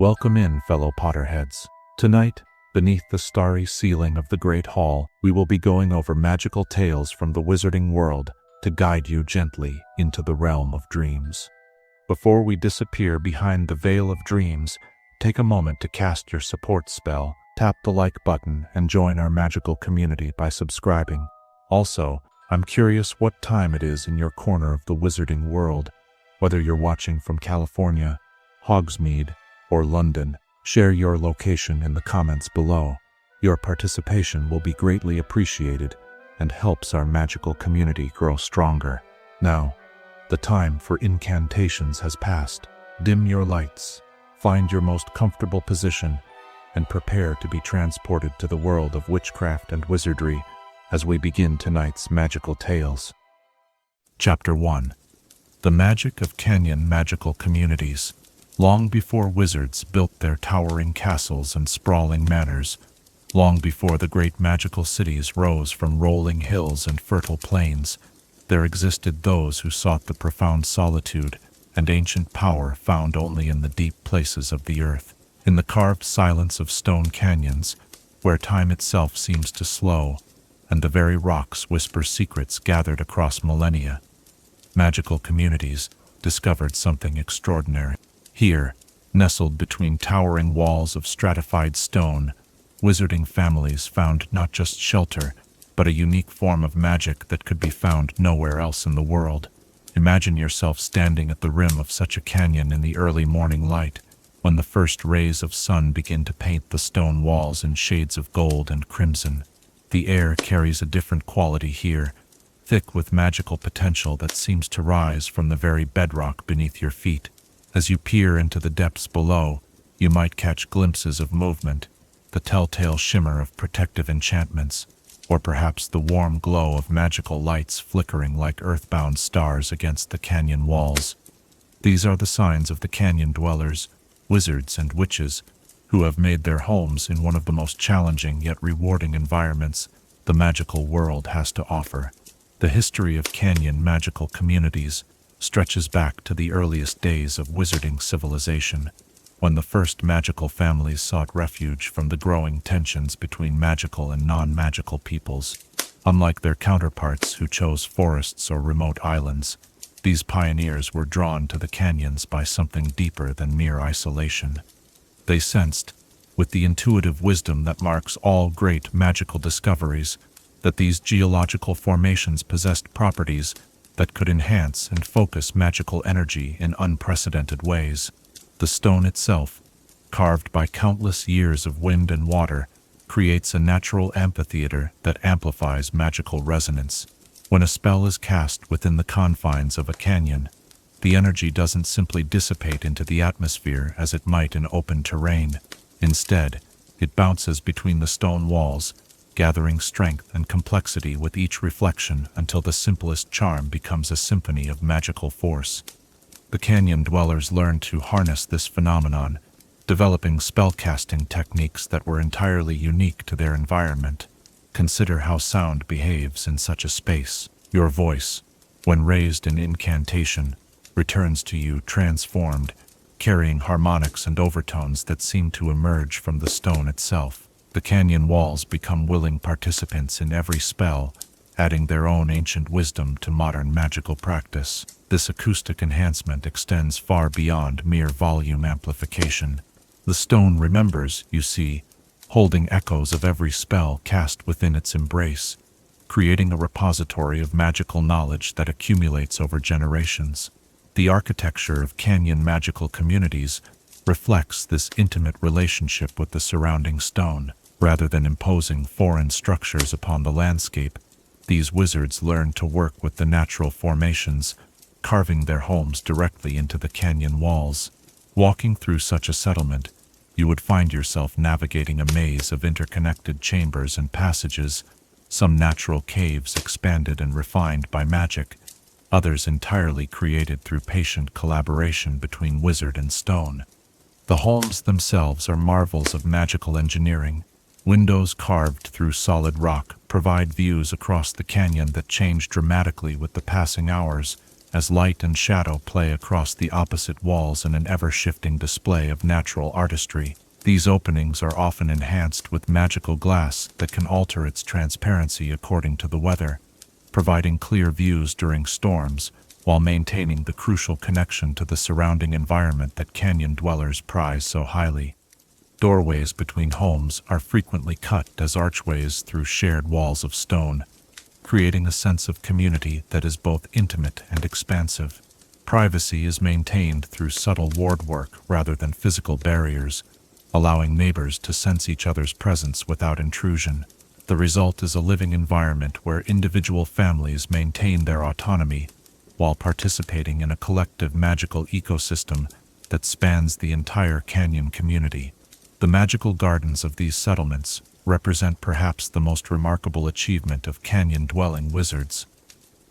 Welcome in, fellow Potterheads. Tonight, beneath the starry ceiling of the Great Hall, we will be going over magical tales from the wizarding world to guide you gently into the realm of dreams. Before we disappear behind the veil of dreams, take a moment to cast your support spell, tap the like button, and join our magical community by subscribing. Also, I'm curious what time it is in your corner of the wizarding world. Whether you're watching from California, Hogsmeade, or London, share your location in the comments below. Your participation will be greatly appreciated and helps our magical community grow stronger. Now, the time for incantations has passed. Dim your lights, find your most comfortable position, and prepare to be transported to the world of witchcraft and wizardry as we begin tonight's magical tales. Chapter 1. The Magic of Canyon Magical Communities. Long before wizards built their towering castles and sprawling manors, long before the great magical cities rose from rolling hills and fertile plains, there existed those who sought the profound solitude and ancient power found only in the deep places of the earth, in the carved silence of stone canyons, where time itself seems to slow, and the very rocks whisper secrets gathered across millennia. Magical communities discovered something extraordinary. Here, nestled between towering walls of stratified stone, wizarding families found not just shelter, but a unique form of magic that could be found nowhere else in the world. Imagine yourself standing at the rim of such a canyon in the early morning light, when the first rays of sun begin to paint the stone walls in shades of gold and crimson. The air carries a different quality here, thick with magical potential that seems to rise from the very bedrock beneath your feet. As you peer into the depths below, you might catch glimpses of movement, the telltale shimmer of protective enchantments, or perhaps the warm glow of magical lights flickering like earthbound stars against the canyon walls. These are the signs of the canyon dwellers, wizards and witches, who have made their homes in one of the most challenging yet rewarding environments the magical world has to offer. The history of canyon magical communities stretches back to the earliest days of wizarding civilization, when the first magical families sought refuge from the growing tensions between magical and non-magical peoples. Unlike their counterparts who chose forests or remote islands, these pioneers were drawn to the canyons by something deeper than mere isolation. They sensed, with the intuitive wisdom that marks all great magical discoveries, that these geological formations possessed properties that could enhance and focus magical energy in unprecedented ways. The stone itself, carved by countless years of wind and water, creates a natural amphitheater that amplifies magical resonance. When a spell is cast within the confines of a canyon, the energy doesn't simply dissipate into the atmosphere as it might in open terrain. Instead, it bounces between the stone walls, gathering strength and complexity with each reflection until the simplest charm becomes a symphony of magical force. The canyon dwellers learned to harness this phenomenon, developing spellcasting techniques that were entirely unique to their environment. Consider how sound behaves in such a space. Your voice, when raised in incantation, returns to you transformed, carrying harmonics and overtones that seem to emerge from the stone itself. The canyon walls become willing participants in every spell, adding their own ancient wisdom to modern magical practice. This acoustic enhancement extends far beyond mere volume amplification. The stone remembers, you see, holding echoes of every spell cast within its embrace, creating a repository of magical knowledge that accumulates over generations. The architecture of canyon magical communities reflects this intimate relationship with the surrounding stone. Rather than imposing foreign structures upon the landscape, these wizards learn to work with the natural formations, carving their homes directly into the canyon walls. Walking through such a settlement, you would find yourself navigating a maze of interconnected chambers and passages, some natural caves expanded and refined by magic, others entirely created through patient collaboration between wizard and stone. The homes themselves are marvels of magical engineering. Windows carved through solid rock provide views across the canyon that change dramatically with the passing hours, as light and shadow play across the opposite walls in an ever-shifting display of natural artistry. These openings are often enhanced with magical glass that can alter its transparency according to the weather, providing clear views during storms while maintaining the crucial connection to the surrounding environment that canyon dwellers prize so highly. Doorways between homes are frequently cut as archways through shared walls of stone, creating a sense of community that is both intimate and expansive. Privacy is maintained through subtle wardwork rather than physical barriers, allowing neighbors to sense each other's presence without intrusion. The result is a living environment where individual families maintain their autonomy while participating in a collective magical ecosystem that spans the entire canyon community. The magical gardens of these settlements represent perhaps the most remarkable achievement of canyon-dwelling wizards.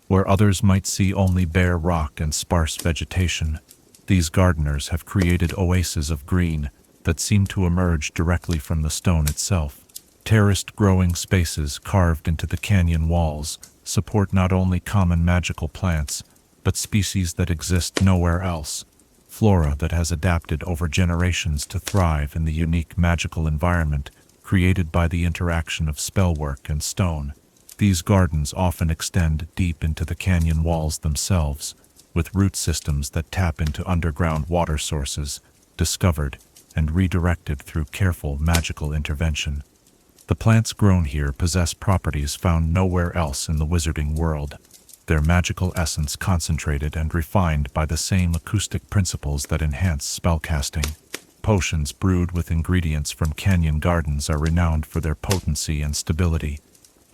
Where others might see only bare rock and sparse vegetation, these gardeners have created oases of green that seem to emerge directly from the stone itself. Terraced growing spaces carved into the canyon walls support not only common magical plants, but species that exist nowhere else. Flora that has adapted over generations to thrive in the unique magical environment created by the interaction of spellwork and stone. These gardens often extend deep into the canyon walls themselves, with root systems that tap into underground water sources, discovered and redirected through careful magical intervention. The plants grown here possess properties found nowhere else in the wizarding world, their magical essence concentrated and refined by the same acoustic principles that enhance spellcasting. Potions brewed with ingredients from canyon gardens are renowned for their potency and stability,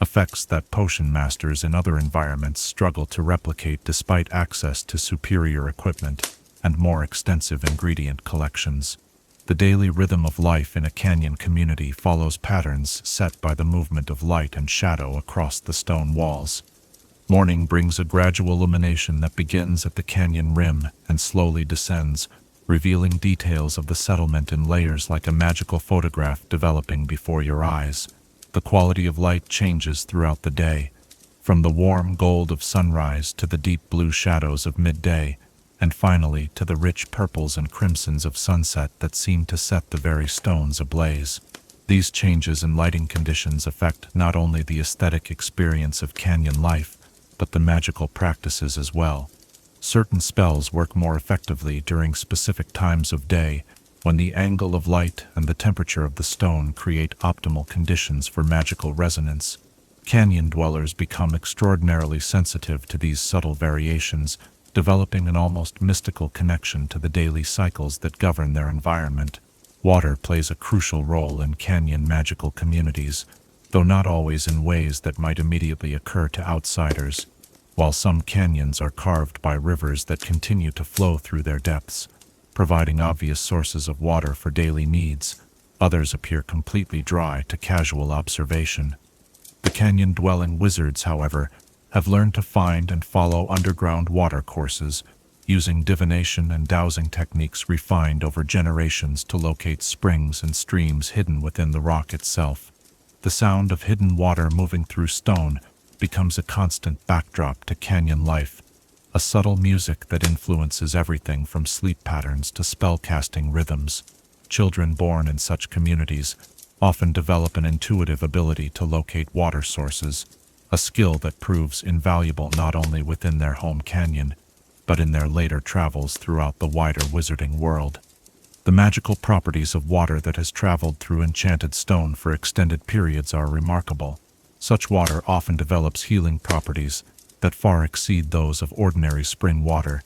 effects that potion masters in other environments struggle to replicate despite access to superior equipment and more extensive ingredient collections. The daily rhythm of life in a canyon community follows patterns set by the movement of light and shadow across the stone walls. Morning brings a gradual illumination that begins at the canyon rim and slowly descends, revealing details of the settlement in layers like a magical photograph developing before your eyes. The quality of light changes throughout the day, from the warm gold of sunrise to the deep blue shadows of midday, and finally to the rich purples and crimsons of sunset that seem to set the very stones ablaze. These changes in lighting conditions affect not only the aesthetic experience of canyon life, but the magical practices as well. Certain spells work more effectively during specific times of day, when the angle of light and the temperature of the stone create optimal conditions for magical resonance. Canyon dwellers become extraordinarily sensitive to these subtle variations, developing an almost mystical connection to the daily cycles that govern their environment. Water plays a crucial role in canyon magical communities, though not always in ways that might immediately occur to outsiders. While some canyons are carved by rivers that continue to flow through their depths, providing obvious sources of water for daily needs, others appear completely dry to casual observation. The canyon-dwelling wizards, however, have learned to find and follow underground water courses, using divination and dowsing techniques refined over generations to locate springs and streams hidden within the rock itself. The sound of hidden water moving through stone becomes a constant backdrop to canyon life, a subtle music that influences everything from sleep patterns to spellcasting rhythms. Children born in such communities often develop an intuitive ability to locate water sources, a skill that proves invaluable not only within their home canyon, but in their later travels throughout the wider wizarding world. The magical properties of water that has traveled through enchanted stone for extended periods are remarkable. Such water often develops healing properties that far exceed those of ordinary spring water,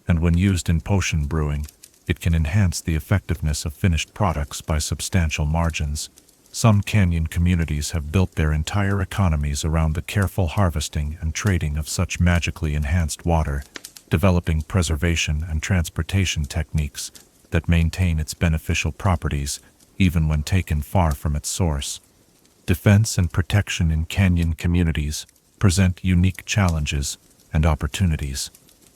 and when used in potion brewing, it can enhance the effectiveness of finished products by substantial margins. Some canyon communities have built their entire economies around the careful harvesting and trading of such magically enhanced water, developing preservation and transportation techniques that maintain its beneficial properties even when taken far from its source. Defense and protection in canyon communities present unique challenges and opportunities.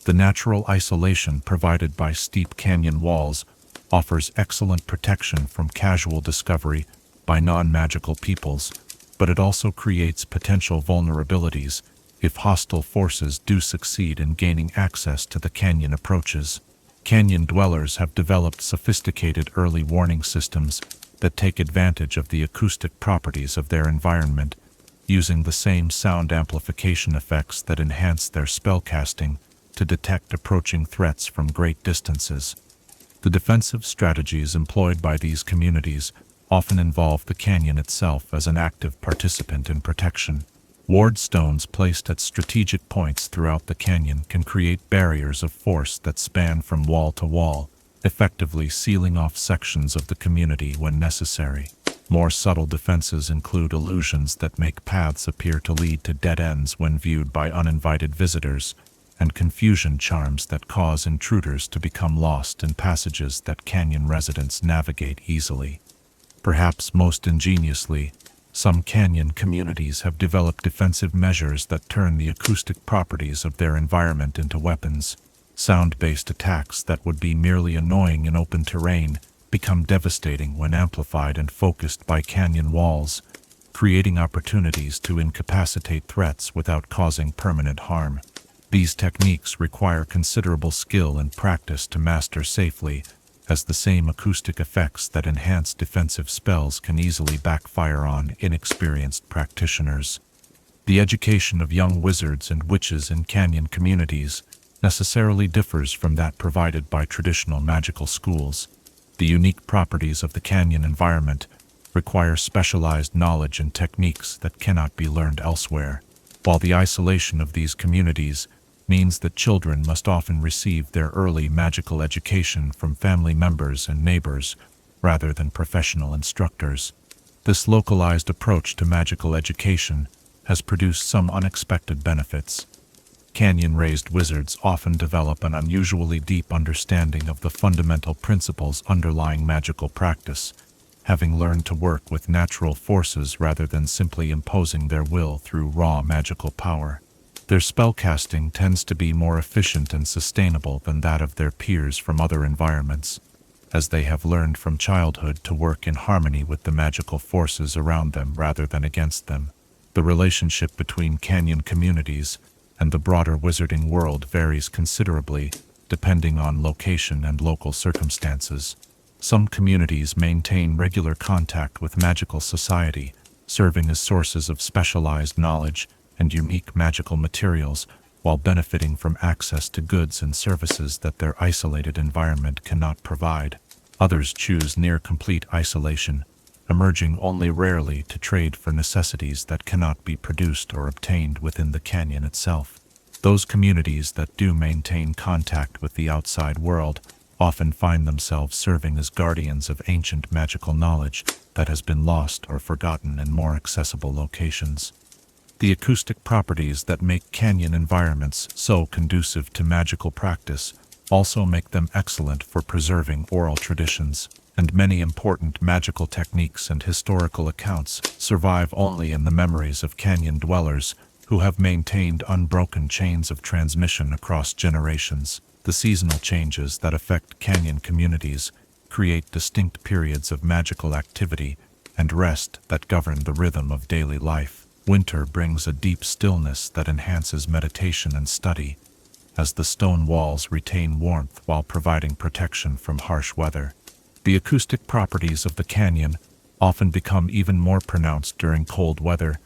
The natural isolation provided by steep canyon walls offers excellent protection from casual discovery by non-magical peoples, but it also creates potential vulnerabilities if hostile forces do succeed in gaining access to the canyon approaches. Canyon dwellers have developed sophisticated early warning systems that take advantage of the acoustic properties of their environment, using the same sound amplification effects that enhance their spellcasting to detect approaching threats from great distances. The defensive strategies employed by these communities often involve the canyon itself as an active participant in protection. Ward stones placed at strategic points throughout the canyon can create barriers of force that span from wall to wall, effectively sealing off sections of the community when necessary. More subtle defenses include illusions that make paths appear to lead to dead ends when viewed by uninvited visitors, and confusion charms that cause intruders to become lost in passages that canyon residents navigate easily. Perhaps most ingeniously, some canyon communities have developed defensive measures that turn the acoustic properties of their environment into weapons. Sound-based attacks that would be merely annoying in open terrain become devastating when amplified and focused by canyon walls, creating opportunities to incapacitate threats without causing permanent harm. These techniques require considerable skill and practice to master safely, as the same acoustic effects that enhance defensive spells can easily backfire on inexperienced practitioners. The education of young wizards and witches in canyon communities necessarily differs from that provided by traditional magical schools. The unique properties of the canyon environment require specialized knowledge and techniques that cannot be learned elsewhere, while the isolation of these communities means that children must often receive their early magical education from family members and neighbors rather than professional instructors. This localized approach to magical education has produced some unexpected benefits. Canyon-raised wizards often develop an unusually deep understanding of the fundamental principles underlying magical practice, having learned to work with natural forces rather than simply imposing their will through raw magical power. Their spellcasting tends to be more efficient and sustainable than that of their peers from other environments, as they have learned from childhood to work in harmony with the magical forces around them rather than against them. The relationship between canyon communities and the broader wizarding world varies considerably, depending on location and local circumstances. Some communities maintain regular contact with magical society, serving as sources of specialized knowledge and unique magical materials, while benefiting from access to goods and services that their isolated environment cannot provide. Others choose near-complete isolation, emerging only rarely to trade for necessities that cannot be produced or obtained within the canyon itself. Those communities that do maintain contact with the outside world often find themselves serving as guardians of ancient magical knowledge that has been lost or forgotten in more accessible locations. The acoustic properties that make canyon environments so conducive to magical practice also make them excellent for preserving oral traditions, and many important magical techniques and historical accounts survive only in the memories of canyon dwellers who have maintained unbroken chains of transmission across generations. The seasonal changes that affect canyon communities create distinct periods of magical activity and rest that govern the rhythm of daily life. Winter brings a deep stillness that enhances meditation and study, as the stone walls retain warmth while providing protection from harsh weather. The acoustic properties of the canyon often become even more pronounced during cold weather,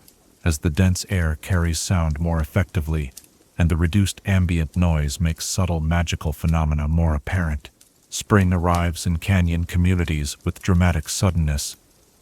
as the dense air carries sound more effectively, and the reduced ambient noise makes subtle magical phenomena more apparent. Spring arrives in canyon communities with dramatic suddenness,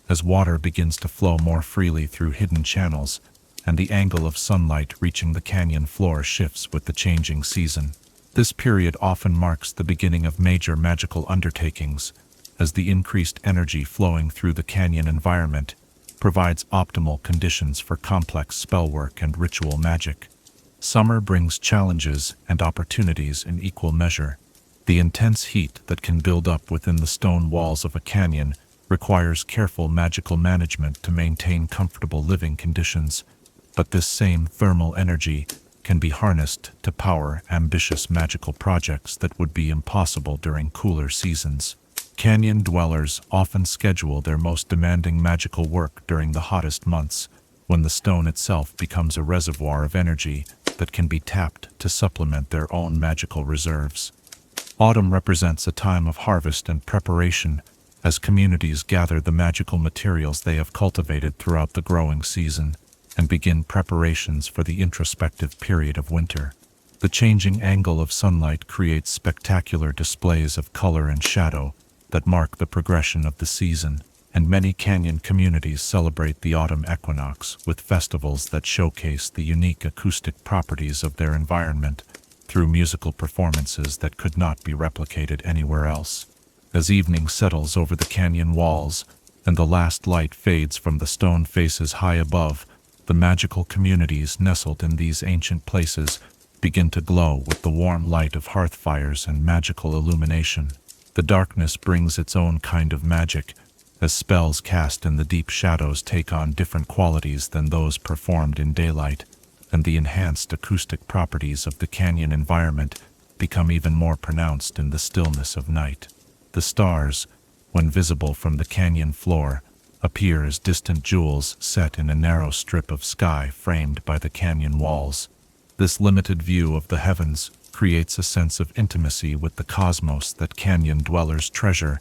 as water begins to flow more freely through hidden channels, and the angle of sunlight reaching the canyon floor shifts with the changing season. This period often marks the beginning of major magical undertakings, as the increased energy flowing through the canyon environment provides optimal conditions for complex spellwork and ritual magic. Summer brings challenges and opportunities in equal measure. The intense heat that can build up within the stone walls of a canyon requires careful magical management to maintain comfortable living conditions, but this same thermal energy can be harnessed to power ambitious magical projects that would be impossible during cooler seasons. Canyon dwellers often schedule their most demanding magical work during the hottest months, when the stone itself becomes a reservoir of energy that can be tapped to supplement their own magical reserves. Autumn represents a time of harvest and preparation as communities gather the magical materials they have cultivated throughout the growing season and begin preparations for the introspective period of winter. The changing angle of sunlight creates spectacular displays of color and shadow that mark the progression of the season, and many canyon communities celebrate the autumn equinox with festivals that showcase the unique acoustic properties of their environment through musical performances that could not be replicated anywhere else. As evening settles over the canyon walls and the last light fades from the stone faces high above, the magical communities nestled in these ancient places begin to glow with the warm light of hearth fires and magical illumination. The darkness brings its own kind of magic, as spells cast in the deep shadows take on different qualities than those performed in daylight, and the enhanced acoustic properties of the canyon environment become even more pronounced in the stillness of night. The stars, when visible from the canyon floor, appear as distant jewels set in a narrow strip of sky framed by the canyon walls. This limited view of the heavens creates a sense of intimacy with the cosmos that canyon dwellers treasure,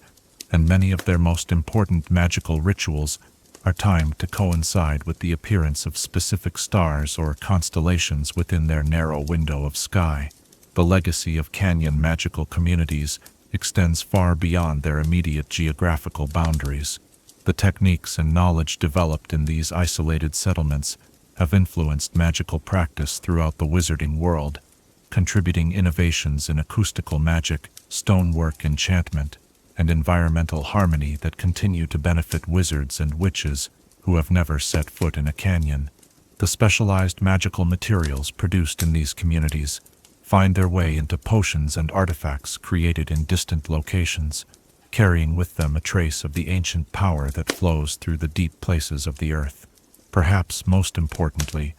and many of their most important magical rituals are timed to coincide with the appearance of specific stars or constellations within their narrow window of sky. The legacy of canyon magical communities extends far beyond their immediate geographical boundaries. The techniques and knowledge developed in these isolated settlements have influenced magical practice throughout the wizarding world, contributing innovations in acoustical magic, stonework enchantment, and environmental harmony that continue to benefit wizards and witches who have never set foot in a canyon. The specialized magical materials produced in these communities find their way into potions and artifacts created in distant locations, carrying with them a trace of the ancient power that flows through the deep places of the earth. Perhaps most importantly,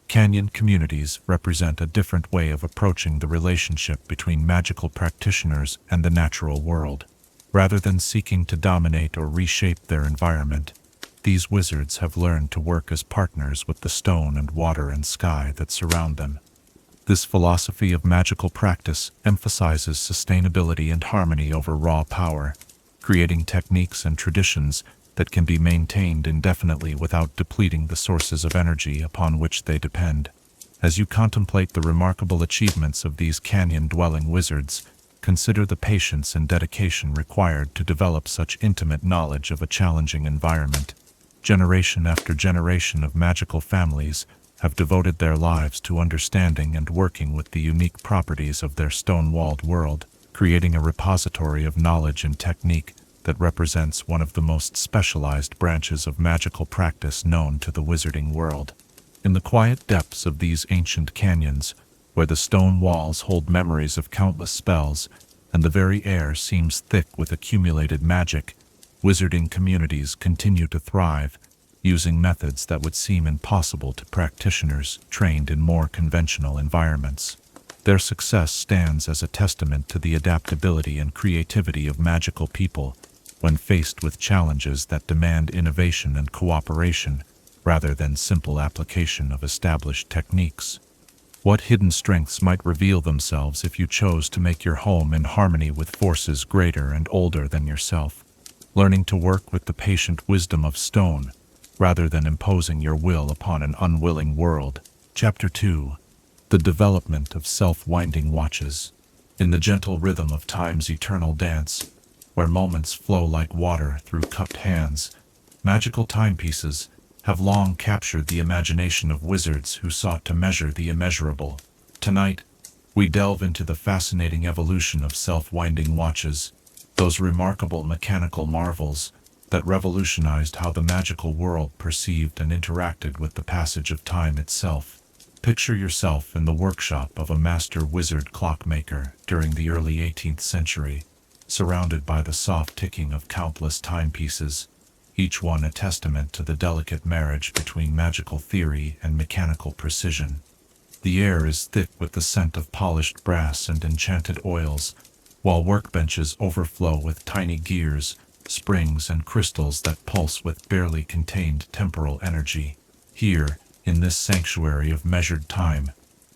canyon communities represent a different way of approaching the relationship between magical practitioners and the natural world. Rather than seeking to dominate or reshape their environment, these wizards have learned to work as partners with the stone and water and sky that surround them. This philosophy of magical practice emphasizes sustainability and harmony over raw power, creating techniques and traditions that can be maintained indefinitely without depleting the sources of energy upon which they depend. As you contemplate the remarkable achievements of these canyon-dwelling wizards, consider the patience and dedication required to develop such intimate knowledge of a challenging environment. Generation after generation of magical families have devoted their lives to understanding and working with the unique properties of their stone-walled world, creating a repository of knowledge and technique that represents one of the most specialized branches of magical practice known to the wizarding world. In the quiet depths of these ancient canyons, where the stone walls hold memories of countless spells, and the very air seems thick with accumulated magic, wizarding communities continue to thrive, using methods that would seem impossible to practitioners trained in more conventional environments. Their success stands as a testament to the adaptability and creativity of magical people when faced with challenges that demand innovation and cooperation rather than simple application of established techniques. What hidden strengths might reveal themselves if you chose to make your home in harmony with forces greater and older than yourself, learning to work with the patient wisdom of stone, rather than imposing your will upon an unwilling world. Chapter 2. The Development of Self-Winding Watches. In the gentle rhythm of time's eternal dance, where moments flow like water through cupped hands, magical timepieces have long captured the imagination of wizards who sought to measure the immeasurable. Tonight, we delve into the fascinating evolution of self-winding watches, those remarkable mechanical marvels that revolutionized how the magical world perceived and interacted with the passage of time itself. Picture yourself in the workshop of a master wizard clockmaker during the early 18th century, surrounded by the soft ticking of countless timepieces, each one a testament to the delicate marriage between magical theory and mechanical precision. The air is thick with the scent of polished brass and enchanted oils, while workbenches overflow with tiny gears, springs, and crystals that pulse with barely contained temporal energy. Here, in this sanctuary of measured time,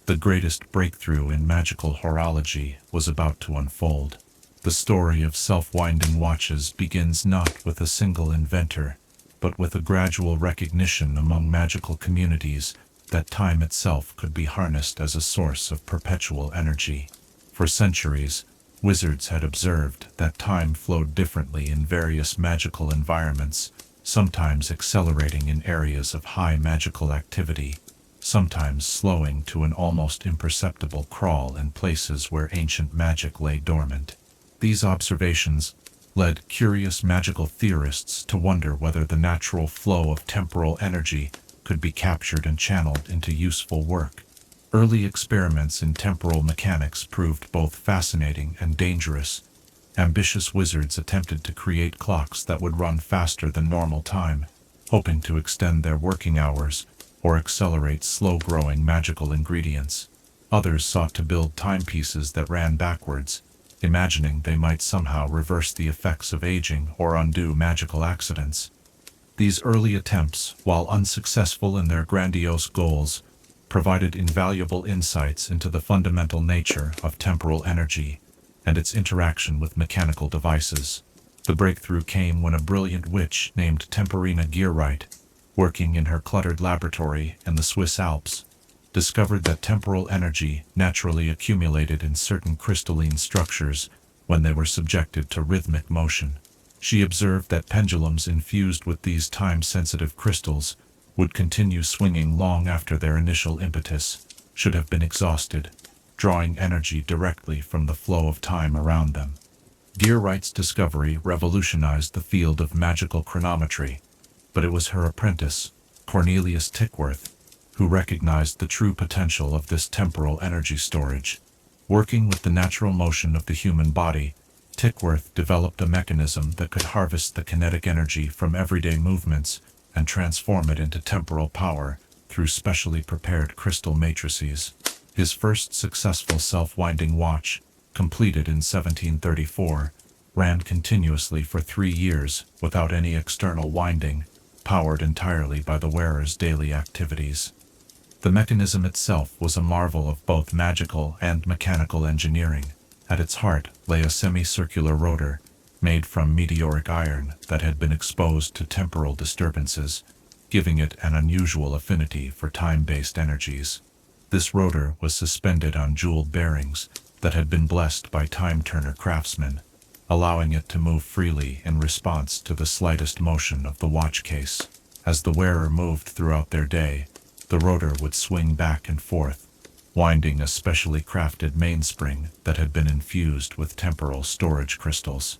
the greatest breakthrough in magical horology was about to unfold. The story of self-winding watches begins not with a single inventor, but with a gradual recognition among magical communities that time itself could be harnessed as a source of perpetual energy. For centuries, wizards had observed that time flowed differently in various magical environments, sometimes accelerating in areas of high magical activity, sometimes slowing to an almost imperceptible crawl in places where ancient magic lay dormant. These observations led curious magical theorists to wonder whether the natural flow of temporal energy could be captured and channeled into useful work. Early experiments in temporal mechanics proved both fascinating and dangerous. Ambitious wizards attempted to create clocks that would run faster than normal time, hoping to extend their working hours or accelerate slow-growing magical ingredients. Others sought to build timepieces that ran backwards, imagining they might somehow reverse the effects of aging or undo magical accidents. These early attempts, while unsuccessful in their grandiose goals, provided invaluable insights into the fundamental nature of temporal energy and its interaction with mechanical devices. The breakthrough came when a brilliant witch named Temporina Gearwright, working in her cluttered laboratory in the Swiss Alps, discovered that temporal energy naturally accumulated in certain crystalline structures when they were subjected to rhythmic motion. She observed that pendulums infused with these time-sensitive crystals would continue swinging long after their initial impetus should have been exhausted, drawing energy directly from the flow of time around them. Gearwright's discovery revolutionized the field of magical chronometry, but it was her apprentice, Cornelius Tickworth, who recognized the true potential of this temporal energy storage. Working with the natural motion of the human body, Tickworth developed a mechanism that could harvest the kinetic energy from everyday movements and transform it into temporal power through specially prepared crystal matrices. His first successful self-winding watch, completed in 1734, ran continuously for 3 years without any external winding, powered entirely by the wearer's daily activities. The mechanism itself was a marvel of both magical and mechanical engineering. At its heart lay a semicircular rotor, made from meteoric iron that had been exposed to temporal disturbances, giving it an unusual affinity for time-based energies. This rotor was suspended on jeweled bearings that had been blessed by time-turner craftsmen, allowing it to move freely in response to the slightest motion of the watch case. As the wearer moved throughout their day, the rotor would swing back and forth, winding a specially crafted mainspring that had been infused with temporal storage crystals.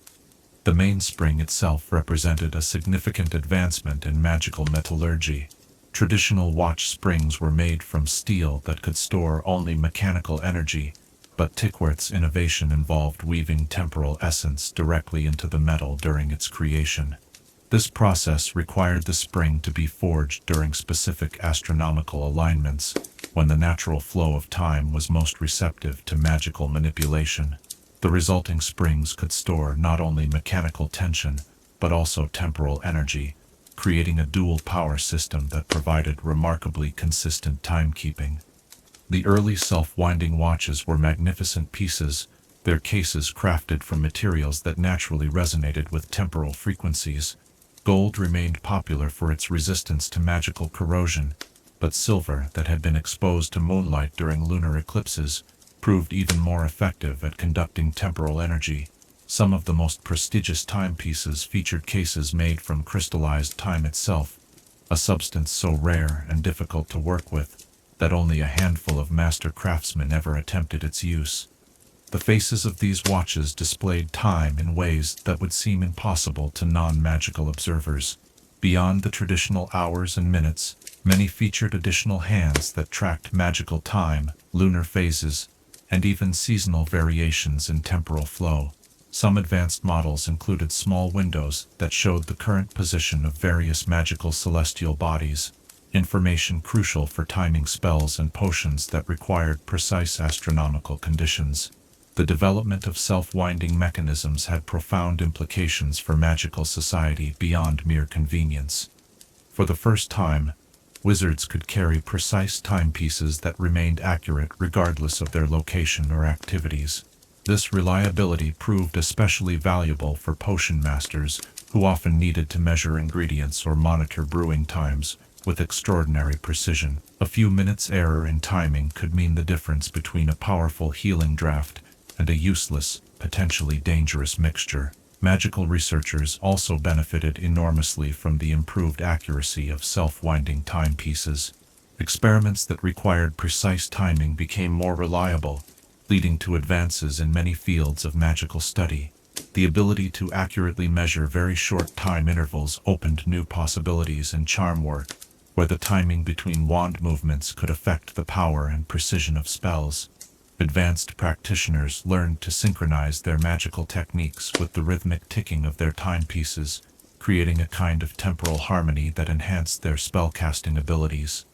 The mainspring itself represented a significant advancement in magical metallurgy. Traditional watch springs were made from steel that could store only mechanical energy, but Tickworth's innovation involved weaving temporal essence directly into the metal during its creation. This process required the spring to be forged during specific astronomical alignments, when the natural flow of time was most receptive to magical manipulation. The resulting springs could store not only mechanical tension, but also temporal energy, creating a dual power system that provided remarkably consistent timekeeping. The early self-winding watches were magnificent pieces, their cases crafted from materials that naturally resonated with temporal frequencies. Gold remained popular for its resistance to magical corrosion, but silver that had been exposed to moonlight during lunar eclipses proved even more effective at conducting temporal energy. Some of the most prestigious timepieces featured cases made from crystallized time itself, a substance so rare and difficult to work with that only a handful of master craftsmen ever attempted its use. The faces of these watches displayed time in ways that would seem impossible to non-magical observers. Beyond the traditional hours and minutes, many featured additional hands that tracked magical time, lunar phases, and even seasonal variations in temporal flow. Some advanced models included small windows that showed the current position of various magical celestial bodies, information crucial for timing spells and potions that required precise astronomical conditions. The development of self-winding mechanisms had profound implications for magical society beyond mere convenience. For the first time, Wizards could carry precise timepieces that remained accurate regardless of their location or activities. This reliability proved especially valuable for potion masters, who often needed to measure ingredients or monitor brewing times with extraordinary precision. A few minutes' error in timing could mean the difference between a powerful healing draft and a useless, potentially dangerous mixture. Magical researchers also benefited enormously from the improved accuracy of self-winding timepieces. Experiments that required precise timing became more reliable, leading to advances in many fields of magical study. The ability to accurately measure very short time intervals opened new possibilities in charm work, where the timing between wand movements could affect the power and precision of spells. Advanced practitioners learned to synchronize their magical techniques with the rhythmic ticking of their timepieces, creating a kind of temporal harmony that enhanced their spellcasting abilities.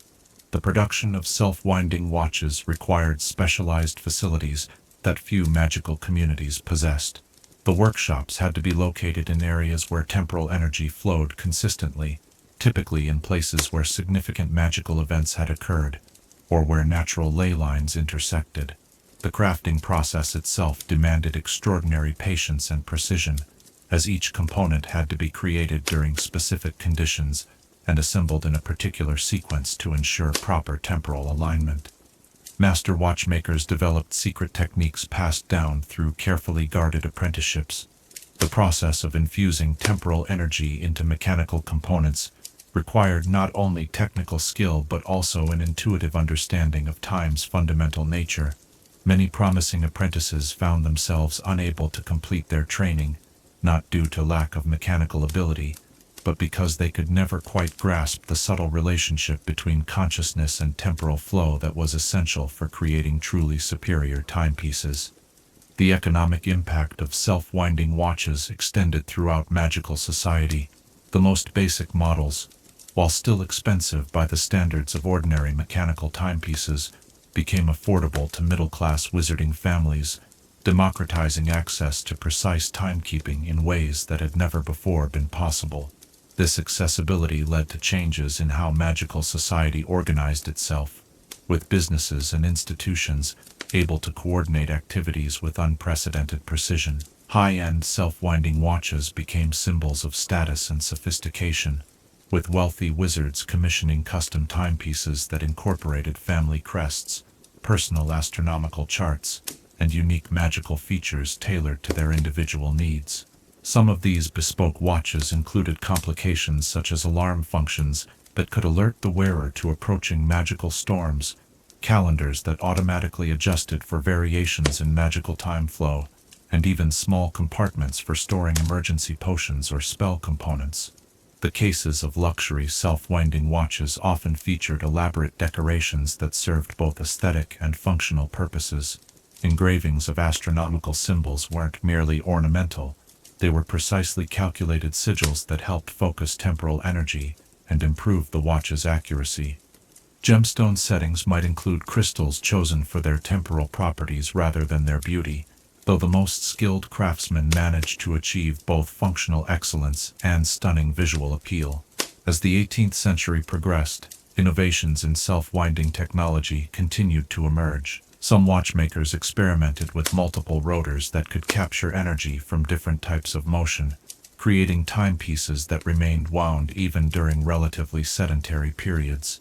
The production of self-winding watches required specialized facilities that few magical communities possessed. The workshops had to be located in areas where temporal energy flowed consistently, typically in places where significant magical events had occurred, or where natural ley lines intersected. The crafting process itself demanded extraordinary patience and precision, as each component had to be created during specific conditions and assembled in a particular sequence to ensure proper temporal alignment. Master watchmakers developed secret techniques passed down through carefully guarded apprenticeships. The process of infusing temporal energy into mechanical components required not only technical skill but also an intuitive understanding of time's fundamental nature. Many promising apprentices found themselves unable to complete their training, not due to lack of mechanical ability, but because they could never quite grasp the subtle relationship between consciousness and temporal flow that was essential for creating truly superior timepieces. The economic impact of self-winding watches extended throughout magical society. The most basic models, while still expensive by the standards of ordinary mechanical timepieces, became affordable to middle-class wizarding families, democratizing access to precise timekeeping in ways that had never before been possible. This accessibility led to changes in how magical society organized itself, with businesses and institutions able to coordinate activities with unprecedented precision. High-end self-winding watches became symbols of status and sophistication, with wealthy wizards commissioning custom timepieces that incorporated family crests, personal astronomical charts, and unique magical features tailored to their individual needs. Some of these bespoke watches included complications such as alarm functions that could alert the wearer to approaching magical storms, calendars that automatically adjusted for variations in magical time flow, and even small compartments for storing emergency potions or spell components. The cases of luxury self-winding watches often featured elaborate decorations that served both aesthetic and functional purposes. Engravings of astronomical symbols weren't merely ornamental, they were precisely calculated sigils that helped focus temporal energy and improve the watch's accuracy. Gemstone settings might include crystals chosen for their temporal properties rather than their beauty, though the most skilled craftsmen managed to achieve both functional excellence and stunning visual appeal. As the 18th century progressed, innovations in self-winding technology continued to emerge. Some watchmakers experimented with multiple rotors that could capture energy from different types of motion, creating timepieces that remained wound even during relatively sedentary periods.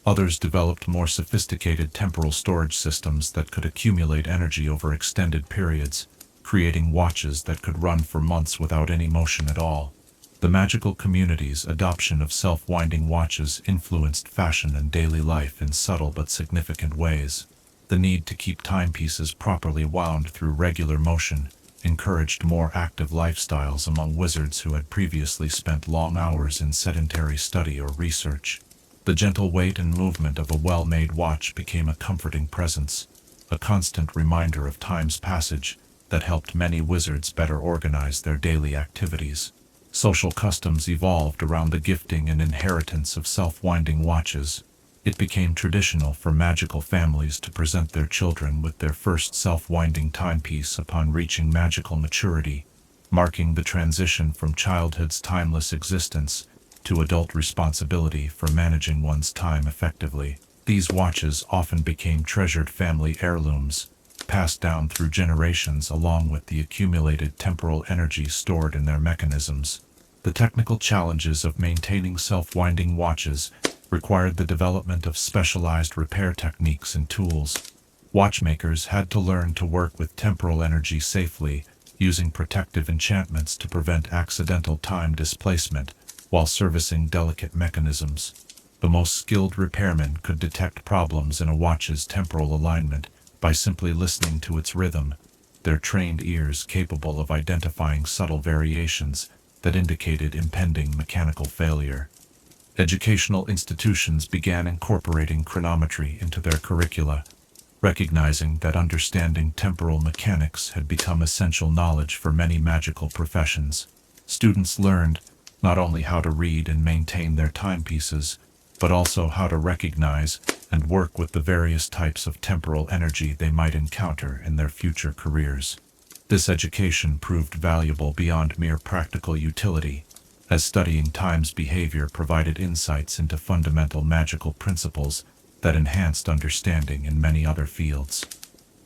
Others developed more sophisticated temporal storage systems that could accumulate energy over extended periods, creating watches that could run for months without any motion at all. The magical community's adoption of self-winding watches influenced fashion and daily life in subtle but significant ways. The need to keep timepieces properly wound through regular motion encouraged more active lifestyles among wizards who had previously spent long hours in sedentary study or research. The gentle weight and movement of a well-made watch became a comforting presence, a constant reminder of time's passage that helped many wizards better organize their daily activities. Social customs evolved around the gifting and inheritance of self-winding watches. It became traditional for magical families to present their children with their first self-winding timepiece upon reaching magical maturity, marking the transition from childhood's timeless existence to adult responsibility for managing one's time effectively. These watches often became treasured family heirlooms, passed down through generations along with the accumulated temporal energy stored in their mechanisms. The technical challenges of maintaining self-winding watches required the development of specialized repair techniques and tools. Watchmakers had to learn to work with temporal energy safely, using protective enchantments to prevent accidental time displacement while servicing delicate mechanisms. The most skilled repairmen could detect problems in a watch's temporal alignment by simply listening to its rhythm, their trained ears capable of identifying subtle variations that indicated impending mechanical failure. Educational institutions began incorporating chronometry into their curricula, recognizing that understanding temporal mechanics had become essential knowledge for many magical professions. Students learned not only how to read and maintain their timepieces, but also how to recognize and work with the various types of temporal energy they might encounter in their future careers. This education proved valuable beyond mere practical utility, as studying time's behavior provided insights into fundamental magical principles that enhanced understanding in many other fields.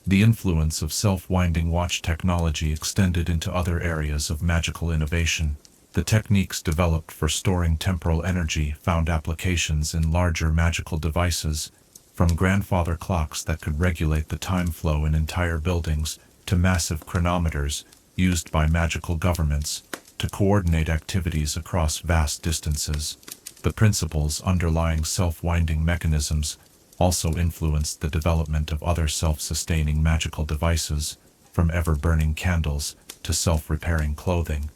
The influence of self-winding watch technology extended into other areas of magical innovation. The techniques developed for storing temporal energy found applications in larger magical devices, from grandfather clocks that could regulate the time flow in entire buildings to massive chronometers used by magical governments to coordinate activities across vast distances. The principles underlying self-winding mechanisms also influenced the development of other self-sustaining magical devices, from ever-burning candles to self-repairing clothing.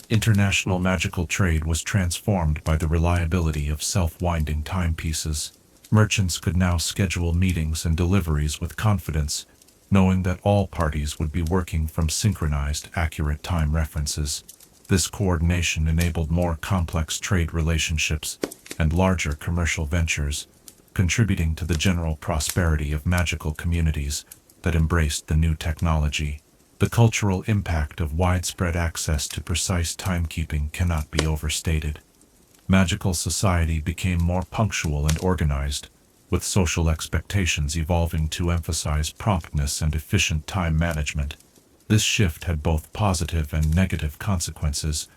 International magical trade was transformed by the reliability of self-winding timepieces. Merchants could now schedule meetings and deliveries with confidence, knowing that all parties would be working from synchronized, accurate time references. This coordination enabled more complex trade relationships and larger commercial ventures, contributing to the general prosperity of magical communities that embraced the new technology. The cultural impact of widespread access to precise timekeeping cannot be overstated. Magical society became more punctual and organized, with social expectations evolving to emphasize promptness and efficient time management. This shift had both positive and negative consequences,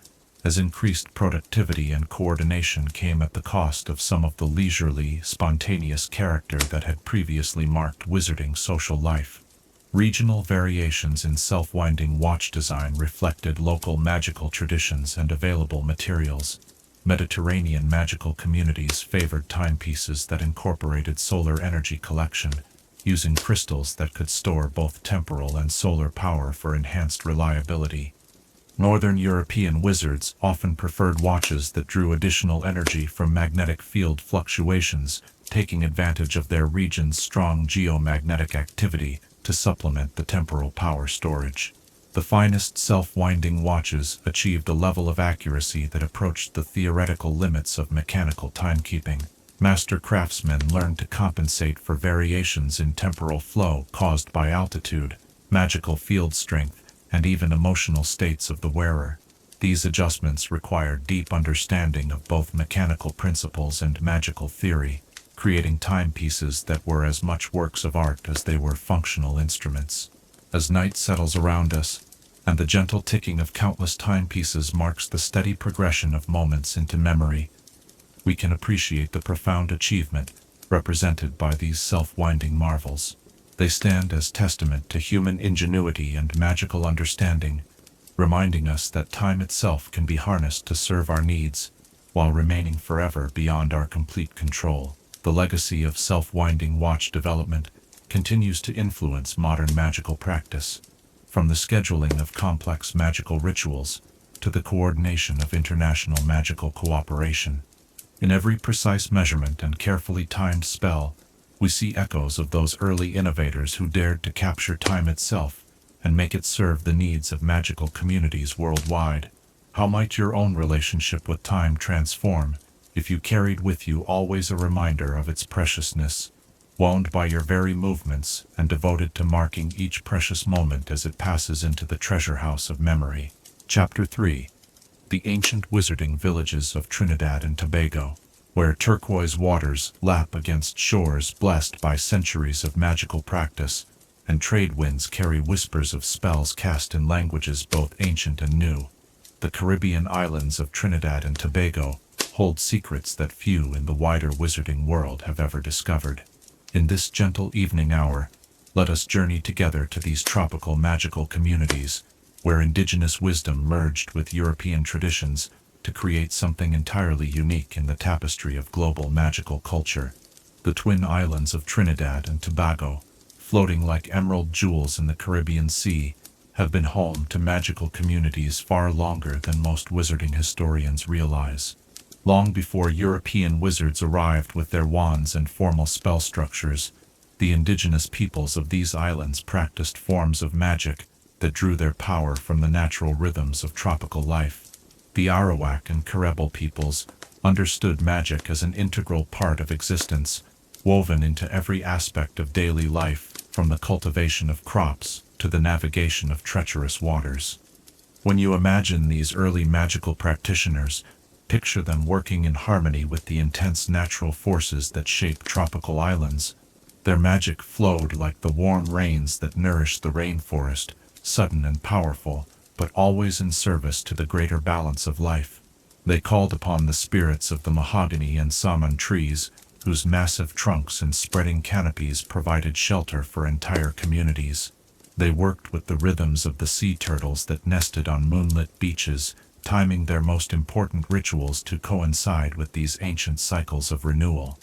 as increased productivity and coordination came at the cost of some of the leisurely, spontaneous character that had previously marked wizarding social life. Regional variations in self-winding watch design reflected local magical traditions and available materials. Mediterranean magical communities favored timepieces that incorporated solar energy collection, using crystals that could store both temporal and solar power for enhanced reliability. Northern European wizards often preferred watches that drew additional energy from magnetic field fluctuations, taking advantage of their region's strong geomagnetic activity to supplement the temporal power storage. The finest self-winding watches achieved a level of accuracy that approached the theoretical limits of mechanical timekeeping. Master craftsmen learned to compensate for variations in temporal flow caused by altitude, magical field strength, and even emotional states of the wearer. These adjustments required deep understanding of both mechanical principles and magical theory, creating timepieces that were as much works of art as they were functional instruments. As night settles around us, and the gentle ticking of countless timepieces marks the steady progression of moments into memory, we can appreciate the profound achievement represented by these self-winding marvels. They stand as testament to human ingenuity and magical understanding, reminding us that time itself can be harnessed to serve our needs, while remaining forever beyond our complete control. The legacy of self-winding watch development continues to influence modern magical practice, from the scheduling of complex magical rituals to the coordination of international magical cooperation. In every precise measurement and carefully timed spell, we see echoes of those early innovators who dared to capture time itself and make it serve the needs of magical communities worldwide. How might your own relationship with time transform if you carried with you always a reminder of its preciousness, wound by your very movements and devoted to marking each precious moment as it passes into the treasure house of memory? Chapter 3. the ancient wizarding villages of Trinidad and Tobago, where turquoise waters lap against shores blessed by centuries of magical practice, and trade winds carry whispers of spells cast in languages both ancient and new. The Caribbean islands of Trinidad and Tobago hold secrets that few in the wider wizarding world have ever discovered. In this gentle evening hour, let us journey together to these tropical magical communities, where indigenous wisdom merged with European traditions to create something entirely unique in the tapestry of global magical culture. The twin islands of Trinidad and Tobago, floating like emerald jewels in the Caribbean Sea, have been home to magical communities far longer than most wizarding historians realize. Long before European wizards arrived with their wands and formal spell structures, the indigenous peoples of these islands practiced forms of magic that drew their power from the natural rhythms of tropical life. The Arawak and Caribbean peoples understood magic as an integral part of existence, woven into every aspect of daily life, from the cultivation of crops to the navigation of treacherous waters. When you imagine these early magical practitioners, picture them working in harmony with the intense natural forces that shape tropical islands. Their magic flowed like the warm rains that nourish the rainforest, sudden and powerful, but always in service to the greater balance of life. They called upon the spirits of the mahogany and saman trees, whose massive trunks and spreading canopies provided shelter for entire communities. They worked with the rhythms of the sea turtles that nested on moonlit beaches, timing their most important rituals to coincide with these ancient cycles of renewal.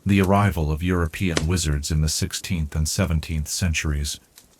The arrival of European wizards in the 16th and 17th centuries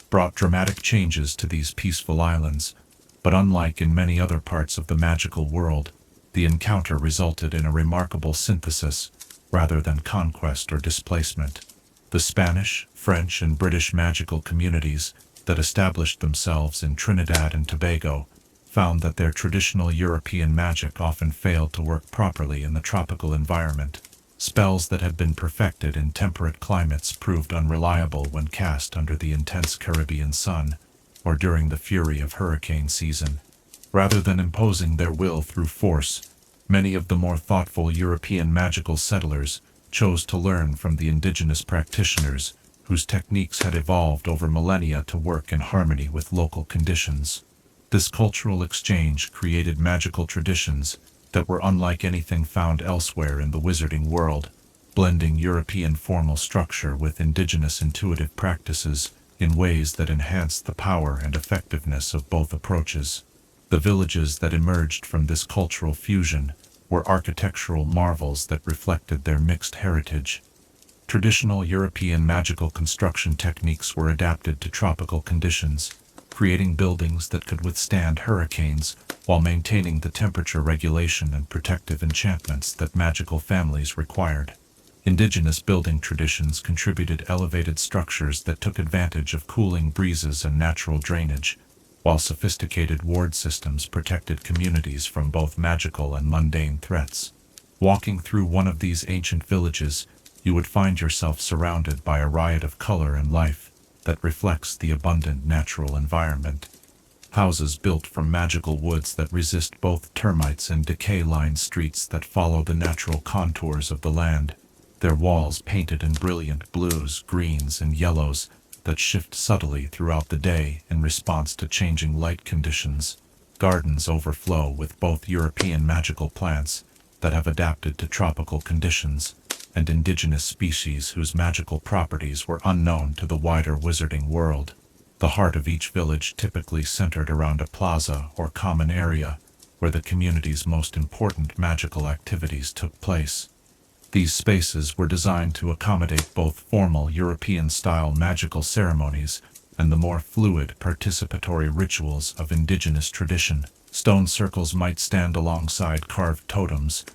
brought dramatic changes to these peaceful islands, but unlike in many other parts of the magical world, the encounter resulted in a remarkable synthesis, rather than conquest or displacement. The Spanish, French, and British magical communities that established themselves in Trinidad and Tobago found that their traditional European magic often failed to work properly in the tropical environment. Spells that had been perfected in temperate climates proved unreliable when cast under the intense Caribbean sun, or during the fury of hurricane season. Rather than imposing their will through force, many of the more thoughtful European magical settlers chose to learn from the indigenous practitioners, whose techniques had evolved over millennia to work in harmony with local conditions. This cultural exchange created magical traditions that were unlike anything found elsewhere in the wizarding world, blending European formal structure with indigenous intuitive practices in ways that enhanced the power and effectiveness of both approaches. The villages that emerged from this cultural fusion were architectural marvels that reflected their mixed heritage. Traditional European magical construction techniques were adapted to tropical conditions, creating buildings that could withstand hurricanes while maintaining the temperature regulation and protective enchantments that magical families required. Indigenous building traditions contributed elevated structures that took advantage of cooling breezes and natural drainage, while sophisticated ward systems protected communities from both magical and mundane threats. Walking through one of these ancient villages, you would find yourself surrounded by a riot of color and life that reflects the abundant natural environment. Houses built from magical woods that resist both termites and decay line streets that follow the natural contours of the land, their walls painted in brilliant blues, greens, and yellows that shift subtly throughout the day in response to changing light conditions. Gardens overflow with both European magical plants that have adapted to tropical conditions, and indigenous species whose magical properties were unknown to the wider wizarding world. The heart of each village typically centered around a plaza or common area where the community's most important magical activities took place. These spaces were designed to accommodate both formal European-style magical ceremonies and the more fluid participatory rituals of indigenous tradition. Stone circles might stand alongside carved totems,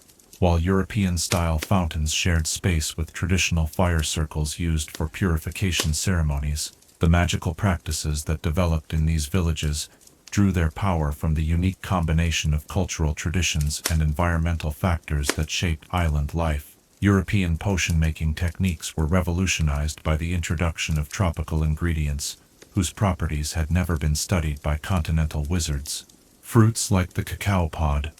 while European-style fountains shared space with traditional fire circles used for purification ceremonies. The magical practices that developed in these villages drew their power from the unique combination of cultural traditions and environmental factors that shaped island life. European potion-making techniques were revolutionized by the introduction of tropical ingredients, whose properties had never been studied by continental wizards. Fruits like the cacao pod,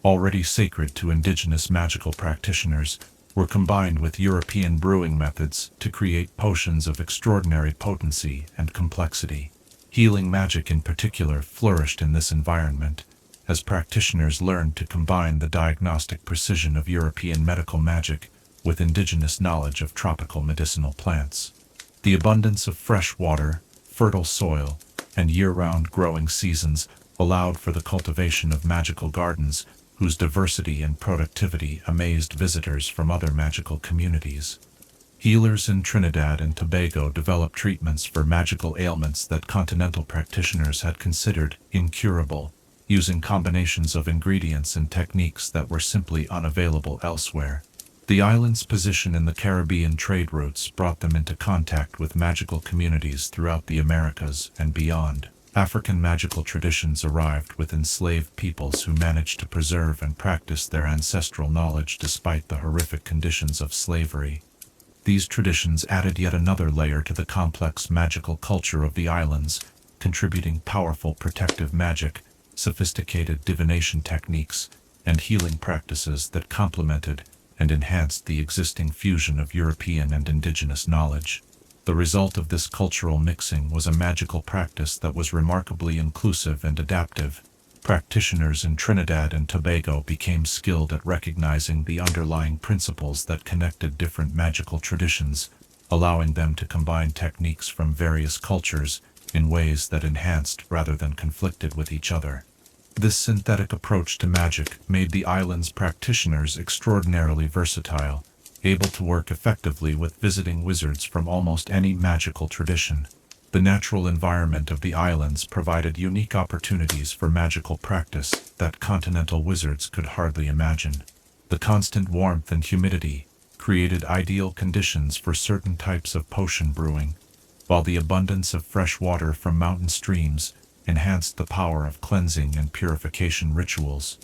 already sacred to indigenous magical practitioners, were combined with European brewing methods to create potions of extraordinary potency and complexity. Healing magic in particular flourished in this environment, as practitioners learned to combine the diagnostic precision of European medical magic with indigenous knowledge of tropical medicinal plants. The abundance of fresh water, fertile soil, and year-round growing seasons allowed for the cultivation of magical gardens whose diversity and productivity amazed visitors from other magical communities. Healers in Trinidad and Tobago developed treatments for magical ailments that continental practitioners had considered incurable, using combinations of ingredients and techniques that were simply unavailable elsewhere. The island's position in the Caribbean trade routes brought them into contact with magical communities throughout the Americas and beyond. African magical traditions arrived with enslaved peoples who managed to preserve and practice their ancestral knowledge despite the horrific conditions of slavery. These traditions added yet another layer to the complex magical culture of the islands, contributing powerful protective magic, sophisticated divination techniques, and healing practices that complemented and enhanced the existing fusion of European and indigenous knowledge. The result of this cultural mixing was a magical practice that was remarkably inclusive and adaptive. Practitioners in Trinidad and Tobago became skilled at recognizing the underlying principles that connected different magical traditions, allowing them to combine techniques from various cultures in ways that enhanced rather than conflicted with each other. This synthetic approach to magic made the island's practitioners extraordinarily versatile, able to work effectively with visiting wizards from almost any magical tradition. The natural environment of the islands provided unique opportunities for magical practice that continental wizards could hardly imagine. The constant warmth and humidity created ideal conditions for certain types of potion brewing, while the abundance of fresh water from mountain streams enhanced the power of cleansing and purification rituals.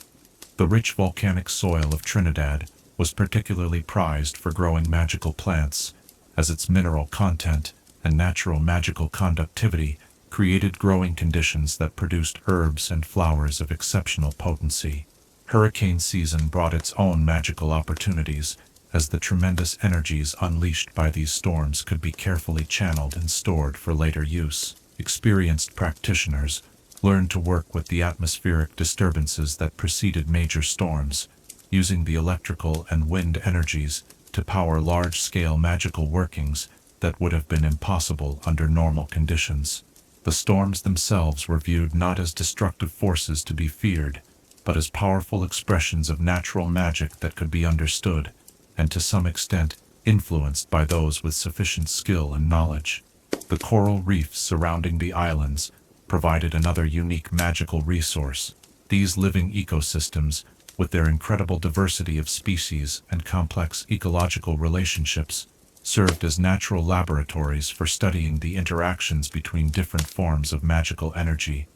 The rich volcanic soil of Trinidad was particularly prized for growing magical plants, as its mineral content and natural magical conductivity created growing conditions that produced herbs and flowers of exceptional potency. Hurricane season brought its own magical opportunities, as the tremendous energies unleashed by these storms could be carefully channeled and stored for later use. Experienced practitioners learned to work with the atmospheric disturbances that preceded major storms, using the electrical and wind energies to power large-scale magical workings that would have been impossible under normal conditions. The storms themselves were viewed not as destructive forces to be feared, but as powerful expressions of natural magic that could be understood, and to some extent influenced by those with sufficient skill and knowledge. The coral reefs surrounding the islands provided another unique magical resource. These living ecosystems, with their incredible diversity of species and complex ecological relationships, served as natural laboratories for studying the interactions between different forms of magical energy.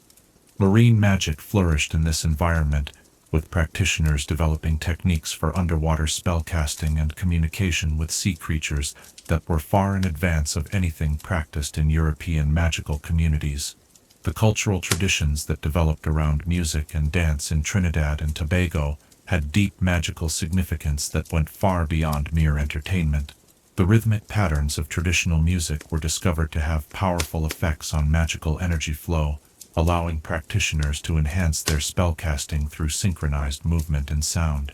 Marine magic flourished in this environment, with practitioners developing techniques for underwater spellcasting and communication with sea creatures that were far in advance of anything practiced in European magical communities. The cultural traditions that developed around music and dance in Trinidad and Tobago had deep magical significance that went far beyond mere entertainment. The rhythmic patterns of traditional music were discovered to have powerful effects on magical energy flow, allowing practitioners to enhance their spellcasting through synchronized movement and sound.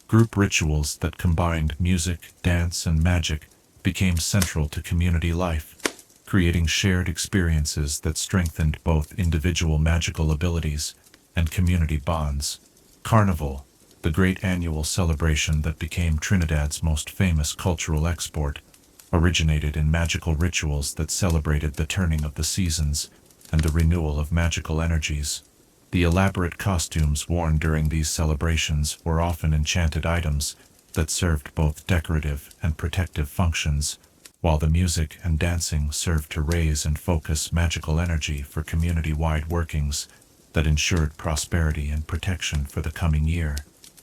Group rituals that combined music, dance, and magic became central to community life, creating shared experiences that strengthened both individual magical abilities and community bonds. Carnival, the great annual celebration that became Trinidad's most famous cultural export, originated in magical rituals that celebrated the turning of the seasons and the renewal of magical energies. The elaborate costumes worn during these celebrations were often enchanted items that served both decorative and protective functions, while the music and dancing served to raise and focus magical energy for community-wide workings that ensured prosperity and protection for the coming year.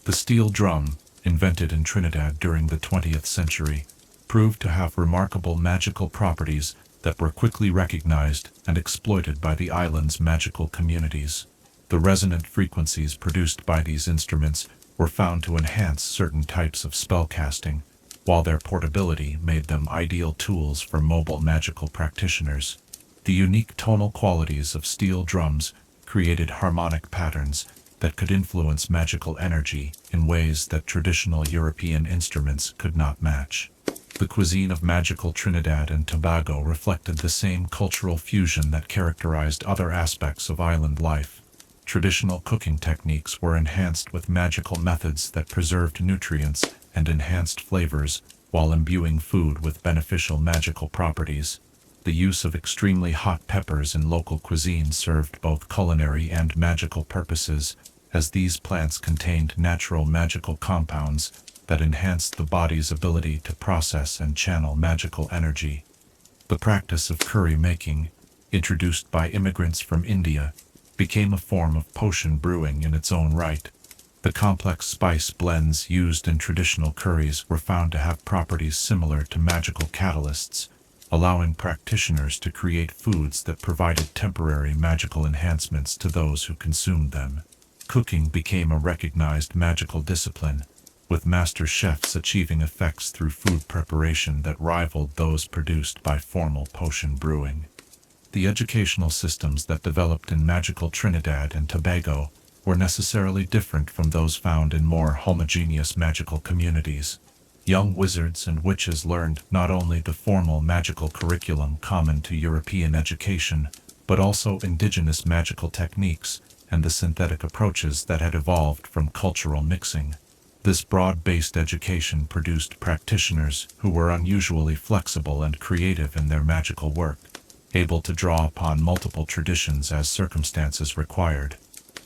The steel drum, invented in Trinidad during the 20th century, proved to have remarkable magical properties that were quickly recognized and exploited by the island's magical communities. The resonant frequencies produced by these instruments were found to enhance certain types of spellcasting, while their portability made them ideal tools for mobile magical practitioners. The unique tonal qualities of steel drums created harmonic patterns that could influence magical energy in ways that traditional European instruments could not match. The cuisine of magical Trinidad and Tobago reflected the same cultural fusion that characterized other aspects of island life. Traditional cooking techniques were enhanced with magical methods that preserved nutrients and enhanced flavors while imbuing food with beneficial magical properties. The use of extremely hot peppers in local cuisine served both culinary and magical purposes, as these plants contained natural magical compounds that enhanced the body's ability to process and channel magical energy. The practice of curry making, introduced by immigrants from India, became a form of potion brewing in its own right. The complex spice blends used in traditional curries were found to have properties similar to magical catalysts, allowing practitioners to create foods that provided temporary magical enhancements to those who consumed them. Cooking became a recognized magical discipline, with master chefs achieving effects through food preparation that rivaled those produced by formal potion brewing. The educational systems that developed in magical Trinidad and Tobago were necessarily different from those found in more homogeneous magical communities. Young wizards and witches learned not only the formal magical curriculum common to European education, but also indigenous magical techniques and the synthetic approaches that had evolved from cultural mixing. This broad-based education produced practitioners who were unusually flexible and creative in their magical work, able to draw upon multiple traditions as circumstances required.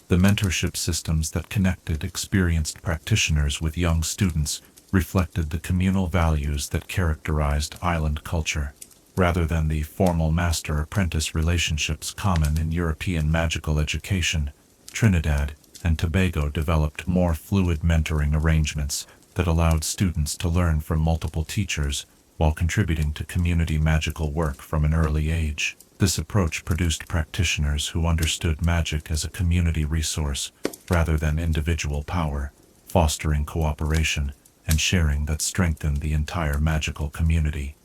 The mentorship systems that connected experienced practitioners with young students reflected the communal values that characterized island culture, rather than the formal master-apprentice relationships common in European magical education. Trinidad and Tobago developed more fluid mentoring arrangements that allowed students to learn from multiple teachers while contributing to community magical work from an early age. This approach produced practitioners who understood magic as a community resource rather than individual power, fostering cooperation and sharing that strengthened the entire magical community.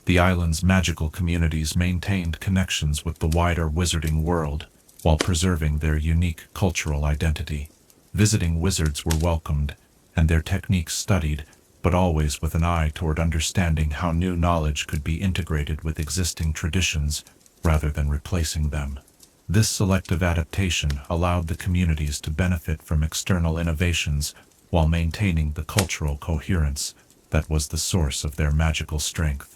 The island's magical communities maintained connections with the wider wizarding world while preserving their unique cultural identity. Visiting wizards were welcomed and their techniques studied, but always with an eye toward understanding how new knowledge could be integrated with existing traditions rather than replacing them. This selective adaptation allowed the communities to benefit from external innovations while maintaining the cultural coherence that was the source of their magical strength.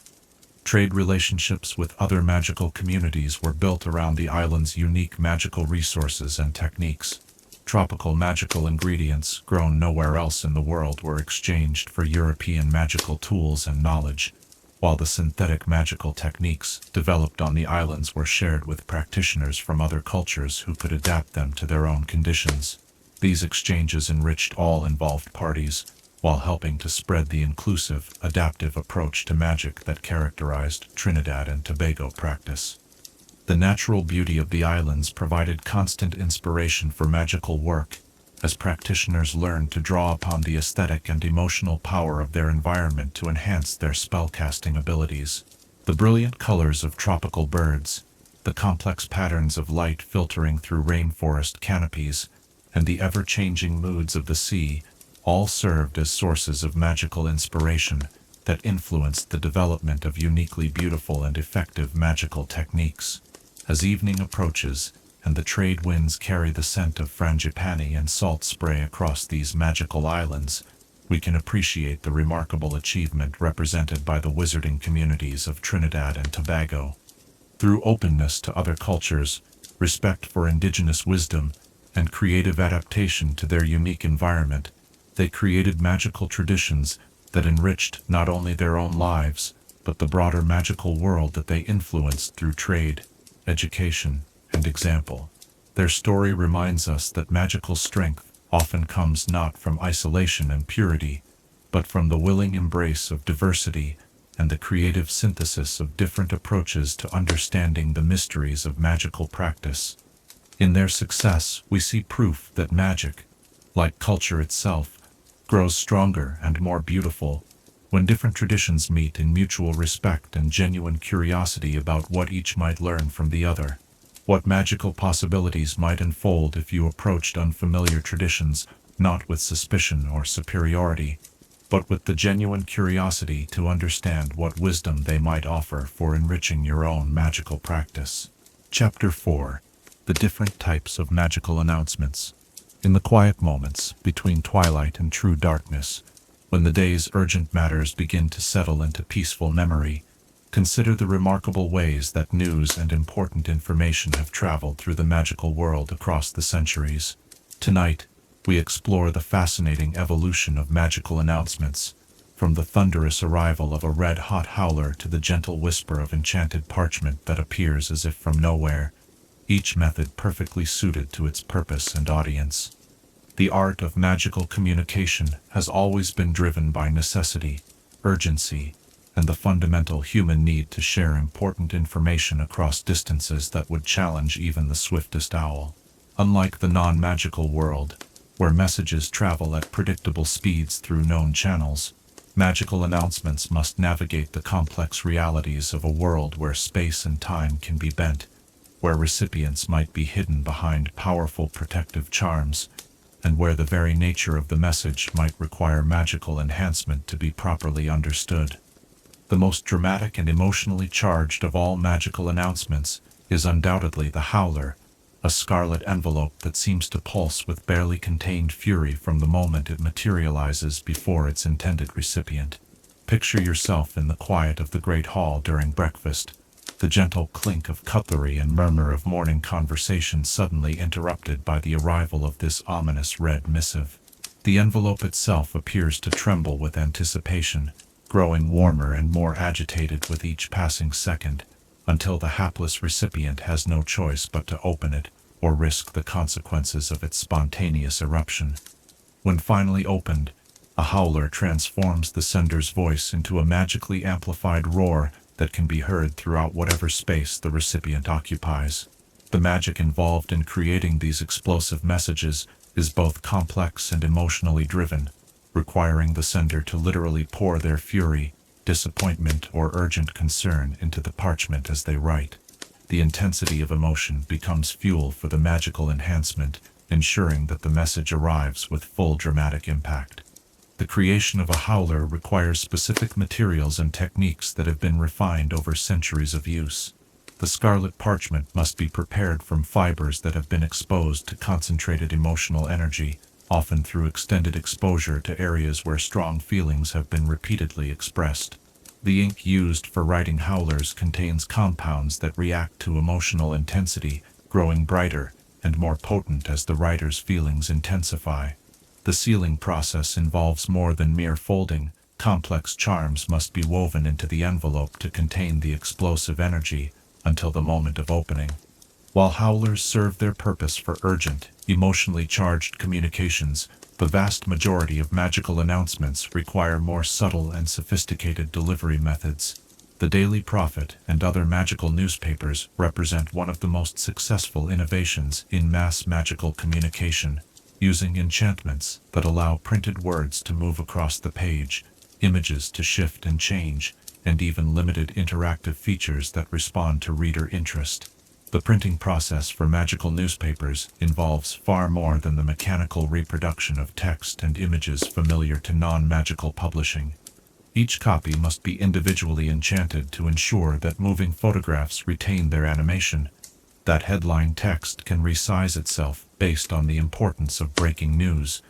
Trade relationships with other magical communities were built around the island's unique magical resources and techniques. Tropical magical ingredients grown nowhere else in the world were exchanged for European magical tools and knowledge, while the synthetic magical techniques developed on the islands were shared with practitioners from other cultures who could adapt them to their own conditions. These exchanges enriched all involved parties, while helping to spread the inclusive, adaptive approach to magic that characterized Trinidad and Tobago practice. The natural beauty of the islands provided constant inspiration for magical work, as practitioners learned to draw upon the aesthetic and emotional power of their environment to enhance their spellcasting abilities. The brilliant colors of tropical birds, the complex patterns of light filtering through rainforest canopies, and the ever-changing moods of the sea all served as sources of magical inspiration that influenced the development of uniquely beautiful and effective magical techniques. As evening approaches, and the trade winds carry the scent of frangipani and salt spray across these magical islands, we can appreciate the remarkable achievement represented by the wizarding communities of Trinidad and Tobago. Through openness to other cultures, respect for indigenous wisdom, and creative adaptation to their unique environment, they created magical traditions that enriched not only their own lives, but the broader magical world that they influenced through trade, education, and example. Their story reminds us that magical strength often comes not from isolation and purity, but from the willing embrace of diversity and the creative synthesis of different approaches to understanding the mysteries of magical practice. In their success, we see proof that magic, like culture itself, grows stronger and more beautiful when different traditions meet in mutual respect and genuine curiosity about what each might learn from the other. What magical possibilities might unfold if you approached unfamiliar traditions not with suspicion or superiority, but with the genuine curiosity to understand what wisdom they might offer for enriching your own magical practice. Chapter 4. The different types of magical announcements. In the quiet moments between twilight and true darkness, when the day's urgent matters begin to settle into peaceful memory, consider the remarkable ways that news and important information have traveled through the magical world across the centuries. Tonight, we explore the fascinating evolution of magical announcements, from the thunderous arrival of a red-hot howler to the gentle whisper of enchanted parchment that appears as if from nowhere, each method perfectly suited to its purpose and audience. The art of magical communication has always been driven by necessity, urgency, and the fundamental human need to share important information across distances that would challenge even the swiftest owl. Unlike the non-magical world, where messages travel at predictable speeds through known channels, magical announcements must navigate the complex realities of a world where space and time can be bent, where recipients might be hidden behind powerful protective charms, and where the very nature of the message might require magical enhancement to be properly understood. The most dramatic and emotionally charged of all magical announcements is undoubtedly the howler, a scarlet envelope that seems to pulse with barely contained fury from the moment it materializes before its intended recipient. Picture yourself in the quiet of the great hall during breakfast, the gentle clink of cutlery and murmur of morning conversation suddenly interrupted by the arrival of this ominous red missive. The envelope itself appears to tremble with anticipation, growing warmer and more agitated with each passing second, until the hapless recipient has no choice but to open it or risk the consequences of its spontaneous eruption. When finally opened, a howler transforms the sender's voice into a magically amplified roar that can be heard throughout whatever space the recipient occupies. The magic involved in creating these explosive messages is both complex and emotionally driven, requiring the sender to literally pour their fury, disappointment, or urgent concern into the parchment as they write. The intensity of emotion becomes fuel for the magical enhancement, ensuring that the message arrives with full dramatic impact. The creation of a howler requires specific materials and techniques that have been refined over centuries of use. The scarlet parchment must be prepared from fibers that have been exposed to concentrated emotional energy, often through extended exposure to areas where strong feelings have been repeatedly expressed. The ink used for writing howlers contains compounds that react to emotional intensity, growing brighter and more potent as the writer's feelings intensify. The sealing process involves more than mere folding. Complex charms must be woven into the envelope to contain the explosive energy until the moment of opening. While howlers serve their purpose for urgent, emotionally charged communications, the vast majority of magical announcements require more subtle and sophisticated delivery methods. The Daily Prophet and other magical newspapers represent one of the most successful innovations in mass magical communication, using enchantments that allow printed words to move across the page, images to shift and change, and even limited interactive features that respond to reader interest. The printing process for magical newspapers involves far more than the mechanical reproduction of text and images familiar to non-magical publishing. Each copy must be individually enchanted to ensure that moving photographs retain their animation, that headline text can resize itself based on the importance of breaking news,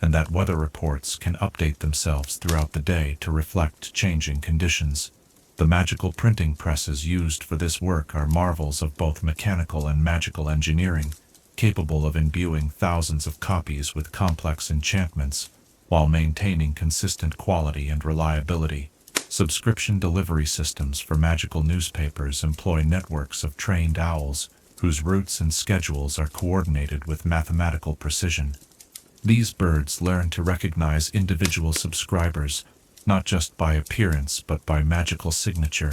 and that weather reports can update themselves throughout the day to reflect changing conditions. The magical printing presses used for this work are marvels of both mechanical and magical engineering, capable of imbuing thousands of copies with complex enchantments, while maintaining consistent quality and reliability. Subscription delivery systems for magical newspapers employ networks of trained owls, whose routes and schedules are coordinated with mathematical precision. These birds learn to recognize individual subscribers, not just by appearance but by magical signature,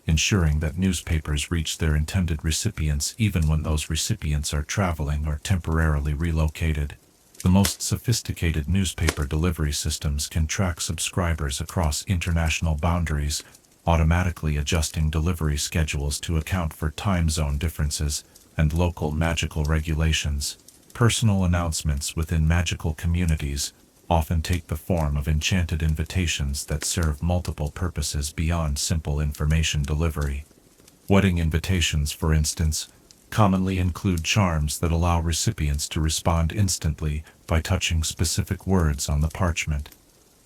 ensuring that newspapers reach their intended recipients even when those recipients are traveling or temporarily relocated. The most sophisticated newspaper delivery systems can track subscribers across international boundaries, automatically adjusting delivery schedules to account for time zone differences and local magical regulations. Personal announcements within magical communities often take the form of enchanted invitations that serve multiple purposes beyond simple information delivery. Wedding invitations, for instance, commonly include charms that allow recipients to respond instantly by touching specific words on the parchment,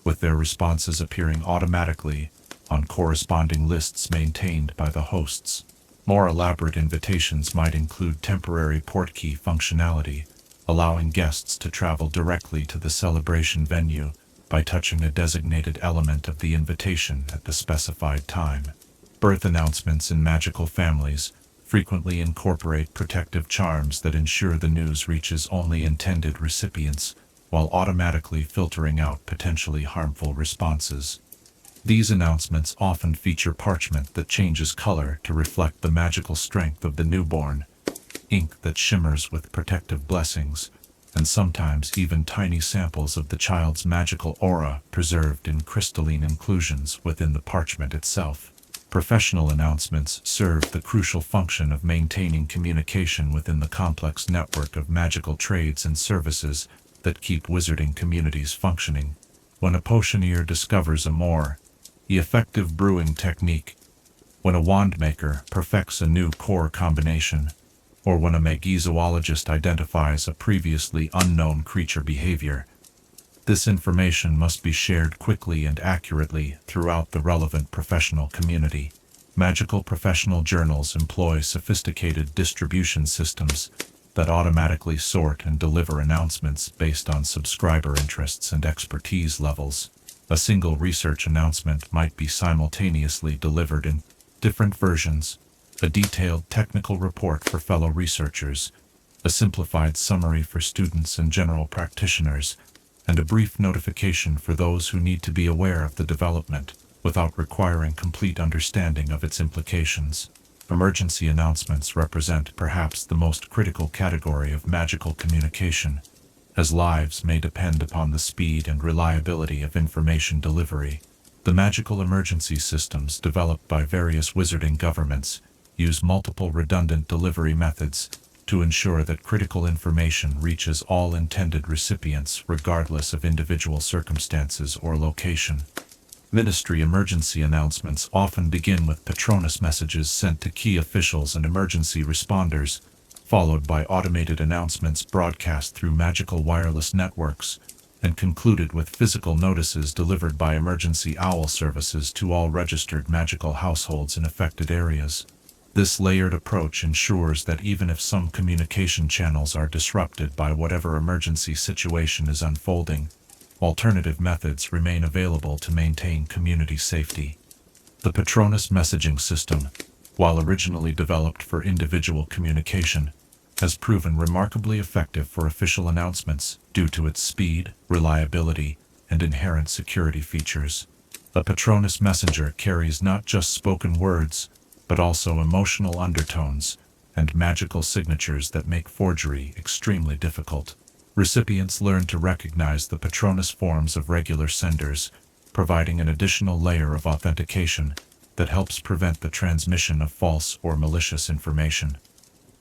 with their responses appearing automatically on corresponding lists maintained by the hosts. More elaborate invitations might include temporary portkey functionality, allowing guests to travel directly to the celebration venue by touching a designated element of the invitation at the specified time. Birth announcements in magical families frequently incorporate protective charms that ensure the news reaches only intended recipients, while automatically filtering out potentially harmful responses. These announcements often feature parchment that changes color to reflect the magical strength of the newborn, ink that shimmers with protective blessings, and sometimes even tiny samples of the child's magical aura preserved in crystalline inclusions within the parchment itself. Professional announcements serve the crucial function of maintaining communication within the complex network of magical trades and services that keep wizarding communities functioning. When a potioneer discovers a more effective brewing technique, when a wand maker perfects a new core combination, or when a magizoologist identifies a previously unknown creature behavior, this information must be shared quickly and accurately throughout the relevant professional community. Magical professional journals employ sophisticated distribution systems that automatically sort and deliver announcements based on subscriber interests and expertise levels. A single research announcement might be simultaneously delivered in different versions: a detailed technical report for fellow researchers, a simplified summary for students and general practitioners, and a brief notification for those who need to be aware of the development without requiring complete understanding of its implications. Emergency announcements represent perhaps the most critical category of magical communication, as lives may depend upon the speed and reliability of information delivery. The magical emergency systems developed by various wizarding governments use multiple redundant delivery methods to ensure that critical information reaches all intended recipients regardless of individual circumstances or location. Ministry emergency announcements often begin with Patronus messages sent to key officials and emergency responders, followed by automated announcements broadcast through magical wireless networks, and concluded with physical notices delivered by emergency owl services to all registered magical households in affected areas. This layered approach ensures that even if some communication channels are disrupted by whatever emergency situation is unfolding, alternative methods remain available to maintain community safety. The Patronus messaging system, while originally developed for individual communication, has proven remarkably effective for official announcements due to its speed, reliability, and inherent security features. A Patronus messenger carries not just spoken words, but also emotional undertones and magical signatures that make forgery extremely difficult. Recipients learn to recognize the Patronus forms of regular senders, providing an additional layer of authentication that helps prevent the transmission of false or malicious information.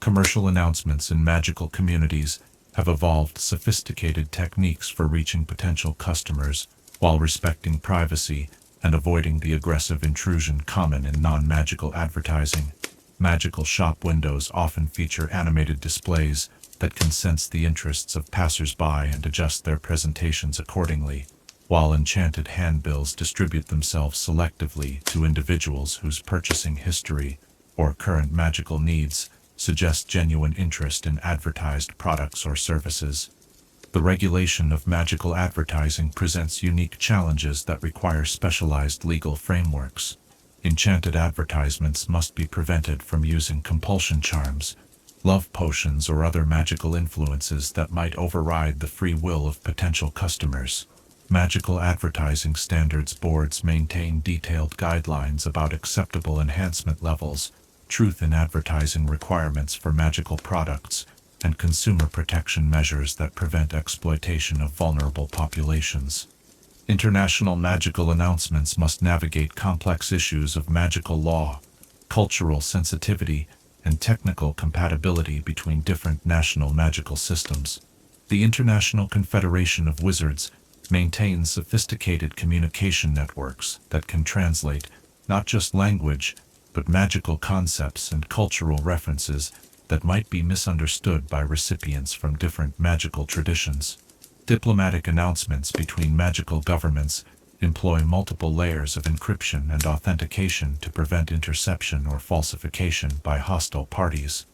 Commercial announcements in magical communities have evolved sophisticated techniques for reaching potential customers while respecting privacy and avoiding the aggressive intrusion common in non-magical advertising. Magical shop windows often feature animated displays that can sense the interests of passers-by and adjust their presentations accordingly, while enchanted handbills distribute themselves selectively to individuals whose purchasing history or current magical needs suggest genuine interest in advertised products or services. The regulation of magical advertising presents unique challenges that require specialized legal frameworks. Enchanted advertisements must be prevented from using compulsion charms, love potions, or other magical influences that might override the free will of potential customers. Magical advertising standards boards maintain detailed guidelines about acceptable enhancement levels, truth in advertising requirements for magical products, and consumer protection measures that prevent exploitation of vulnerable populations. International magical announcements must navigate complex issues of magical law, cultural sensitivity, and technical compatibility between different national magical systems. The International Confederation of Wizards maintains sophisticated communication networks that can translate not just language, but magical concepts and cultural references that might be misunderstood by recipients from different magical traditions. Diplomatic announcements between magical governments employ multiple layers of encryption and authentication to prevent interception or falsification by hostile parties.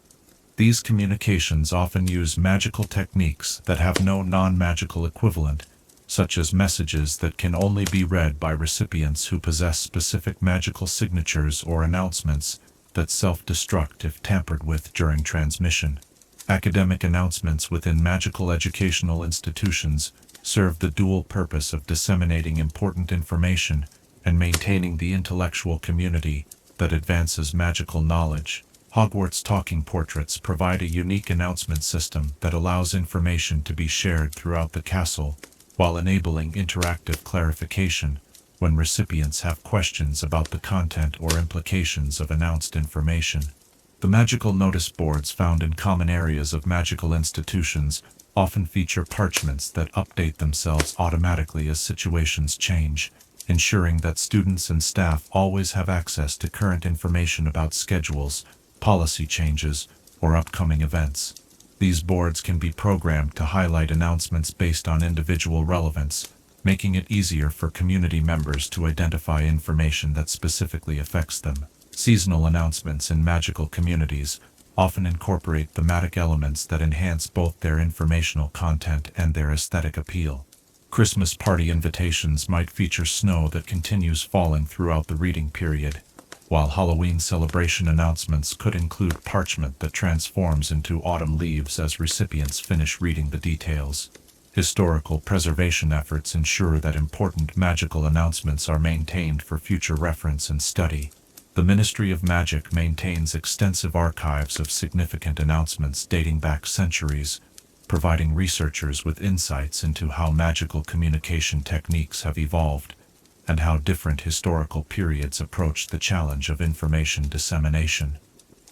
These communications often use magical techniques that have no non-magical equivalent, such as messages that can only be read by recipients who possess specific magical signatures, or announcements that self-destruct if tampered with during transmission. Academic announcements within magical educational institutions serve the dual purpose of disseminating important information and maintaining the intellectual community that advances magical knowledge. Hogwarts talking portraits provide a unique announcement system that allows information to be shared throughout the castle, while enabling interactive clarification when recipients have questions about the content or implications of announced information. The magical notice boards found in common areas of magical institutions often feature parchments that update themselves automatically as situations change, ensuring that students and staff always have access to current information about schedules, policy changes, or upcoming events. These boards can be programmed to highlight announcements based on individual relevance, making it easier for community members to identify information that specifically affects them. Seasonal announcements in magical communities often incorporate thematic elements that enhance both their informational content and their aesthetic appeal. Christmas party invitations might feature snow that continues falling throughout the reading period, while Halloween celebration announcements could include parchment that transforms into autumn leaves as recipients finish reading the details. Historical preservation efforts ensure that important magical announcements are maintained for future reference and study. The Ministry of Magic maintains extensive archives of significant announcements dating back centuries, providing researchers with insights into how magical communication techniques have evolved and how different historical periods approached the challenge of information dissemination.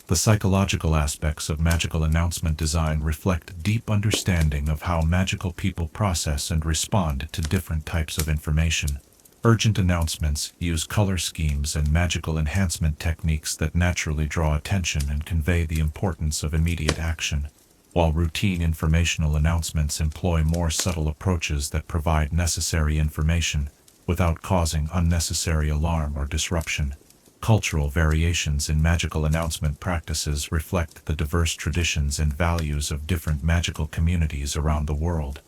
The psychological aspects of magical announcement design reflect deep understanding of how magical people process and respond to different types of information. Urgent announcements use color schemes and magical enhancement techniques that naturally draw attention and convey the importance of immediate action, while routine informational announcements employ more subtle approaches that provide necessary information without causing unnecessary alarm or disruption. Cultural variations in magical announcement practices reflect the diverse traditions and values of different magical communities around the world.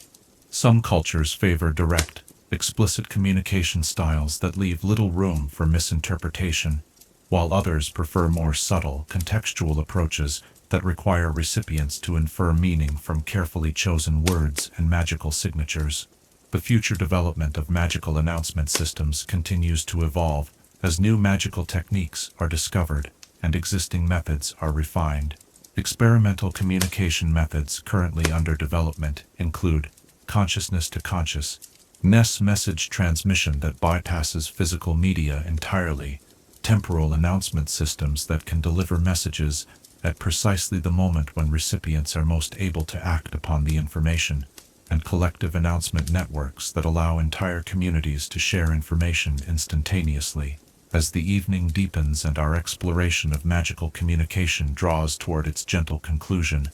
Some cultures favor direct, explicit communication styles that leave little room for misinterpretation, while others prefer more subtle, contextual approaches that require recipients to infer meaning from carefully chosen words and magical signatures. The future development of magical announcement systems continues to evolve as new magical techniques are discovered and existing methods are refined. Experimental communication methods currently under development include consciousness-to-consciousness message transmission that bypasses physical media entirely, temporal announcement systems that can deliver messages at precisely the moment when recipients are most able to act upon the information, and collective announcement networks that allow entire communities to share information instantaneously. As the evening deepens and our exploration of magical communication draws toward its gentle conclusion,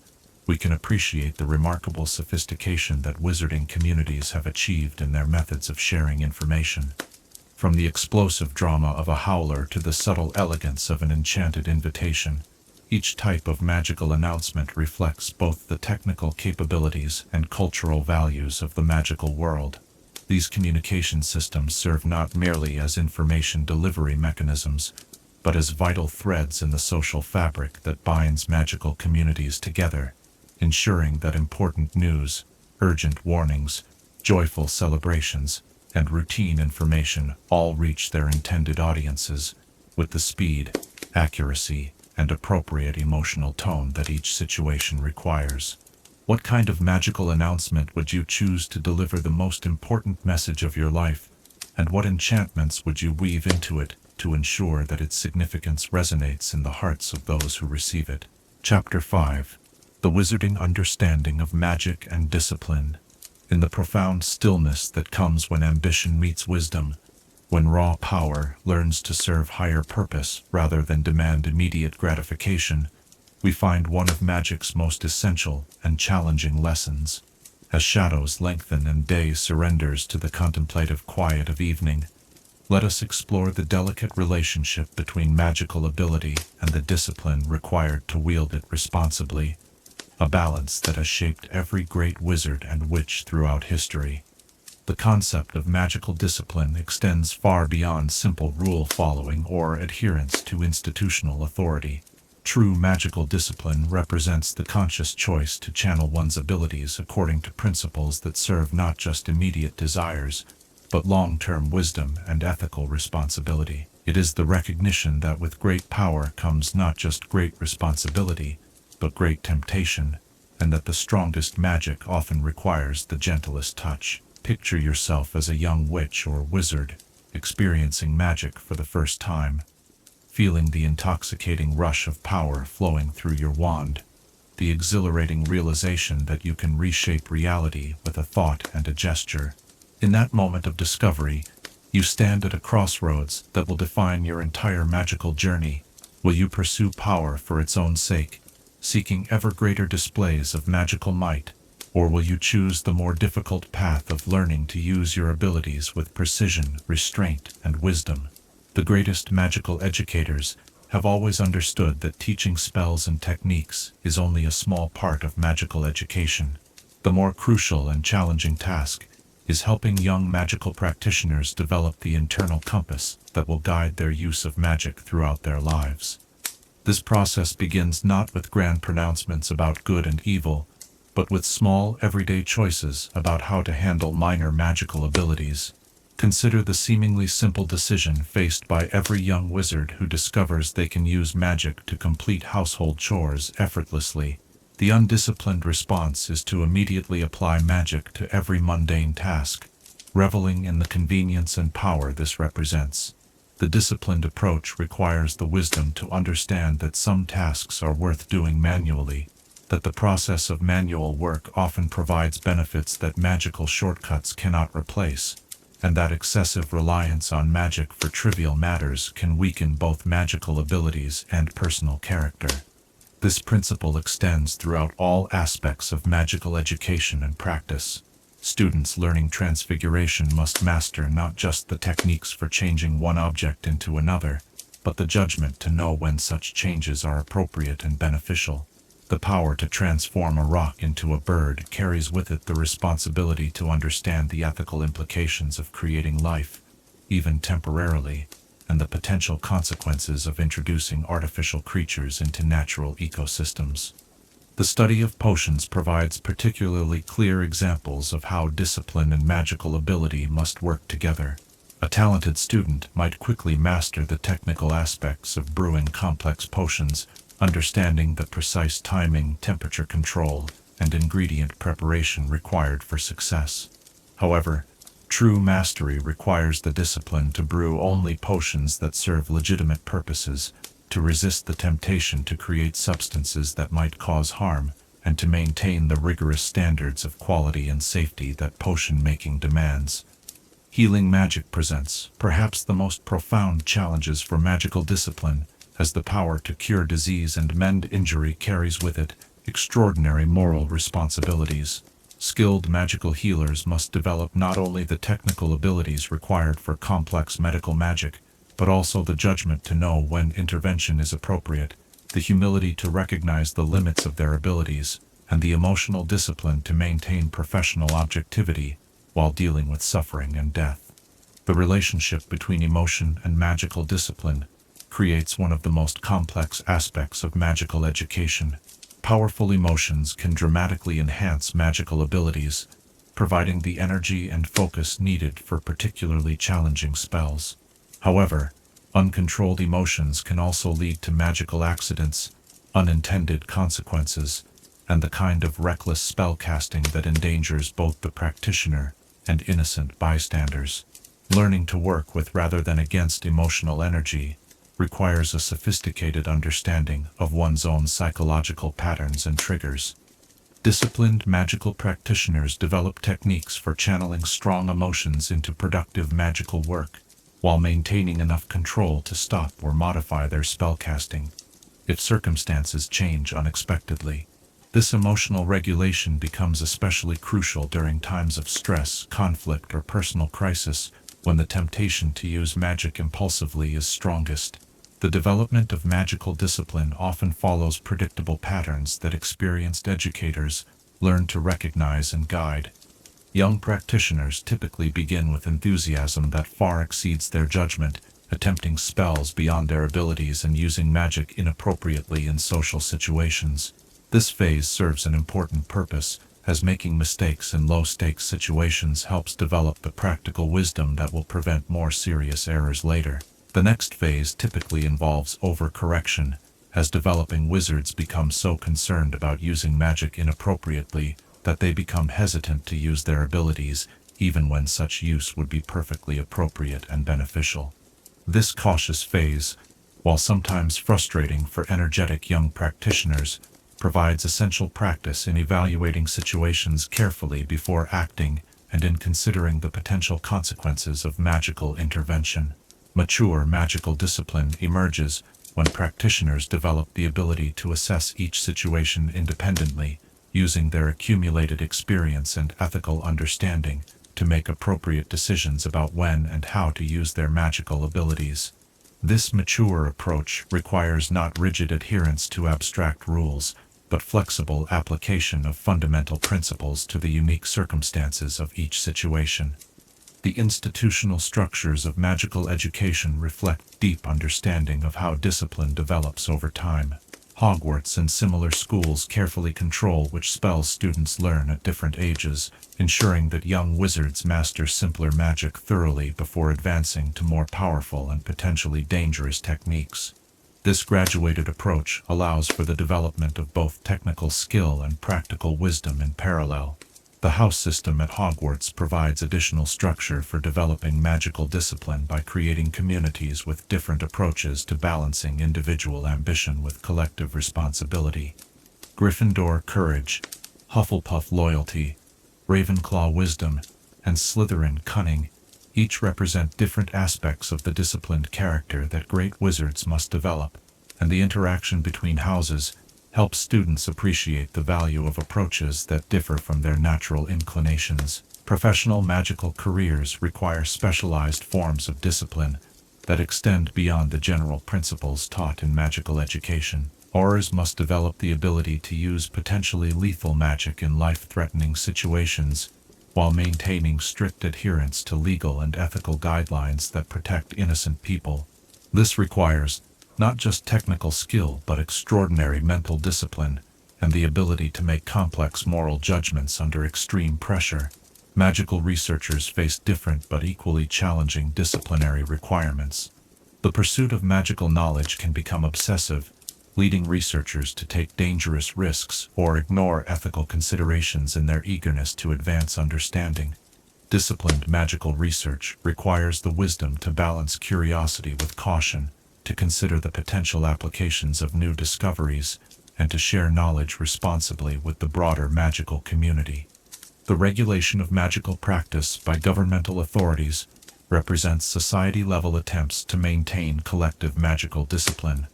we can appreciate the remarkable sophistication that wizarding communities have achieved in their methods of sharing information. From the explosive drama of a howler to the subtle elegance of an enchanted invitation, each type of magical announcement reflects both the technical capabilities and cultural values of the magical world. These communication systems serve not merely as information delivery mechanisms, but as vital threads in the social fabric that binds magical communities together, ensuring that important news, urgent warnings, joyful celebrations, and routine information all reach their intended audiences with the speed, accuracy, and appropriate emotional tone that each situation requires. What kind of magical announcement would you choose to deliver the most important message of your life, and what enchantments would you weave into it to ensure that its significance resonates in the hearts of those who receive it? Chapter 5. The Wizarding Understanding of Magic and Discipline. In the profound stillness that comes when ambition meets wisdom, when raw power learns to serve higher purpose rather than demand immediate gratification, we find one of magic's most essential and challenging lessons. As shadows lengthen and day surrenders to the contemplative quiet of evening, let us explore the delicate relationship between magical ability and the discipline required to wield it responsibly, a balance that has shaped every great wizard and witch throughout history. The concept of magical discipline extends far beyond simple rule following or adherence to institutional authority. True magical discipline represents the conscious choice to channel one's abilities according to principles that serve not just immediate desires, but long-term wisdom and ethical responsibility. It is the recognition that with great power comes not just great responsibility, but great temptation, and that the strongest magic often requires the gentlest touch. Picture yourself as a young witch or wizard, experiencing magic for the first time, feeling the intoxicating rush of power flowing through your wand, the exhilarating realization that you can reshape reality with a thought and a gesture. In that moment of discovery, you stand at a crossroads that will define your entire magical journey. Will you pursue power for its own sake, seeking ever greater displays of magical might, or will you choose the more difficult path of learning to use your abilities with precision, restraint, and wisdom? The greatest magical educators have always understood that teaching spells and techniques is only a small part of magical education. The more crucial and challenging task is helping young magical practitioners develop the internal compass that will guide their use of magic throughout their lives. This process begins not with grand pronouncements about good and evil, but with small, everyday choices about how to handle minor magical abilities. Consider the seemingly simple decision faced by every young wizard who discovers they can use magic to complete household chores effortlessly. The undisciplined response is to immediately apply magic to every mundane task, reveling in the convenience and power this represents. The disciplined approach requires the wisdom to understand that some tasks are worth doing manually, that the process of manual work often provides benefits that magical shortcuts cannot replace, and that excessive reliance on magic for trivial matters can weaken both magical abilities and personal character. This principle extends throughout all aspects of magical education and practice. Students learning transfiguration must master not just the techniques for changing one object into another, but the judgment to know when such changes are appropriate and beneficial. The power to transform a rock into a bird carries with it the responsibility to understand the ethical implications of creating life, even temporarily, and the potential consequences of introducing artificial creatures into natural ecosystems. The study of potions provides particularly clear examples of how discipline and magical ability must work together. A talented student might quickly master the technical aspects of brewing complex potions, understanding the precise timing, temperature control, and ingredient preparation required for success. However, true mastery requires the discipline to brew only potions that serve legitimate purposes, to resist the temptation to create substances that might cause harm, and to maintain the rigorous standards of quality and safety that potion making demands. Healing magic presents perhaps the most profound challenges for magical discipline, as the power to cure disease and mend injury carries with it extraordinary moral responsibilities. Skilled magical healers must develop not only the technical abilities required for complex medical magic, but also the judgment to know when intervention is appropriate, the humility to recognize the limits of their abilities, and the emotional discipline to maintain professional objectivity while dealing with suffering and death. The relationship between emotion and magical discipline creates one of the most complex aspects of magical education. Powerful emotions can dramatically enhance magical abilities, providing the energy and focus needed for particularly challenging spells. However, uncontrolled emotions can also lead to magical accidents, unintended consequences, and the kind of reckless spellcasting that endangers both the practitioner and innocent bystanders. Learning to work with rather than against emotional energy requires a sophisticated understanding of one's own psychological patterns and triggers. Disciplined magical practitioners develop techniques for channeling strong emotions into productive magical work, while maintaining enough control to stop or modify their spellcasting if circumstances change unexpectedly. This emotional regulation becomes especially crucial during times of stress, conflict, or personal crisis, when the temptation to use magic impulsively is strongest. The development of magical discipline often follows predictable patterns that experienced educators learn to recognize and guide. Young practitioners typically begin with enthusiasm that far exceeds their judgment, attempting spells beyond their abilities and using magic inappropriately in social situations. This phase serves an important purpose, as making mistakes in low-stakes situations helps develop the practical wisdom that will prevent more serious errors later. The next phase typically involves overcorrection, as developing wizards become so concerned about using magic inappropriately that they become hesitant to use their abilities, even when such use would be perfectly appropriate and beneficial. This cautious phase, while sometimes frustrating for energetic young practitioners, provides essential practice in evaluating situations carefully before acting and in considering the potential consequences of magical intervention. Mature magical discipline emerges when practitioners develop the ability to assess each situation independently, using their accumulated experience and ethical understanding to make appropriate decisions about when and how to use their magical abilities. This mature approach requires not rigid adherence to abstract rules, but flexible application of fundamental principles to the unique circumstances of each situation. The institutional structures of magical education reflect deep understanding of how discipline develops over time. Hogwarts and similar schools carefully control which spells students learn at different ages, ensuring that young wizards master simpler magic thoroughly before advancing to more powerful and potentially dangerous techniques. This graduated approach allows for the development of both technical skill and practical wisdom in parallel. The house system at Hogwarts provides additional structure for developing magical discipline by creating communities with different approaches to balancing individual ambition with collective responsibility. Gryffindor courage, Hufflepuff loyalty, Ravenclaw wisdom, and Slytherin cunning each represent different aspects of the disciplined character that great wizards must develop, and the interaction between houses helps students appreciate the value of approaches that differ from their natural inclinations. Professional magical careers require specialized forms of discipline that extend beyond the general principles taught in magical education. Aurors must develop the ability to use potentially lethal magic in life-threatening situations, while maintaining strict adherence to legal and ethical guidelines that protect innocent people. This requires not just technical skill but extraordinary mental discipline and the ability to make complex moral judgments under extreme pressure. Magical researchers face different but equally challenging disciplinary requirements. The pursuit of magical knowledge can become obsessive, leading researchers to take dangerous risks or ignore ethical considerations in their eagerness to advance understanding. Disciplined magical research requires the wisdom to balance curiosity with caution, to consider the potential applications of new discoveries, and to share knowledge responsibly with the broader magical community. The regulation of magical practice by governmental authorities represents society-level attempts to maintain collective magical discipline.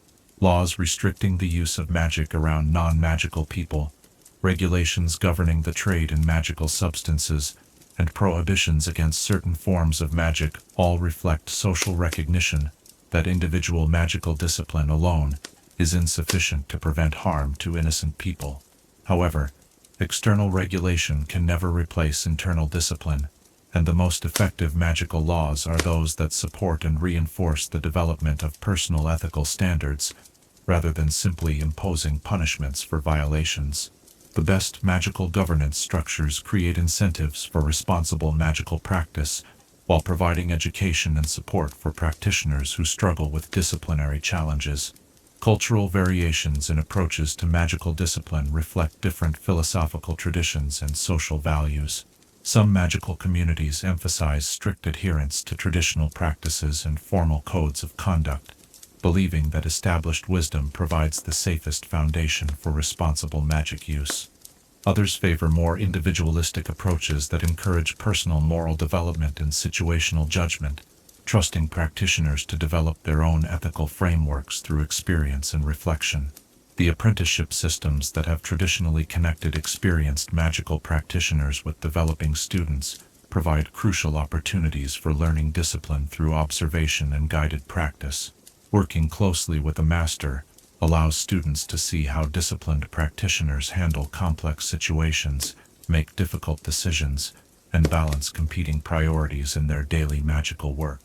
Laws restricting the use of magic around non-magical people, regulations governing the trade in magical substances, and prohibitions against certain forms of magic all reflect social recognition that individual magical discipline alone is insufficient to prevent harm to innocent people. However, external regulation can never replace internal discipline, and the most effective magical laws are those that support and reinforce the development of personal ethical standards, rather than simply imposing punishments for violations. The best magical governance structures create incentives for responsible magical practice, while providing education and support for practitioners who struggle with disciplinary challenges. Cultural variations in approaches to magical discipline reflect different philosophical traditions and social values. Some magical communities emphasize strict adherence to traditional practices and formal codes of conduct, believing that established wisdom provides the safest foundation for responsible magic use. Others favor more individualistic approaches that encourage personal moral development and situational judgment, trusting practitioners to develop their own ethical frameworks through experience and reflection. The apprenticeship systems that have traditionally connected experienced magical practitioners with developing students provide crucial opportunities for learning discipline through observation and guided practice. Working closely with a master allows students to see how disciplined practitioners handle complex situations, make difficult decisions, and balance competing priorities in their daily magical work.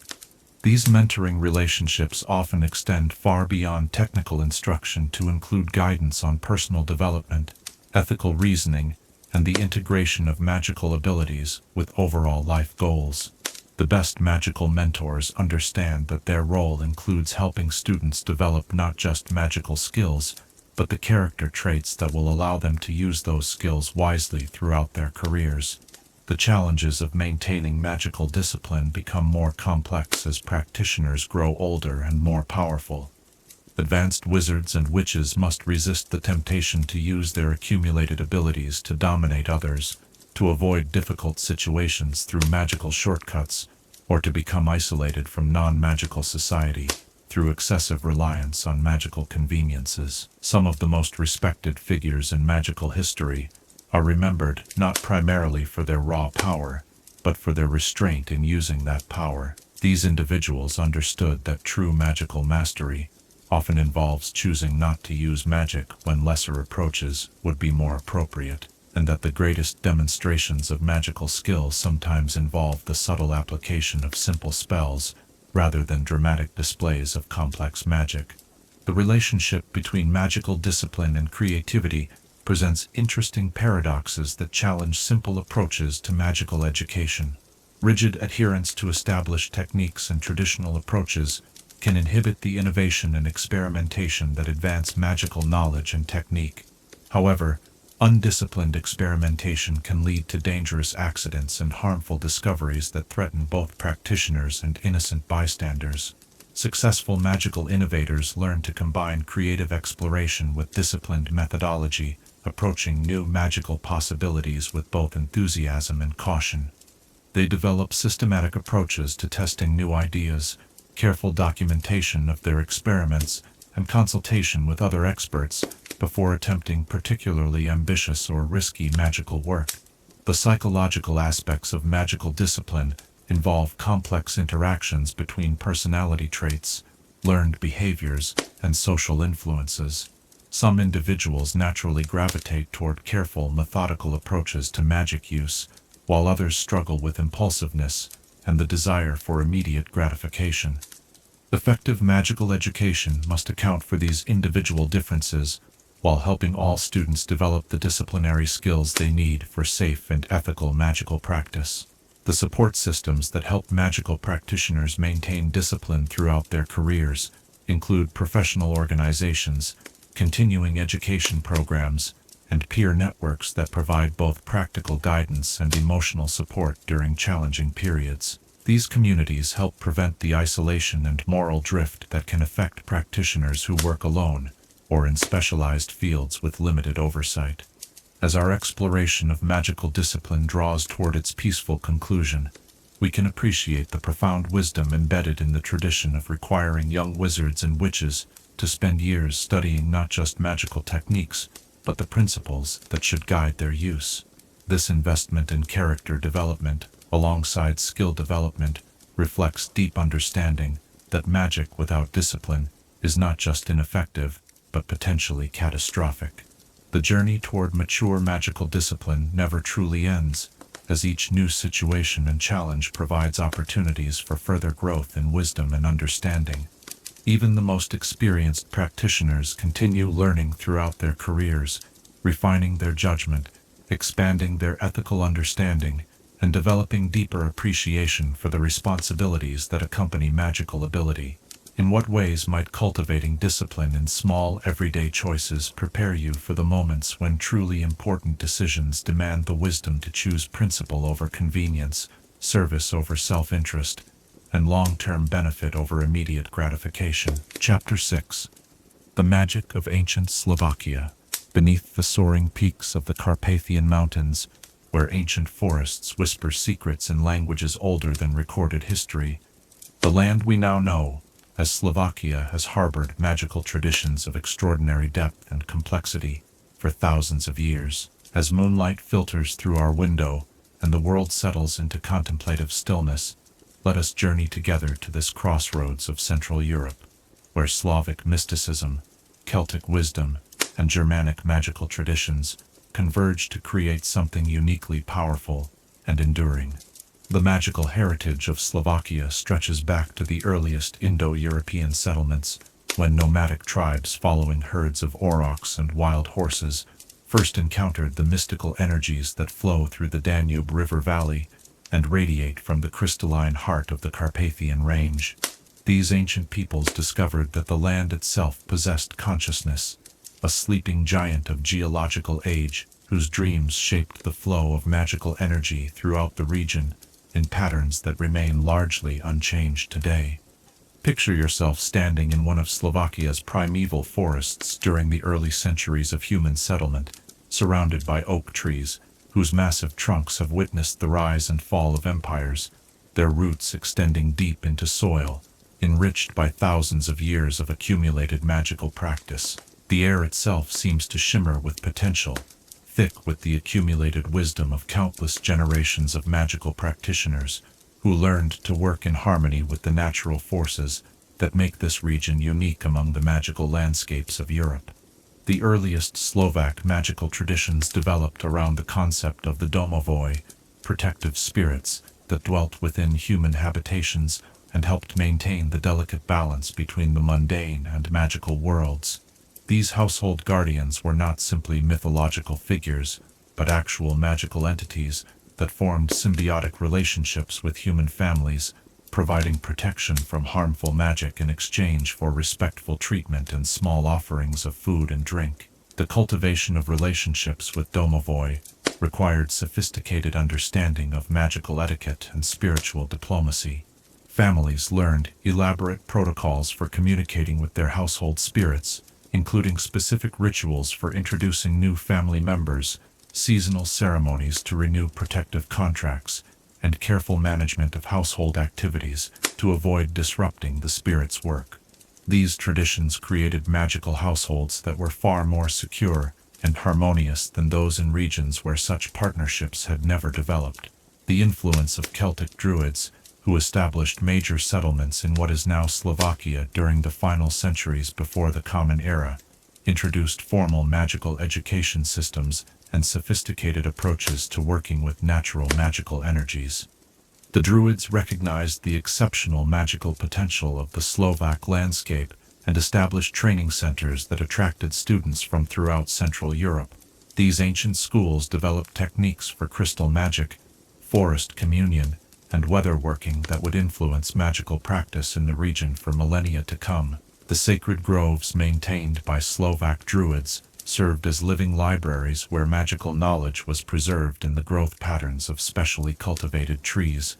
These mentoring relationships often extend far beyond technical instruction to include guidance on personal development, ethical reasoning, and the integration of magical abilities with overall life goals. The best magical mentors understand that their role includes helping students develop not just magical skills, but the character traits that will allow them to use those skills wisely throughout their careers. The challenges of maintaining magical discipline become more complex as practitioners grow older and more powerful. Advanced wizards and witches must resist the temptation to use their accumulated abilities to dominate others, to avoid difficult situations through magical shortcuts, or to become isolated from non-magical society through excessive reliance on magical conveniences. Some of the most respected figures in magical history are remembered not primarily for their raw power, but for their restraint in using that power. These individuals understood that true magical mastery often involves choosing not to use magic when lesser approaches would be more appropriate, and that the greatest demonstrations of magical skill sometimes involve the subtle application of simple spells rather than dramatic displays of complex magic. The relationship between magical discipline and creativity presents interesting paradoxes that challenge simple approaches to magical education. Rigid adherence to established techniques and traditional approaches can inhibit the innovation and experimentation that advance magical knowledge and technique. However, undisciplined experimentation can lead to dangerous accidents and harmful discoveries that threaten both practitioners and innocent bystanders. Successful magical innovators learn to combine creative exploration with disciplined methodology, approaching new magical possibilities with both enthusiasm and caution. They develop systematic approaches to testing new ideas, careful documentation of their experiments, and consultation with other experts before attempting particularly ambitious or risky magical work. The psychological aspects of magical discipline involve complex interactions between personality traits, learned behaviors, and social influences. Some individuals naturally gravitate toward careful, methodical approaches to magic use, while others struggle with impulsiveness and the desire for immediate gratification. Effective magical education must account for these individual differences, while helping all students develop the disciplinary skills they need for safe and ethical magical practice. The support systems that help magical practitioners maintain discipline throughout their careers include professional organizations, continuing education programs, and peer networks that provide both practical guidance and emotional support during challenging periods. These communities help prevent the isolation and moral drift that can affect practitioners who work alone or in specialized fields with limited oversight. As our exploration of magical discipline draws toward its peaceful conclusion, we can appreciate the profound wisdom embedded in the tradition of requiring young wizards and witches to spend years studying not just magical techniques, but the principles that should guide their use. This investment in character development, alongside skill development, reflects deep understanding that magic without discipline is not just ineffective, but potentially catastrophic. The journey toward mature magical discipline never truly ends, as each new situation and challenge provides opportunities for further growth in wisdom and understanding. Even the most experienced practitioners continue learning throughout their careers, refining their judgment, expanding their ethical understanding, and developing deeper appreciation for the responsibilities that accompany magical ability. In what ways might cultivating discipline in small, everyday choices prepare you for the moments when truly important decisions demand the wisdom to choose principle over convenience, service over self-interest, and long-term benefit over immediate gratification? Chapter 6. The Magic of Ancient Slovakia. Beneath the soaring peaks of the Carpathian Mountains, where ancient forests whisper secrets in languages older than recorded history, the land we now know as Slovakia has harbored magical traditions of extraordinary depth and complexity for thousands of years. As moonlight filters through our window and the world settles into contemplative stillness, let us journey together to this crossroads of Central Europe, where Slavic mysticism, Celtic wisdom, and Germanic magical traditions converge to create something uniquely powerful and enduring. The magical heritage of Slovakia stretches back to the earliest Indo-European settlements, when nomadic tribes following herds of aurochs and wild horses first encountered the mystical energies that flow through the Danube River Valley and radiate from the crystalline heart of the Carpathian Range. These ancient peoples discovered that the land itself possessed consciousness, a sleeping giant of geological age whose dreams shaped the flow of magical energy throughout the region in patterns that remain largely unchanged today. Picture yourself standing in one of Slovakia's primeval forests during the early centuries of human settlement, surrounded by oak trees, whose massive trunks have witnessed the rise and fall of empires, their roots extending deep into soil, enriched by thousands of years of accumulated magical practice. The air itself seems to shimmer with potential, thick with the accumulated wisdom of countless generations of magical practitioners who learned to work in harmony with the natural forces that make this region unique among the magical landscapes of Europe. The earliest Slovak magical traditions developed around the concept of the domovoi, protective spirits that dwelt within human habitations and helped maintain the delicate balance between the mundane and magical worlds. These household guardians were not simply mythological figures, but actual magical entities that formed symbiotic relationships with human families, providing protection from harmful magic in exchange for respectful treatment and small offerings of food and drink. The cultivation of relationships with domovoi required sophisticated understanding of magical etiquette and spiritual diplomacy. Families learned elaborate protocols for communicating with their household spirits, including specific rituals for introducing new family members, seasonal ceremonies to renew protective contracts, and careful management of household activities to avoid disrupting the spirit's work. These traditions created magical households that were far more secure and harmonious than those in regions where such partnerships had never developed. The influence of Celtic Druids, who established major settlements in what is now Slovakia during the final centuries before the Common Era, introduced formal magical education systems and sophisticated approaches to working with natural magical energies. The Druids recognized the exceptional magical potential of the Slovak landscape and established training centers that attracted students from throughout Central Europe. These ancient schools developed techniques for crystal magic, forest communion, and weatherworking that would influence magical practice in the region for millennia to come. The sacred groves maintained by Slovak Druids served as living libraries where magical knowledge was preserved in the growth patterns of specially cultivated trees,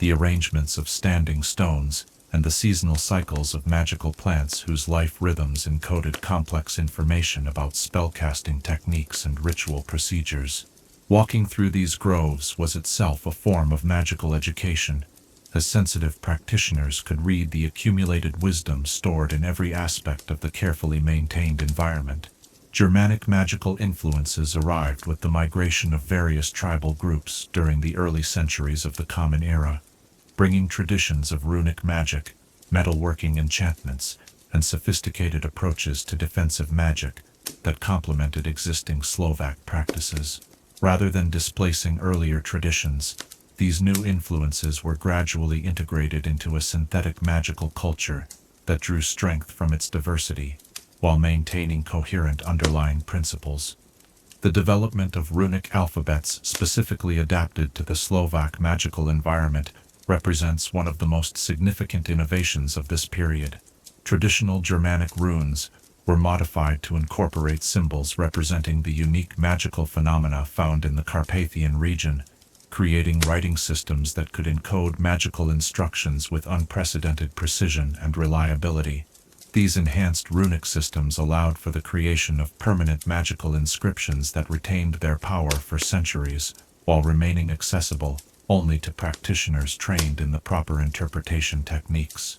the arrangements of standing stones, and the seasonal cycles of magical plants whose life rhythms encoded complex information about spellcasting techniques and ritual procedures. Walking through these groves was itself a form of magical education, as sensitive practitioners could read the accumulated wisdom stored in every aspect of the carefully maintained environment. Germanic magical influences arrived with the migration of various tribal groups during the early centuries of the Common Era, bringing traditions of runic magic, metalworking enchantments, and sophisticated approaches to defensive magic that complemented existing Slovak practices. Rather than displacing earlier traditions, these new influences were gradually integrated into a synthetic magical culture that drew strength from its diversity, while maintaining coherent underlying principles. The development of runic alphabets specifically adapted to the Slovak magical environment represents one of the most significant innovations of this period. Traditional Germanic runes were modified to incorporate symbols representing the unique magical phenomena found in the Carpathian region, creating writing systems that could encode magical instructions with unprecedented precision and reliability. These enhanced runic systems allowed for the creation of permanent magical inscriptions that retained their power for centuries, while remaining accessible only to practitioners trained in the proper interpretation techniques.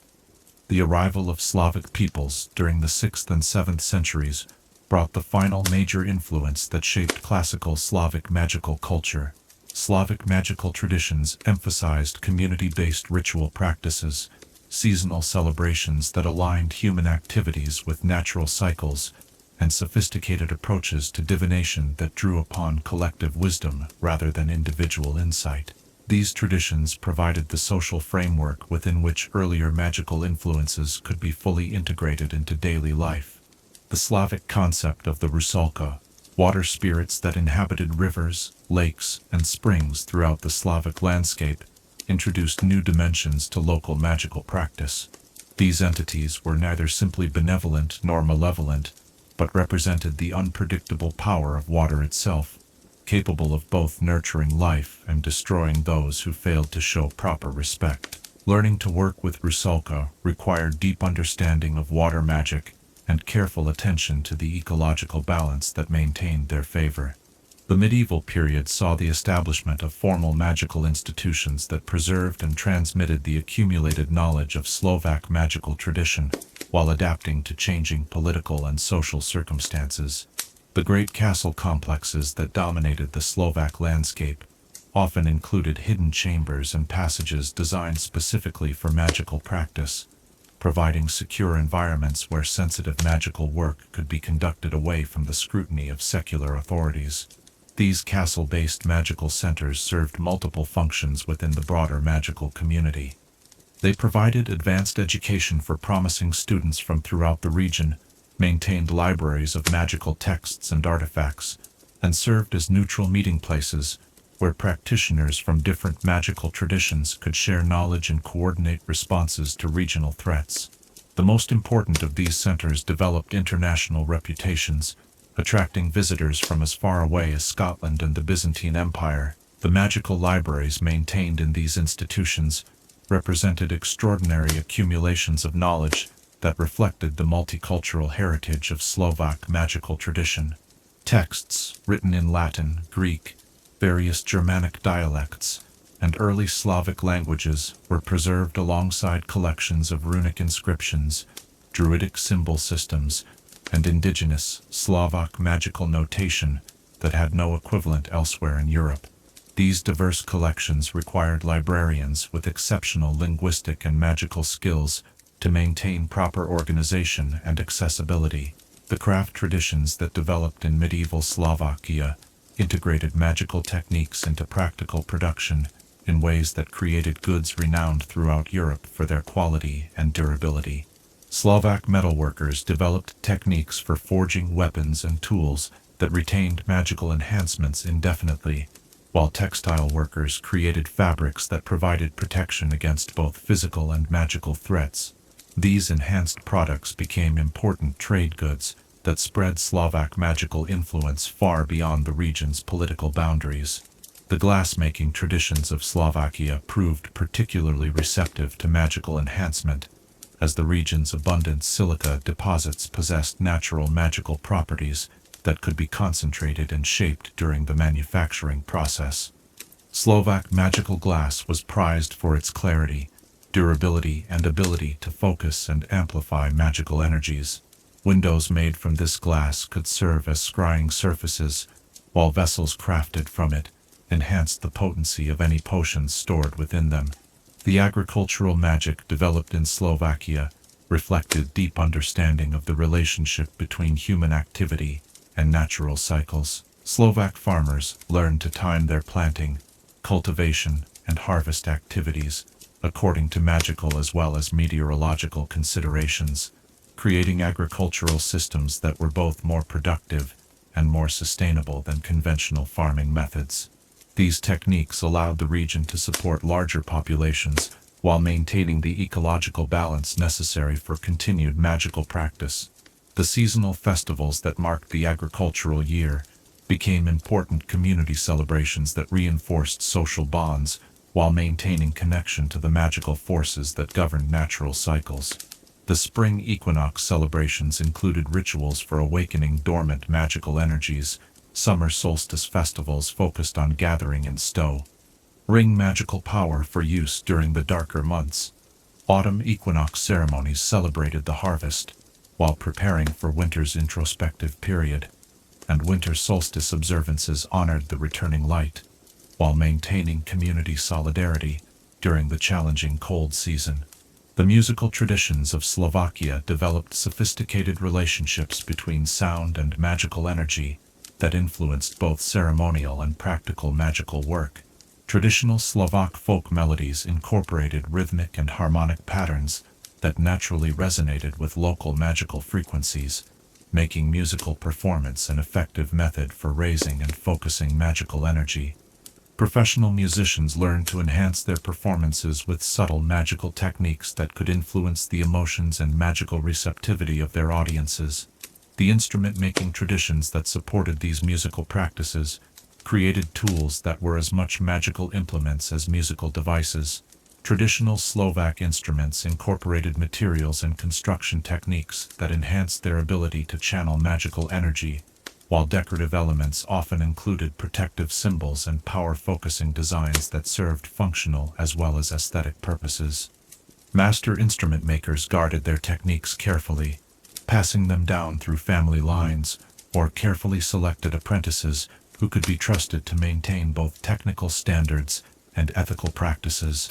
The arrival of Slavic peoples during the 6th and 7th centuries brought the final major influence that shaped classical Slavic magical culture. Slavic magical traditions emphasized community-based ritual practices, seasonal celebrations that aligned human activities with natural cycles, and sophisticated approaches to divination that drew upon collective wisdom rather than individual insight. These traditions provided the social framework within which earlier magical influences could be fully integrated into daily life. The Slavic concept of the Rusalka, water spirits that inhabited rivers, lakes, and springs throughout the Slavic landscape, introduced new dimensions to local magical practice. These entities were neither simply benevolent nor malevolent, but represented the unpredictable power of water itself, capable of both nurturing life and destroying those who failed to show proper respect. Learning to work with Rusalka required deep understanding of water magic and careful attention to the ecological balance that maintained their favor. The medieval period saw the establishment of formal magical institutions that preserved and transmitted the accumulated knowledge of Slovak magical tradition while adapting to changing political and social circumstances. The great castle complexes that dominated the Slovak landscape often included hidden chambers and passages designed specifically for magical practice, providing secure environments where sensitive magical work could be conducted away from the scrutiny of secular authorities. These castle-based magical centers served multiple functions within the broader magical community. They provided advanced education for promising students from throughout the region, maintained libraries of magical texts and artifacts, and served as neutral meeting places where practitioners from different magical traditions could share knowledge and coordinate responses to regional threats. The most important of these centers developed international reputations, attracting visitors from as far away as Scotland and the Byzantine Empire. The magical libraries maintained in these institutions represented extraordinary accumulations of knowledge that reflected the multicultural heritage of Slovak magical tradition. Texts written in Latin, Greek, various Germanic dialects, and early Slavic languages were preserved alongside collections of runic inscriptions, Druidic symbol systems, and indigenous Slovak magical notation that had no equivalent elsewhere in Europe. These diverse collections required librarians with exceptional linguistic and magical skills to maintain proper organization and accessibility. The craft traditions that developed in medieval Slovakia integrated magical techniques into practical production in ways that created goods renowned throughout Europe for their quality and durability. Slovak metalworkers developed techniques for forging weapons and tools that retained magical enhancements indefinitely, while textile workers created fabrics that provided protection against both physical and magical threats. These enhanced products became important trade goods that spread Slovak magical influence far beyond the region's political boundaries. The glassmaking traditions of Slovakia proved particularly receptive to magical enhancement, as the region's abundant silica deposits possessed natural magical properties that could be concentrated and shaped during the manufacturing process. Slovak magical glass was prized for its clarity, durability, and ability to focus and amplify magical energies. Windows made from this glass could serve as scrying surfaces, while vessels crafted from it enhanced the potency of any potions stored within them. The agricultural magic developed in Slovakia reflected deep understanding of the relationship between human activity and natural cycles. Slovak farmers learned to time their planting, cultivation, and harvest activities according to magical as well as meteorological considerations, creating agricultural systems that were both more productive and more sustainable than conventional farming methods. These techniques allowed the region to support larger populations while maintaining the ecological balance necessary for continued magical practice. The seasonal festivals that marked the agricultural year became important community celebrations that reinforced social bonds while maintaining connection to the magical forces that govern natural cycles. The spring equinox celebrations included rituals for awakening dormant magical energies. Summer solstice festivals focused on gathering in ring magical power for use during the darker months. Autumn equinox ceremonies celebrated the harvest, while preparing for winter's introspective period, and winter solstice observances honored the returning light, while maintaining community solidarity during the challenging cold season. The musical traditions of Slovakia developed sophisticated relationships between sound and magical energy that influenced both ceremonial and practical magical work. Traditional Slovak folk melodies incorporated rhythmic and harmonic patterns that naturally resonated with local magical frequencies, making musical performance an effective method for raising and focusing magical energy. Professional musicians learned to enhance their performances with subtle magical techniques that could influence the emotions and magical receptivity of their audiences. The instrument-making traditions that supported these musical practices created tools that were as much magical implements as musical devices. Traditional Slovak instruments incorporated materials and construction techniques that enhanced their ability to channel magical energy, while decorative elements often included protective symbols and power-focusing designs that served functional as well as aesthetic purposes. Master instrument makers guarded their techniques carefully, passing them down through family lines, or carefully selected apprentices who could be trusted to maintain both technical standards and ethical practices.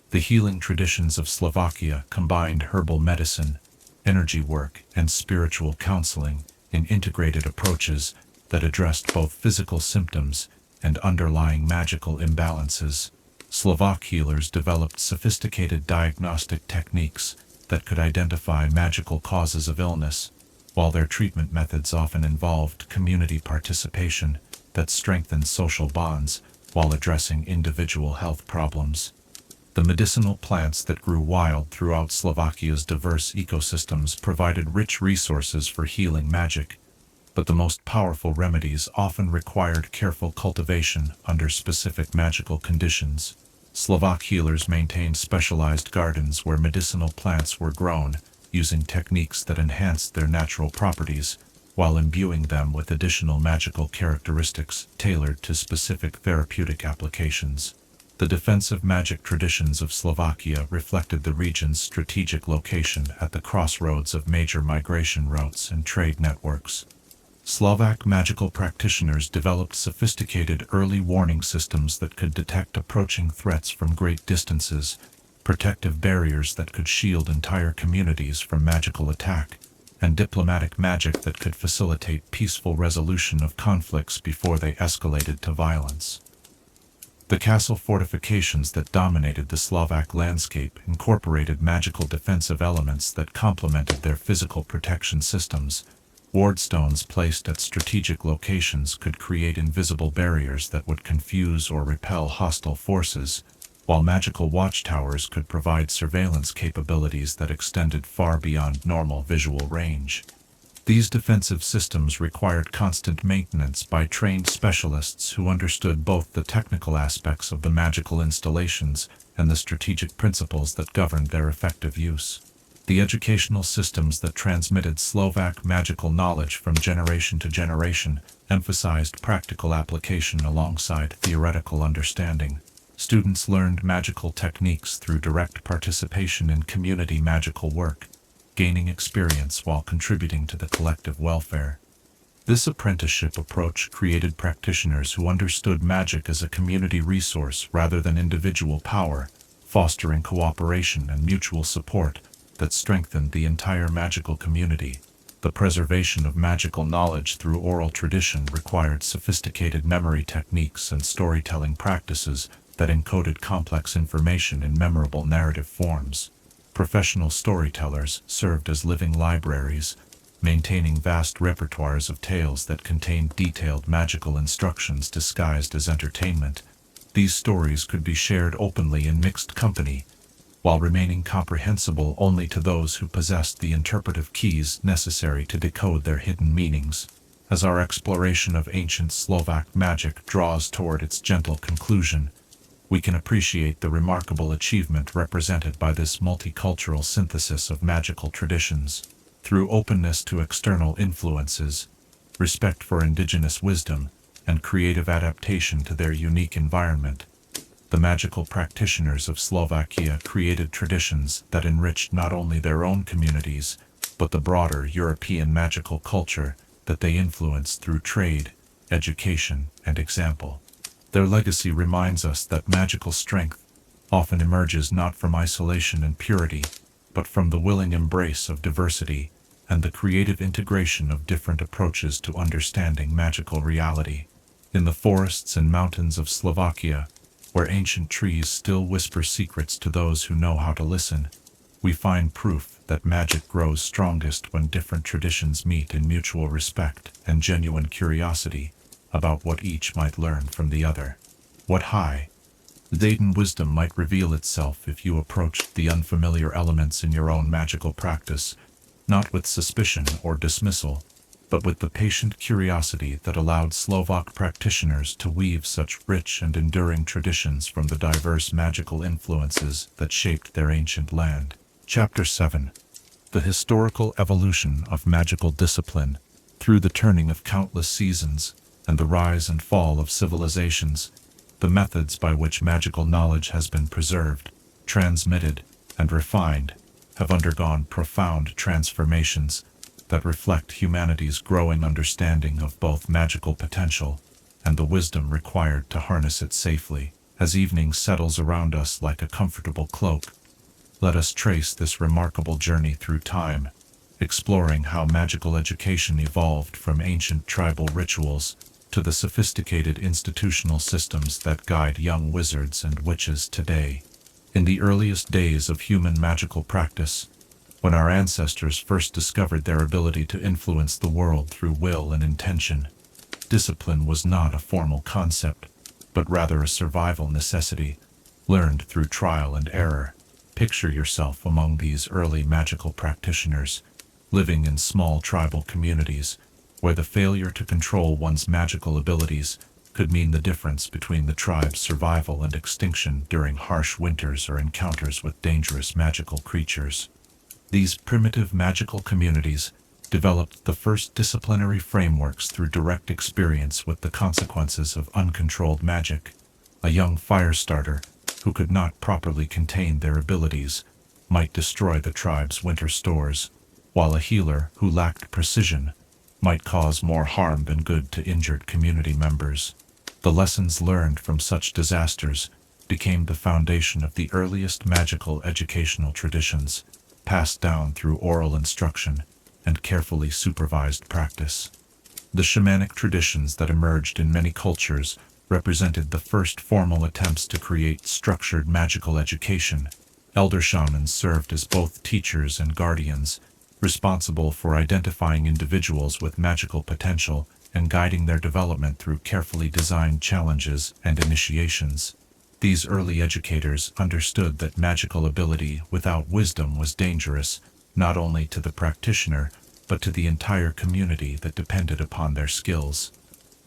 The healing traditions of Slovakia combined herbal medicine, energy work, and spiritual counseling in integrated approaches that addressed both physical symptoms and underlying magical imbalances. Slovak healers developed sophisticated diagnostic techniques that could identify magical causes of illness, while their treatment methods often involved community participation that strengthened social bonds while addressing individual health problems. The medicinal plants that grew wild throughout Slovakia's diverse ecosystems provided rich resources for healing magic, but the most powerful remedies often required careful cultivation under specific magical conditions. Slovak healers maintained specialized gardens where medicinal plants were grown, using techniques that enhanced their natural properties, while imbuing them with additional magical characteristics tailored to specific therapeutic applications. The defensive magic traditions of Slovakia reflected the region's strategic location at the crossroads of major migration routes and trade networks. Slovak magical practitioners developed sophisticated early warning systems that could detect approaching threats from great distances, protective barriers that could shield entire communities from magical attack, and diplomatic magic that could facilitate peaceful resolution of conflicts before they escalated to violence. The castle fortifications that dominated the Slovak landscape incorporated magical defensive elements that complemented their physical protection systems. Wardstones placed at strategic locations could create invisible barriers that would confuse or repel hostile forces, while magical watchtowers could provide surveillance capabilities that extended far beyond normal visual range. These defensive systems required constant maintenance by trained specialists who understood both the technical aspects of the magical installations and the strategic principles that governed their effective use. The educational systems that transmitted Slovak magical knowledge from generation to generation emphasized practical application alongside theoretical understanding. Students learned magical techniques through direct participation in community magical work, gaining experience while contributing to the collective welfare. This apprenticeship approach created practitioners who understood magic as a community resource rather than individual power, fostering cooperation and mutual support that strengthened the entire magical community. The preservation of magical knowledge through oral tradition required sophisticated memory techniques and storytelling practices that encoded complex information in memorable narrative forms. Professional storytellers served as living libraries, maintaining vast repertoires of tales that contained detailed magical instructions disguised as entertainment. These stories could be shared openly in mixed company, while remaining comprehensible only to those who possessed the interpretive keys necessary to decode their hidden meanings. As our exploration of ancient Slovak magic draws toward its gentle conclusion, we can appreciate the remarkable achievement represented by this multicultural synthesis of magical traditions. Through openness to external influences, respect for indigenous wisdom, and creative adaptation to their unique environment, the magical practitioners of Slovakia created traditions that enriched not only their own communities, but the broader European magical culture that they influenced through trade, education, and example. Their legacy reminds us that magical strength often emerges not from isolation and purity, but from the willing embrace of diversity and the creative integration of different approaches to understanding magical reality. In the forests and mountains of Slovakia, where ancient trees still whisper secrets to those who know how to listen, we find proof that magic grows strongest when different traditions meet in mutual respect and genuine curiosity about what each might learn from the other. What hidden wisdom might reveal itself if you approached the unfamiliar elements in your own magical practice, not with suspicion or dismissal, but with the patient curiosity that allowed Slovak practitioners to weave such rich and enduring traditions from the diverse magical influences that shaped their ancient land. Chapter 7. The Historical Evolution of Magical Discipline. Through the turning of countless seasons and the rise and fall of civilizations, the methods by which magical knowledge has been preserved, transmitted, and refined have undergone profound transformations that reflect humanity's growing understanding of both magical potential and the wisdom required to harness it safely. As evening settles around us like a comfortable cloak, let us trace this remarkable journey through time, exploring how magical education evolved from ancient tribal rituals to the sophisticated institutional systems that guide young wizards and witches today. In the earliest days of human magical practice, when our ancestors first discovered their ability to influence the world through will and intention, discipline was not a formal concept, but rather a survival necessity, learned through trial and error. Picture yourself among these early magical practitioners, living in small tribal communities, where the failure to control one's magical abilities could mean the difference between the tribe's survival and extinction during harsh winters or encounters with dangerous magical creatures. These primitive magical communities developed the first disciplinary frameworks through direct experience with the consequences of uncontrolled magic. A young fire starter, who could not properly contain their abilities, might destroy the tribe's winter stores, while a healer who lacked precision might cause more harm than good to injured community members. The lessons learned from such disasters became the foundation of the earliest magical educational traditions, passed down through oral instruction and carefully supervised practice. The shamanic traditions that emerged in many cultures represented the first formal attempts to create structured magical education. Elder shamans served as both teachers and guardians, responsible for identifying individuals with magical potential and guiding their development through carefully designed challenges and initiations. These early educators understood that magical ability without wisdom was dangerous, not only to the practitioner, but to the entire community that depended upon their skills.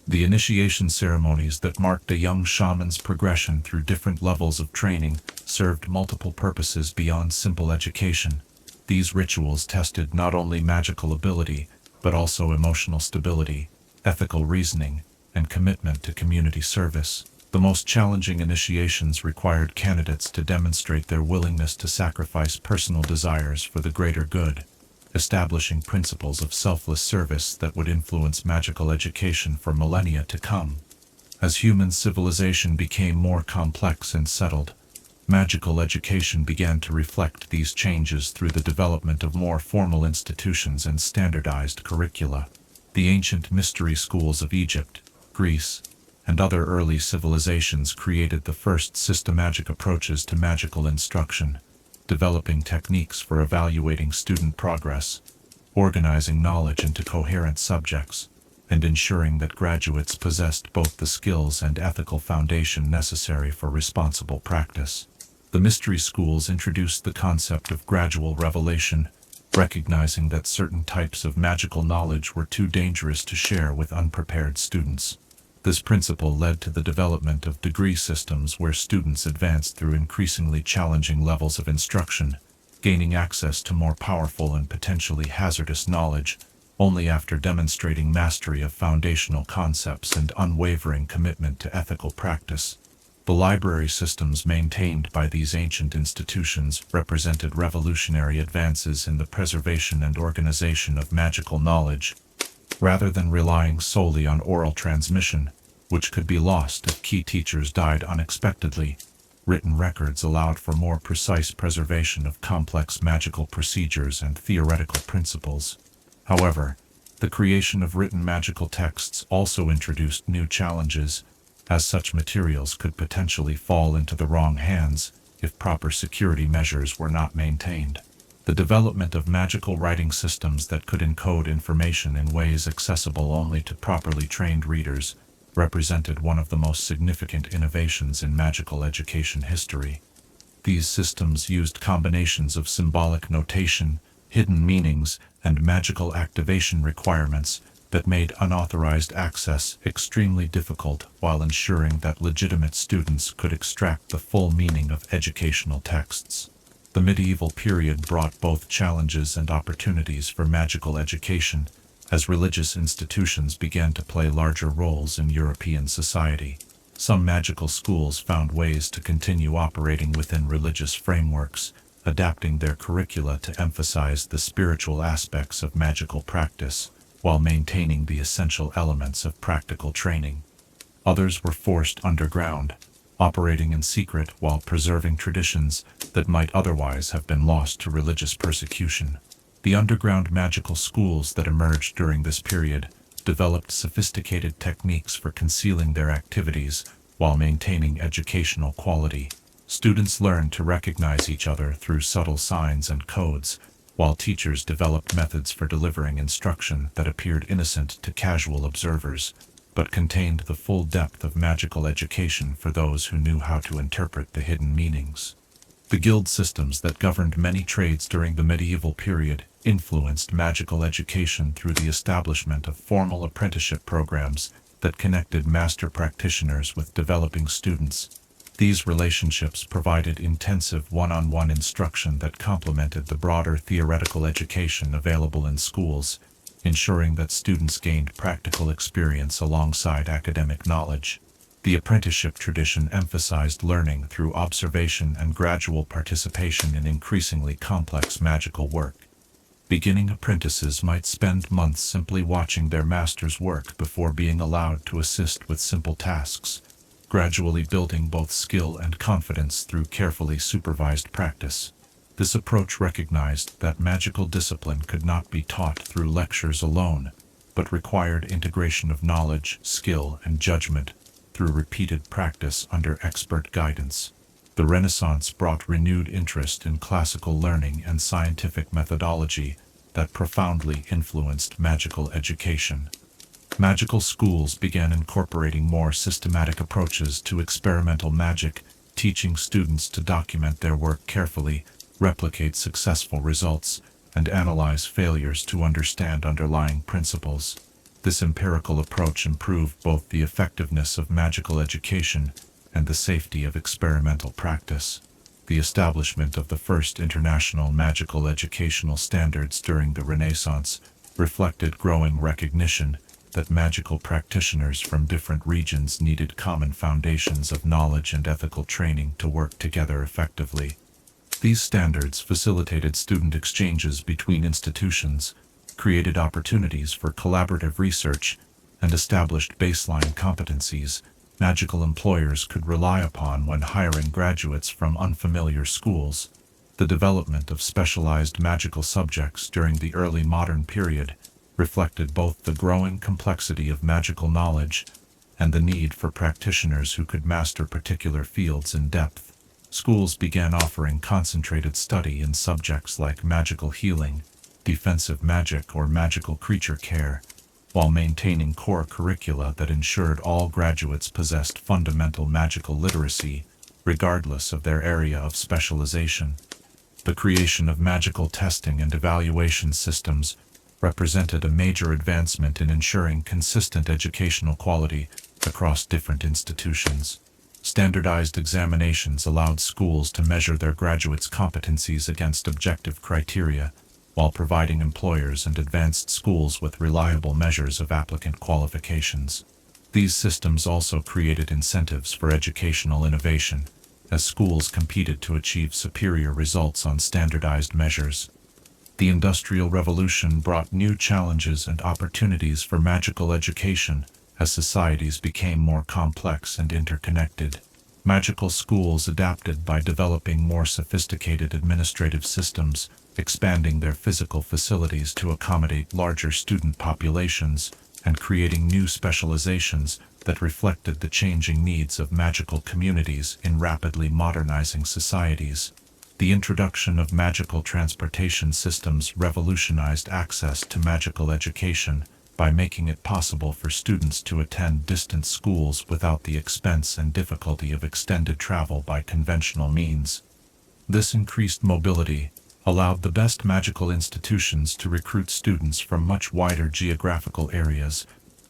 The initiation ceremonies that marked a young shaman's progression through different levels of training served multiple purposes beyond simple education. These rituals tested not only magical ability, but also emotional stability, ethical reasoning, and commitment to community service. The most challenging initiations required candidates to demonstrate their willingness to sacrifice personal desires for the greater good, establishing principles of selfless service that would influence magical education for millennia to come. As human civilization became more complex and settled, magical education began to reflect these changes through the development of more formal institutions and standardized curricula. The ancient mystery schools of Egypt, Greece, and other early civilizations created the first systematic approaches to magical instruction, developing techniques for evaluating student progress, organizing knowledge into coherent subjects, and ensuring that graduates possessed both the skills and ethical foundation necessary for responsible practice. The mystery schools introduced the concept of gradual revelation, recognizing that certain types of magical knowledge were too dangerous to share with unprepared students. This principle led to the development of degree systems where students advanced through increasingly challenging levels of instruction, gaining access to more powerful and potentially hazardous knowledge only after demonstrating mastery of foundational concepts and unwavering commitment to ethical practice. The library systems maintained by these ancient institutions represented revolutionary advances in the preservation and organization of magical knowledge, rather than relying solely on oral transmission, which could be lost if key teachers died unexpectedly. Written records allowed for more precise preservation of complex magical procedures and theoretical principles. However, the creation of written magical texts also introduced new challenges, as such materials could potentially fall into the wrong hands if proper security measures were not maintained. The development of magical writing systems that could encode information in ways accessible only to properly trained readers represented one of the most significant innovations in magical education history. These systems used combinations of symbolic notation, hidden meanings, and magical activation requirements that made unauthorized access extremely difficult while ensuring that legitimate students could extract the full meaning of educational texts. The medieval period brought both challenges and opportunities for magical education, as religious institutions began to play larger roles in European society. Some magical schools found ways to continue operating within religious frameworks, adapting their curricula to emphasize the spiritual aspects of magical practice, while maintaining the essential elements of practical training. Others were forced underground, operating in secret while preserving traditions that might otherwise have been lost to religious persecution. The underground magical schools that emerged during this period developed sophisticated techniques for concealing their activities while maintaining educational quality. Students learned to recognize each other through subtle signs and codes, while teachers developed methods for delivering instruction that appeared innocent to casual observers, but contained the full depth of magical education for those who knew how to interpret the hidden meanings. The guild systems that governed many trades during the medieval period influenced magical education through the establishment of formal apprenticeship programs that connected master practitioners with developing students. These relationships provided intensive one-on-one instruction that complemented the broader theoretical education available in schools, ensuring that students gained practical experience alongside academic knowledge. The apprenticeship tradition emphasized learning through observation and gradual participation in increasingly complex magical work. Beginning apprentices might spend months simply watching their masters work before being allowed to assist with simple tasks, gradually building both skill and confidence through carefully supervised practice. This approach recognized that magical discipline could not be taught through lectures alone, but required integration of knowledge, skill, and judgment through repeated practice under expert guidance. The Renaissance brought renewed interest in classical learning and scientific methodology that profoundly influenced magical education. Magical schools began incorporating more systematic approaches to experimental magic, teaching students to document their work carefully, replicate successful results, and analyze failures to understand underlying principles. This empirical approach improved both the effectiveness of magical education and the safety of experimental practice. The establishment of the first international magical educational standards during the Renaissance reflected growing recognition that magical practitioners from different regions needed common foundations of knowledge and ethical training to work together effectively. These standards facilitated student exchanges between institutions, created opportunities for collaborative research, and established baseline competencies magical employers could rely upon when hiring graduates from unfamiliar schools. The development of specialized magical subjects during the early modern period reflected both the growing complexity of magical knowledge and the need for practitioners who could master particular fields in depth. Schools began offering concentrated study in subjects like magical healing, defensive magic or magical creature care, while maintaining core curricula that ensured all graduates possessed fundamental magical literacy, regardless of their area of specialization. The creation of magical testing and evaluation systems represented a major advancement in ensuring consistent educational quality across different institutions. Standardized examinations allowed schools to measure their graduates' competencies against objective criteria, while providing employers and advanced schools with reliable measures of applicant qualifications. These systems also created incentives for educational innovation, as schools competed to achieve superior results on standardized measures. The Industrial Revolution brought new challenges and opportunities for magical education as societies became more complex and interconnected. Magical schools adapted by developing more sophisticated administrative systems, expanding their physical facilities to accommodate larger student populations, and creating new specializations that reflected the changing needs of magical communities in rapidly modernizing societies. The introduction of magical transportation systems revolutionized access to magical education by making it possible for students to attend distant schools without the expense and difficulty of extended travel by conventional means. This increased mobility allowed the best magical institutions to recruit students from much wider geographical areas,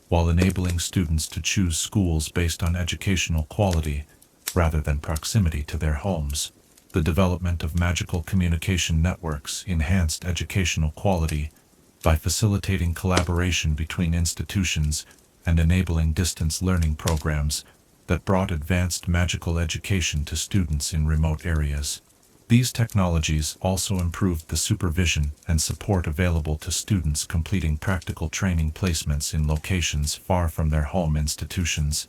while enabling students to choose schools based on educational quality rather than proximity to their homes. The development of magical communication networks enhanced educational quality by facilitating collaboration between institutions and enabling distance learning programs that brought advanced magical education to students in remote areas. These technologies also improved the supervision and support available to students completing practical training placements in locations far from their home institutions.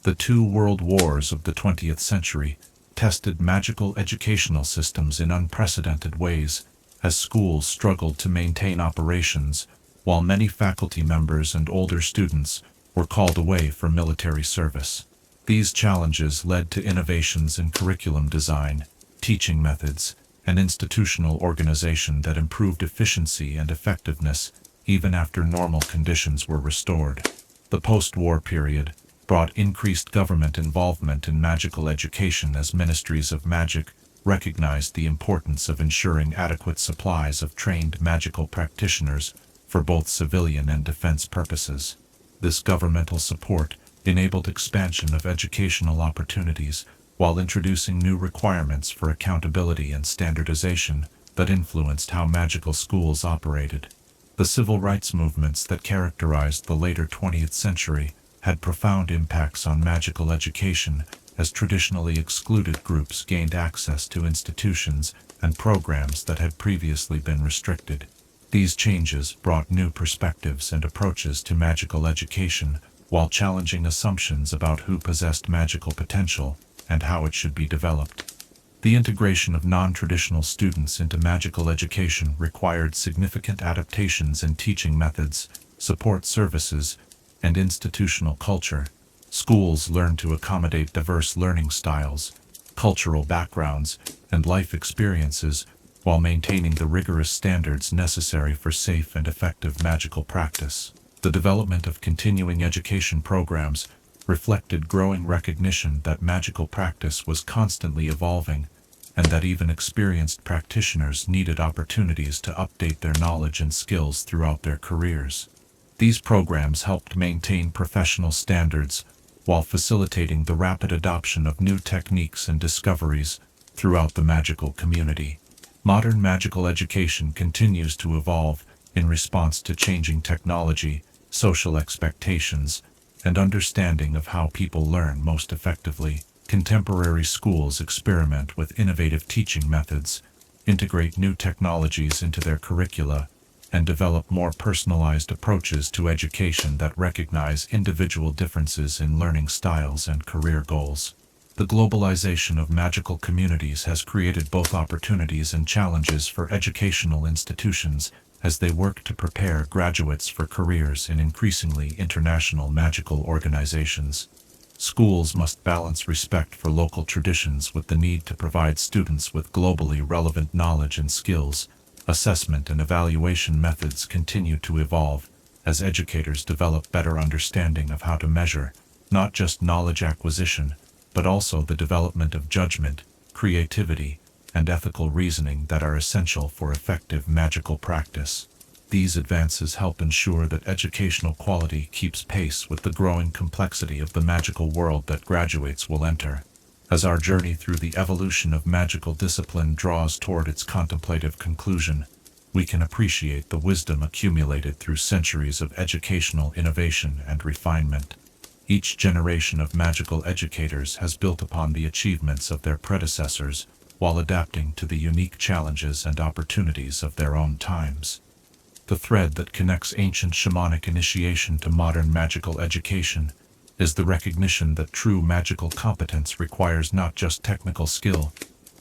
The two world wars of the 20th century tested magical educational systems in unprecedented ways, as schools struggled to maintain operations, while many faculty members and older students were called away for military service. These challenges led to innovations in curriculum design, teaching methods, and institutional organization that improved efficiency and effectiveness even after normal conditions were restored. The post-war period brought increased government involvement in magical education as ministries of magic recognized the importance of ensuring adequate supplies of trained magical practitioners for both civilian and defense purposes. This governmental support enabled expansion of educational opportunities while introducing new requirements for accountability and standardization that influenced how magical schools operated. The civil rights movements that characterized the later 20th century had profound impacts on magical education, as traditionally excluded groups gained access to institutions and programs that had previously been restricted. These changes brought new perspectives and approaches to magical education, while challenging assumptions about who possessed magical potential and how it should be developed. The integration of non-traditional students into magical education required significant adaptations in teaching methods, support services, and institutional culture. Schools learn to accommodate diverse learning styles, cultural backgrounds, and life experiences while maintaining the rigorous standards necessary for safe and effective magical practice. The development of continuing education programs reflected growing recognition that magical practice was constantly evolving, and that even experienced practitioners needed opportunities to update their knowledge and skills throughout their careers. These programs helped maintain professional standards while facilitating the rapid adoption of new techniques and discoveries throughout the magical community. Modern magical education continues to evolve in response to changing technology, social expectations, and understanding of how people learn most effectively. Contemporary schools experiment with innovative teaching methods, integrate new technologies into their curricula, and develop more personalized approaches to education that recognize individual differences in learning styles and career goals. The globalization of magical communities has created both opportunities and challenges for educational institutions as they work to prepare graduates for careers in increasingly international magical organizations. Schools must balance respect for local traditions with the need to provide students with globally relevant knowledge and skills, Assessment and evaluation methods continue to evolve as educators develop better understanding of how to measure not just knowledge acquisition, but also the development of judgment, creativity, and ethical reasoning that are essential for effective magical practice. These advances help ensure that educational quality keeps pace with the growing complexity of the magical world that graduates will enter. As our journey through the evolution of magical discipline draws toward its contemplative conclusion, we can appreciate the wisdom accumulated through centuries of educational innovation and refinement. Each generation of magical educators has built upon the achievements of their predecessors while adapting to the unique challenges and opportunities of their own times. The thread that connects ancient shamanic initiation to modern magical education is the recognition that true magical competence requires not just technical skill,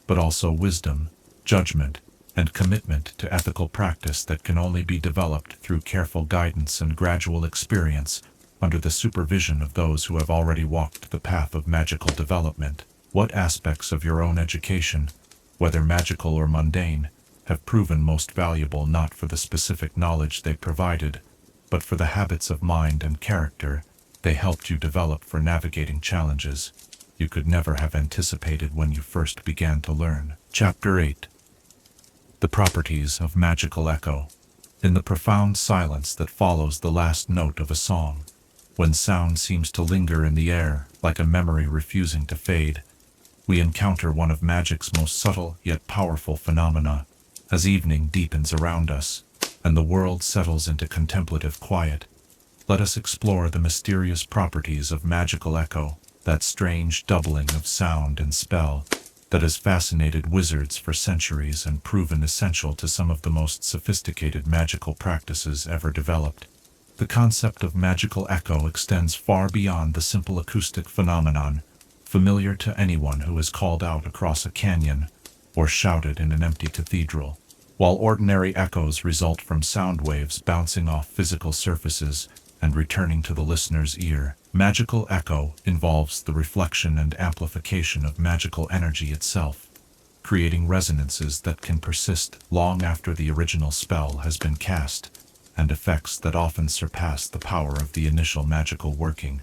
but also wisdom, judgment, and commitment to ethical practice that can only be developed through careful guidance and gradual experience under the supervision of those who have already walked the path of magical development. What aspects of your own education, whether magical or mundane, have proven most valuable not for the specific knowledge they provided, but for the habits of mind and character they helped you develop for navigating challenges you could never have anticipated when you first began to learn? Chapter 8. The Properties of Magical Echo. In the profound silence that follows the last note of a song, when sound seems to linger in the air like a memory refusing to fade, we encounter one of magic's most subtle yet powerful phenomena. As evening deepens around us, and the world settles into contemplative quiet, let us explore the mysterious properties of magical echo, that strange doubling of sound and spell that has fascinated wizards for centuries and proven essential to some of the most sophisticated magical practices ever developed. The concept of magical echo extends far beyond the simple acoustic phenomenon, familiar to anyone who has called out across a canyon or shouted in an empty cathedral. While ordinary echoes result from sound waves bouncing off physical surfaces and returning to the listener's ear, magical echo involves the reflection and amplification of magical energy itself, creating resonances that can persist long after the original spell has been cast, and effects that often surpass the power of the initial magical working.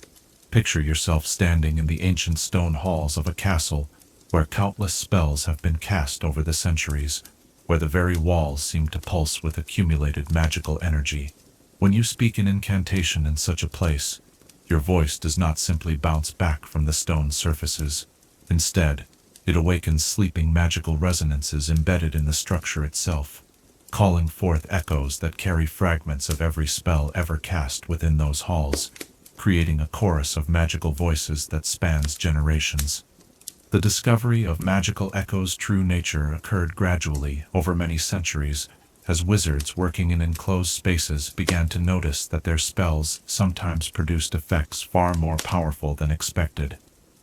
Picture yourself standing in the ancient stone halls of a castle where countless spells have been cast over the centuries, where the very walls seem to pulse with accumulated magical energy. When you speak an incantation in such a place, your voice does not simply bounce back from the stone surfaces. Instead, it awakens sleeping magical resonances embedded in the structure itself, calling forth echoes that carry fragments of every spell ever cast within those halls, creating a chorus of magical voices that spans generations. The discovery of magical echo's true nature occurred gradually over many centuries, as wizards working in enclosed spaces began to notice that their spells sometimes produced effects far more powerful than expected.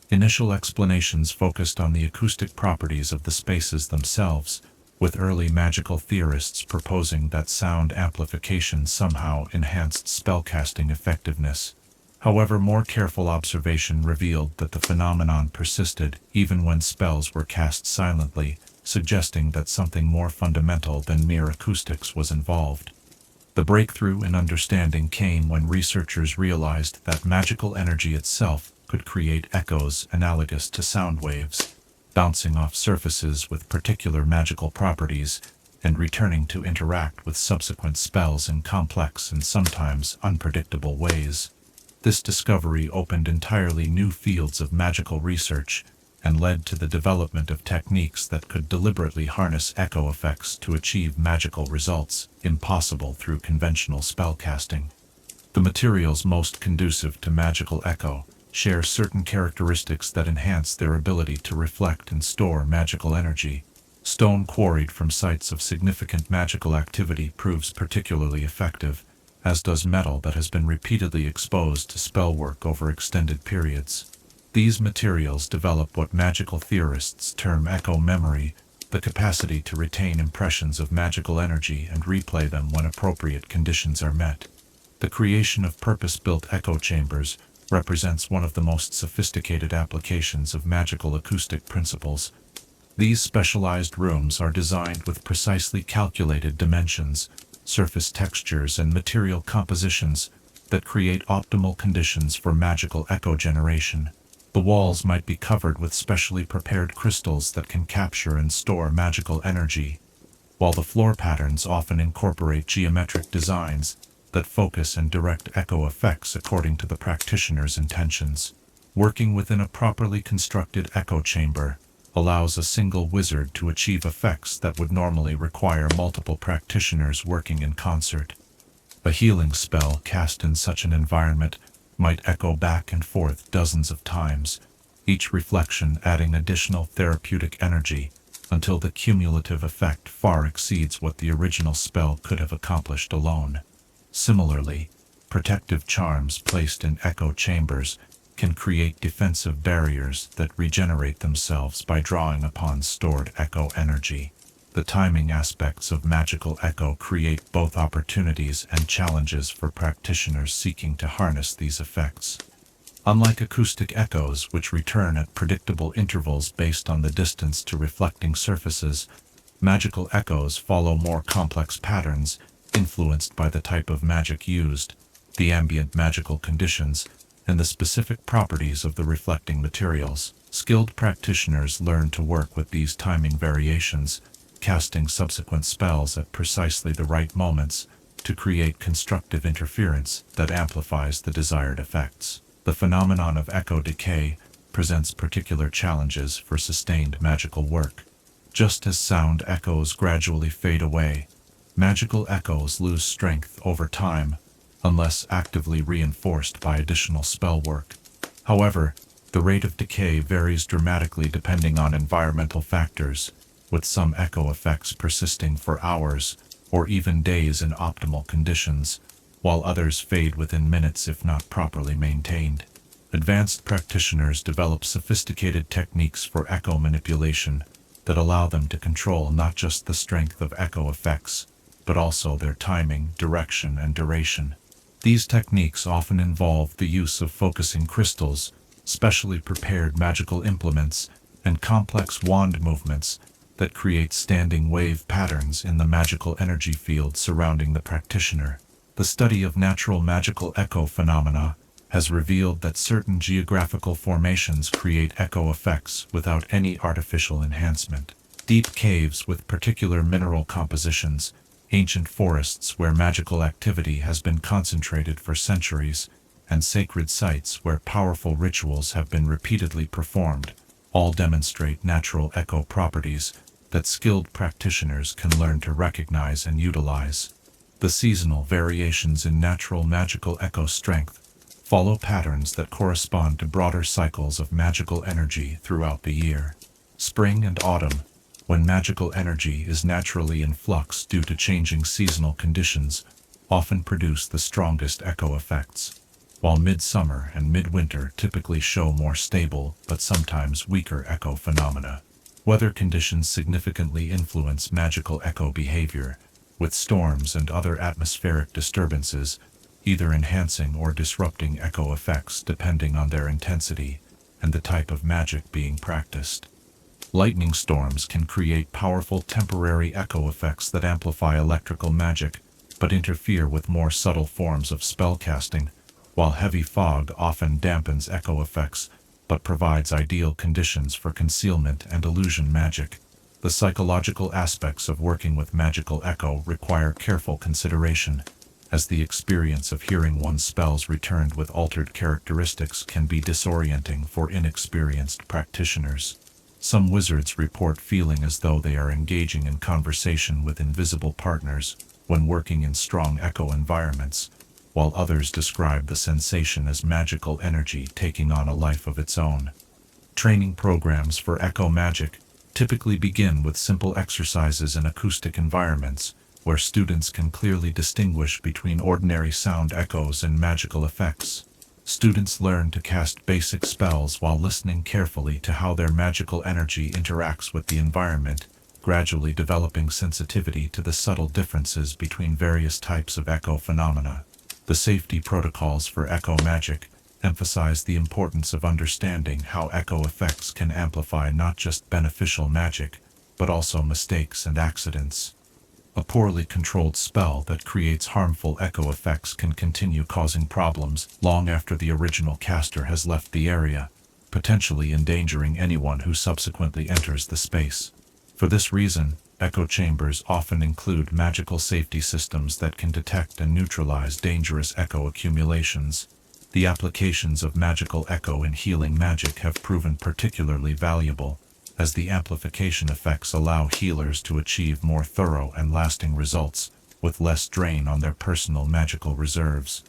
Initial explanations focused on the acoustic properties of the spaces themselves, with early magical theorists proposing that sound amplification somehow enhanced spellcasting effectiveness. However, more careful observation revealed that the phenomenon persisted even when spells were cast silently, suggesting that something more fundamental than mere acoustics was involved. The breakthrough in understanding came when researchers realized that magical energy itself could create echoes analogous to sound waves, bouncing off surfaces with particular magical properties and returning to interact with subsequent spells in complex and sometimes unpredictable ways. This discovery opened entirely new fields of magical research and led to the development of techniques that could deliberately harness echo effects to achieve magical results impossible through conventional spellcasting. The materials most conducive to magical echo share certain characteristics that enhance their ability to reflect and store magical energy. Stone quarried from sites of significant magical activity proves particularly effective, as does metal that has been repeatedly exposed to spell work over extended periods. These materials develop what magical theorists term echo memory, the capacity to retain impressions of magical energy and replay them when appropriate conditions are met. The creation of purpose-built echo chambers represents one of the most sophisticated applications of magical acoustic principles. These specialized rooms are designed with precisely calculated dimensions, surface textures, and material compositions that create optimal conditions for magical echo generation. The walls might be covered with specially prepared crystals that can capture and store magical energy, while the floor patterns often incorporate geometric designs that focus and direct echo effects according to the practitioner's intentions. Working within a properly constructed echo chamber allows a single wizard to achieve effects that would normally require multiple practitioners working in concert. A healing spell cast in such an environment might echo back and forth dozens of times, each reflection adding additional therapeutic energy until the cumulative effect far exceeds what the original spell could have accomplished alone. Similarly, protective charms placed in echo chambers can create defensive barriers that regenerate themselves by drawing upon stored echo energy. The timing aspects of magical echo create both opportunities and challenges for practitioners seeking to harness these effects. Unlike acoustic echoes, which return at predictable intervals based on the distance to reflecting surfaces, magical echoes follow more complex patterns influenced by the type of magic used, the ambient magical conditions, and the specific properties of the reflecting materials. Skilled practitioners learn to work with these timing variations, casting subsequent spells at precisely the right moments to create constructive interference that amplifies the desired effects. The phenomenon of echo decay presents particular challenges for sustained magical work. Just as sound echoes gradually fade away, magical echoes lose strength over time unless actively reinforced by additional spell work. However, the rate of decay varies dramatically depending on environmental factors, with some echo effects persisting for hours or even days in optimal conditions, while others fade within minutes if not properly maintained. Advanced practitioners develop sophisticated techniques for echo manipulation that allow them to control not just the strength of echo effects, but also their timing, direction, and duration. These techniques often involve the use of focusing crystals, specially prepared magical implements, and complex wand movements that create standing wave patterns in the magical energy field surrounding the practitioner. The study of natural magical echo phenomena has revealed that certain geographical formations create echo effects without any artificial enhancement. Deep caves with particular mineral compositions, ancient forests where magical activity has been concentrated for centuries, and sacred sites where powerful rituals have been repeatedly performed, all demonstrate natural echo properties that skilled practitioners can learn to recognize and utilize. The seasonal variations in natural magical echo strength follow patterns that correspond to broader cycles of magical energy throughout the year. Spring and autumn, when magical energy is naturally in flux due to changing seasonal conditions, often produce the strongest echo effects, while midsummer and midwinter typically show more stable but sometimes weaker echo phenomena. Weather conditions significantly influence magical echo behavior, with storms and other atmospheric disturbances either enhancing or disrupting echo effects depending on their intensity and the type of magic being practiced. Lightning storms can create powerful temporary echo effects that amplify electrical magic, but interfere with more subtle forms of spellcasting, while heavy fog often dampens echo effects, but provides ideal conditions for concealment and illusion magic. The psychological aspects of working with magical echo require careful consideration, as the experience of hearing one's spells returned with altered characteristics can be disorienting for inexperienced practitioners. Some wizards report feeling as though they are engaging in conversation with invisible partners when working in strong echo environments, while others describe the sensation as magical energy taking on a life of its own. Training programs for echo magic typically begin with simple exercises in acoustic environments, where students can clearly distinguish between ordinary sound echoes and magical effects. Students learn to cast basic spells while listening carefully to how their magical energy interacts with the environment, gradually developing sensitivity to the subtle differences between various types of echo phenomena. The safety protocols for echo magic emphasize the importance of understanding how echo effects can amplify not just beneficial magic, but also mistakes and accidents. A poorly controlled spell that creates harmful echo effects can continue causing problems long after the original caster has left the area, potentially endangering anyone who subsequently enters the space. For this reason, echo chambers often include magical safety systems that can detect and neutralize dangerous echo accumulations. The applications of magical echo in healing magic have proven particularly valuable, as the amplification effects allow healers to achieve more thorough and lasting results, with less drain on their personal magical reserves.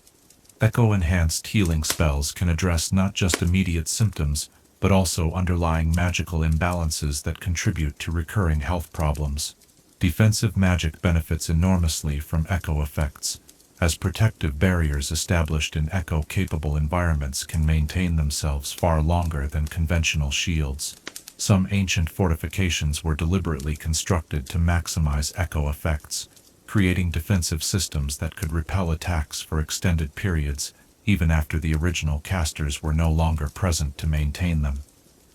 Echo-enhanced healing spells can address not just immediate symptoms, but also underlying magical imbalances that contribute to recurring health problems. Defensive magic benefits enormously from echo effects, as protective barriers established in echo-capable environments can maintain themselves far longer than conventional shields. Some ancient fortifications were deliberately constructed to maximize echo effects, creating defensive systems that could repel attacks for extended periods, even after the original casters were no longer present to maintain them.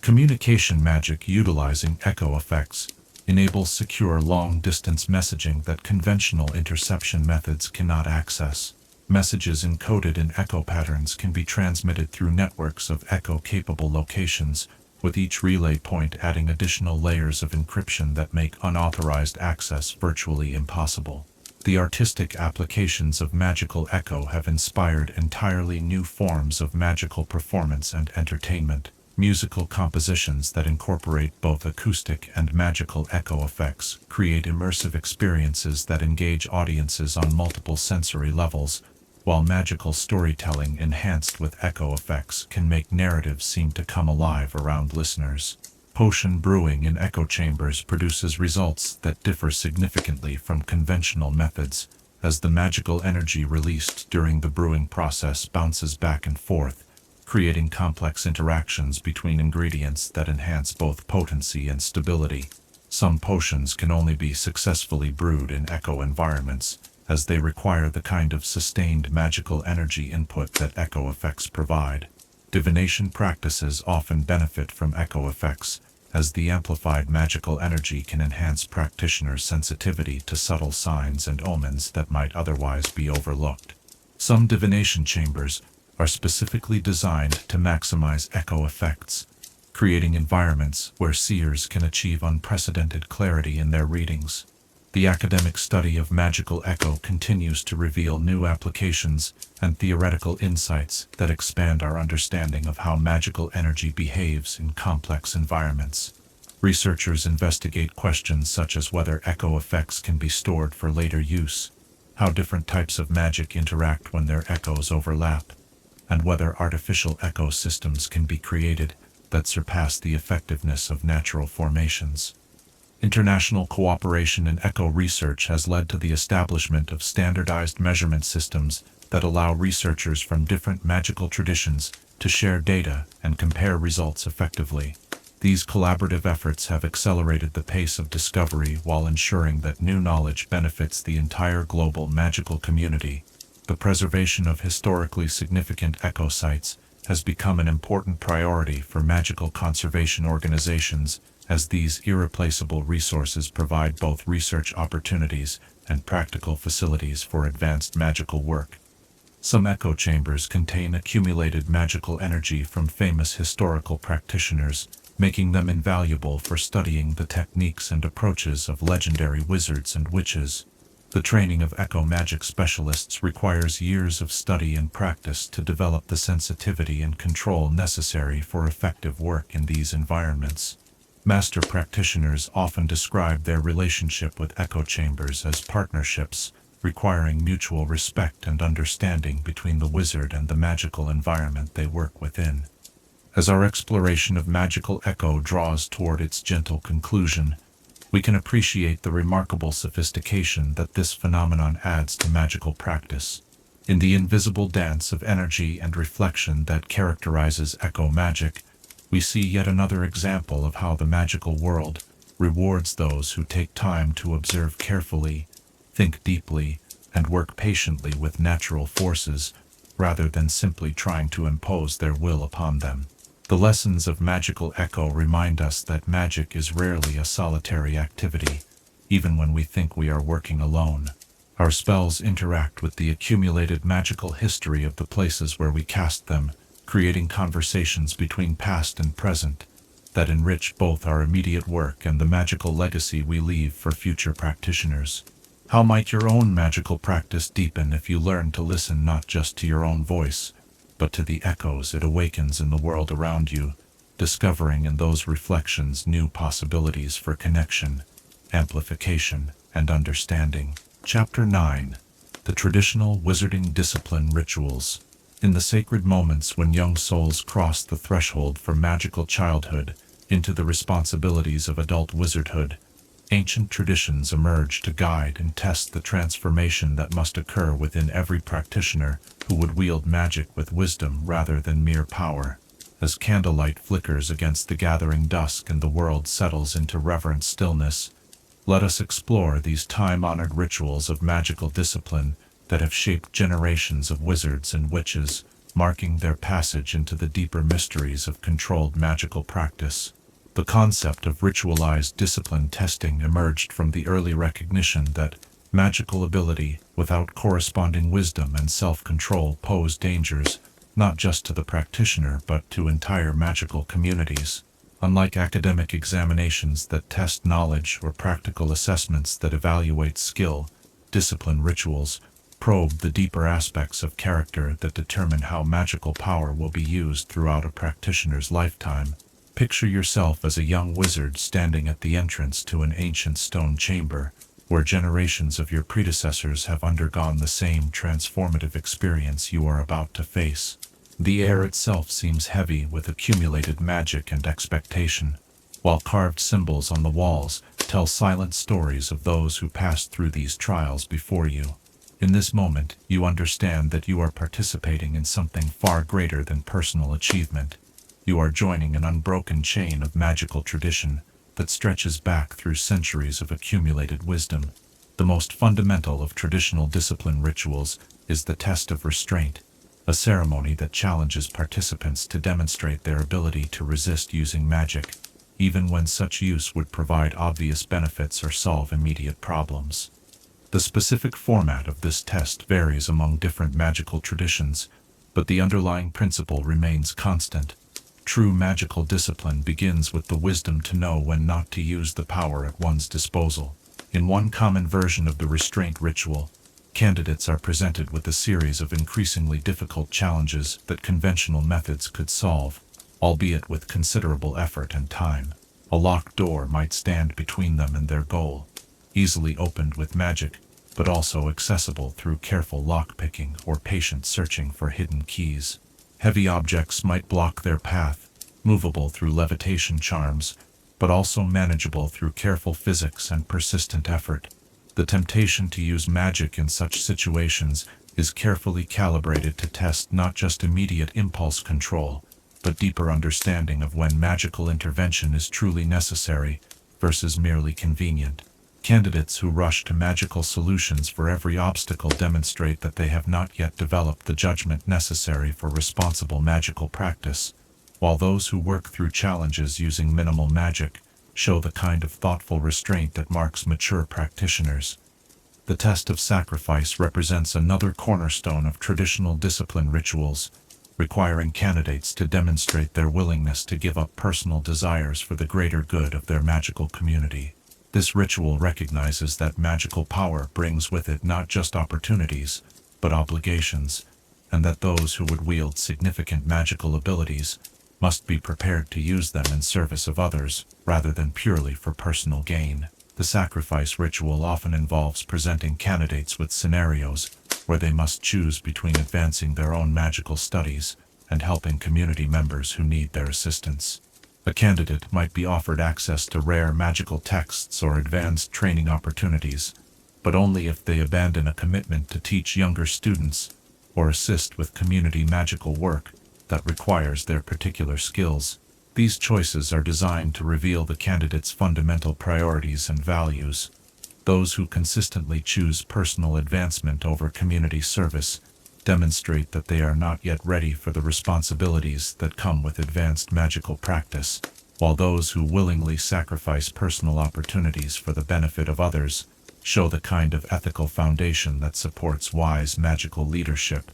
Communication magic utilizing echo effects enables secure long-distance messaging that conventional interception methods cannot access. Messages encoded in echo patterns can be transmitted through networks of echo-capable locations, with each relay point adding additional layers of encryption that make unauthorized access virtually impossible. The artistic applications of magical echo have inspired entirely new forms of magical performance and entertainment. Musical compositions that incorporate both acoustic and magical echo effects create immersive experiences that engage audiences on multiple sensory levels, while magical storytelling enhanced with echo effects can make narratives seem to come alive around listeners. Potion brewing in echo chambers produces results that differ significantly from conventional methods, as the magical energy released during the brewing process bounces back and forth, creating complex interactions between ingredients that enhance both potency and stability. Some potions can only be successfully brewed in echo environments, as they require the kind of sustained magical energy input that echo effects provide. Divination practices often benefit from echo effects, as the amplified magical energy can enhance practitioners' sensitivity to subtle signs and omens that might otherwise be overlooked. Some divination chambers are specifically designed to maximize echo effects, creating environments where seers can achieve unprecedented clarity in their readings. The academic study of magical echo continues to reveal new applications and theoretical insights that expand our understanding of how magical energy behaves in complex environments. Researchers investigate questions such as whether echo effects can be stored for later use, how different types of magic interact when their echoes overlap, and whether artificial echo systems can be created that surpass the effectiveness of natural formations. International cooperation in echo research has led to the establishment of standardized measurement systems that allow researchers from different magical traditions to share data and compare results effectively. These collaborative efforts have accelerated the pace of discovery while ensuring that new knowledge benefits the entire global magical community. The preservation of historically significant echo sites has become an important priority for magical conservation organizations, as these irreplaceable resources provide both research opportunities and practical facilities for advanced magical work. Some echo chambers contain accumulated magical energy from famous historical practitioners, making them invaluable for studying the techniques and approaches of legendary wizards and witches. The training of echo magic specialists requires years of study and practice to develop the sensitivity and control necessary for effective work in these environments. Master practitioners often describe their relationship with echo chambers as partnerships, requiring mutual respect and understanding between the wizard and the magical environment they work within. As our exploration of magical echo draws toward its gentle conclusion, we can appreciate the remarkable sophistication that this phenomenon adds to magical practice. In the invisible dance of energy and reflection that characterizes echo magic, we see yet another example of how the magical world rewards those who take time to observe carefully, think deeply, and work patiently with natural forces, rather than simply trying to impose their will upon them. The lessons of Magical Echo remind us that magic is rarely a solitary activity, even when we think we are working alone. Our spells interact with the accumulated magical history of the places where we cast them, creating conversations between past and present that enrich both our immediate work and the magical legacy we leave for future practitioners. How might your own magical practice deepen if you learn to listen not just to your own voice, but to the echoes it awakens in the world around you, discovering in those reflections new possibilities for connection, amplification, and understanding? Chapter 9. The Traditional Wizarding Discipline Rituals. In the sacred moments when young souls cross the threshold from magical childhood into the responsibilities of adult wizardhood, ancient traditions emerge to guide and test the transformation that must occur within every practitioner who would wield magic with wisdom rather than mere power. As candlelight flickers against the gathering dusk and the world settles into reverent stillness, let us explore these time-honored rituals of magical discipline that have shaped generations of wizards and witches, marking their passage into the deeper mysteries of controlled magical practice. The concept of ritualized discipline testing emerged from the early recognition that magical ability without corresponding wisdom and self-control pose dangers not just to the practitioner but to entire magical communities. Unlike academic examinations that test knowledge or practical assessments that evaluate skill, discipline rituals probe the deeper aspects of character that determine how magical power will be used throughout a practitioner's lifetime. Picture yourself as a young wizard standing at the entrance to an ancient stone chamber, where generations of your predecessors have undergone the same transformative experience you are about to face. The air itself seems heavy with accumulated magic and expectation, while carved symbols on the walls tell silent stories of those who passed through these trials before you. In this moment, you understand that you are participating in something far greater than personal achievement. You are joining an unbroken chain of magical tradition that stretches back through centuries of accumulated wisdom. The most fundamental of traditional discipline rituals is the test of restraint, a ceremony that challenges participants to demonstrate their ability to resist using magic, even when such use would provide obvious benefits or solve immediate problems. The specific format of this test varies among different magical traditions, but the underlying principle remains constant. True magical discipline begins with the wisdom to know when not to use the power at one's disposal. In one common version of the restraint ritual, candidates are presented with a series of increasingly difficult challenges that conventional methods could solve, albeit with considerable effort and time. A locked door might stand between them and their goal, easily opened with magic, but also accessible through careful lockpicking or patient searching for hidden keys. Heavy objects might block their path, movable through levitation charms, but also manageable through careful physics and persistent effort. The temptation to use magic in such situations is carefully calibrated to test not just immediate impulse control, but deeper understanding of when magical intervention is truly necessary versus merely convenient. Candidates who rush to magical solutions for every obstacle demonstrate that they have not yet developed the judgment necessary for responsible magical practice, while those who work through challenges using minimal magic show the kind of thoughtful restraint that marks mature practitioners. The test of sacrifice represents another cornerstone of traditional discipline rituals, requiring candidates to demonstrate their willingness to give up personal desires for the greater good of their magical community. This ritual recognizes that magical power brings with it not just opportunities, but obligations, and that those who would wield significant magical abilities must be prepared to use them in service of others, rather than purely for personal gain. The sacrifice ritual often involves presenting candidates with scenarios where they must choose between advancing their own magical studies and helping community members who need their assistance. A candidate might be offered access to rare magical texts or advanced training opportunities, but only if they abandon a commitment to teach younger students or assist with community magical work that requires their particular skills. These choices are designed to reveal the candidate's fundamental priorities and values. Those who consistently choose personal advancement over community service demonstrate that they are not yet ready for the responsibilities that come with advanced magical practice, while those who willingly sacrifice personal opportunities for the benefit of others show the kind of ethical foundation that supports wise magical leadership.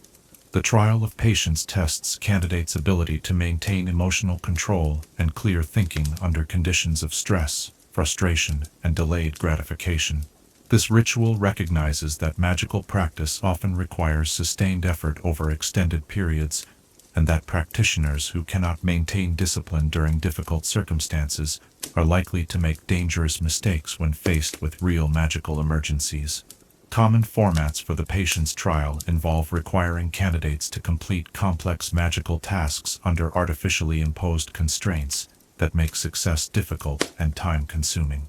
The trial of patience tests candidates' ability to maintain emotional control and clear thinking under conditions of stress, frustration, and delayed gratification. This ritual recognizes that magical practice often requires sustained effort over extended periods, and that practitioners who cannot maintain discipline during difficult circumstances are likely to make dangerous mistakes when faced with real magical emergencies. Common formats for the patience trial involve requiring candidates to complete complex magical tasks under artificially imposed constraints that make success difficult and time-consuming.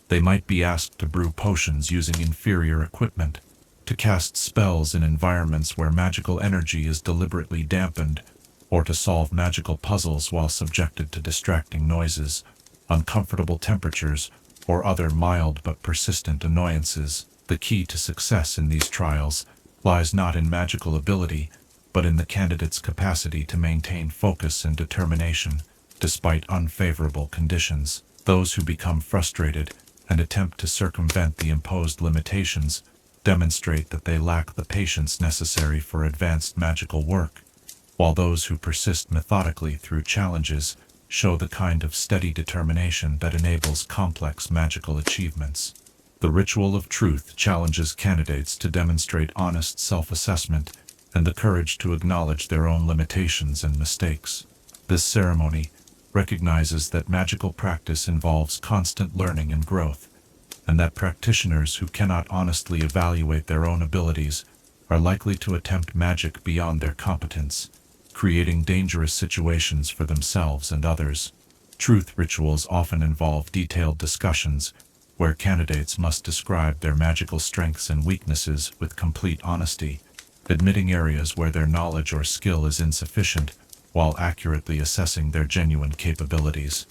They might be asked to brew potions using inferior equipment, to cast spells in environments where magical energy is deliberately dampened, or to solve magical puzzles while subjected to distracting noises, uncomfortable temperatures, or other mild but persistent annoyances. The key to success in these trials lies not in magical ability, but in the candidate's capacity to maintain focus and determination, despite unfavorable conditions. Those who become frustrated and attempt to circumvent the imposed limitations demonstrate that they lack the patience necessary for advanced magical work, while those who persist methodically through challenges show the kind of steady determination that enables complex magical achievements. The ritual of truth challenges candidates to demonstrate honest self-assessment and the courage to acknowledge their own limitations and mistakes. This ceremony recognizes that magical practice involves constant learning and growth, and that practitioners who cannot honestly evaluate their own abilities are likely to attempt magic beyond their competence, creating dangerous situations for themselves and others. Truth rituals often involve detailed discussions where candidates must describe their magical strengths and weaknesses with complete honesty, admitting areas where their knowledge or skill is insufficient while accurately assessing their genuine capabilities.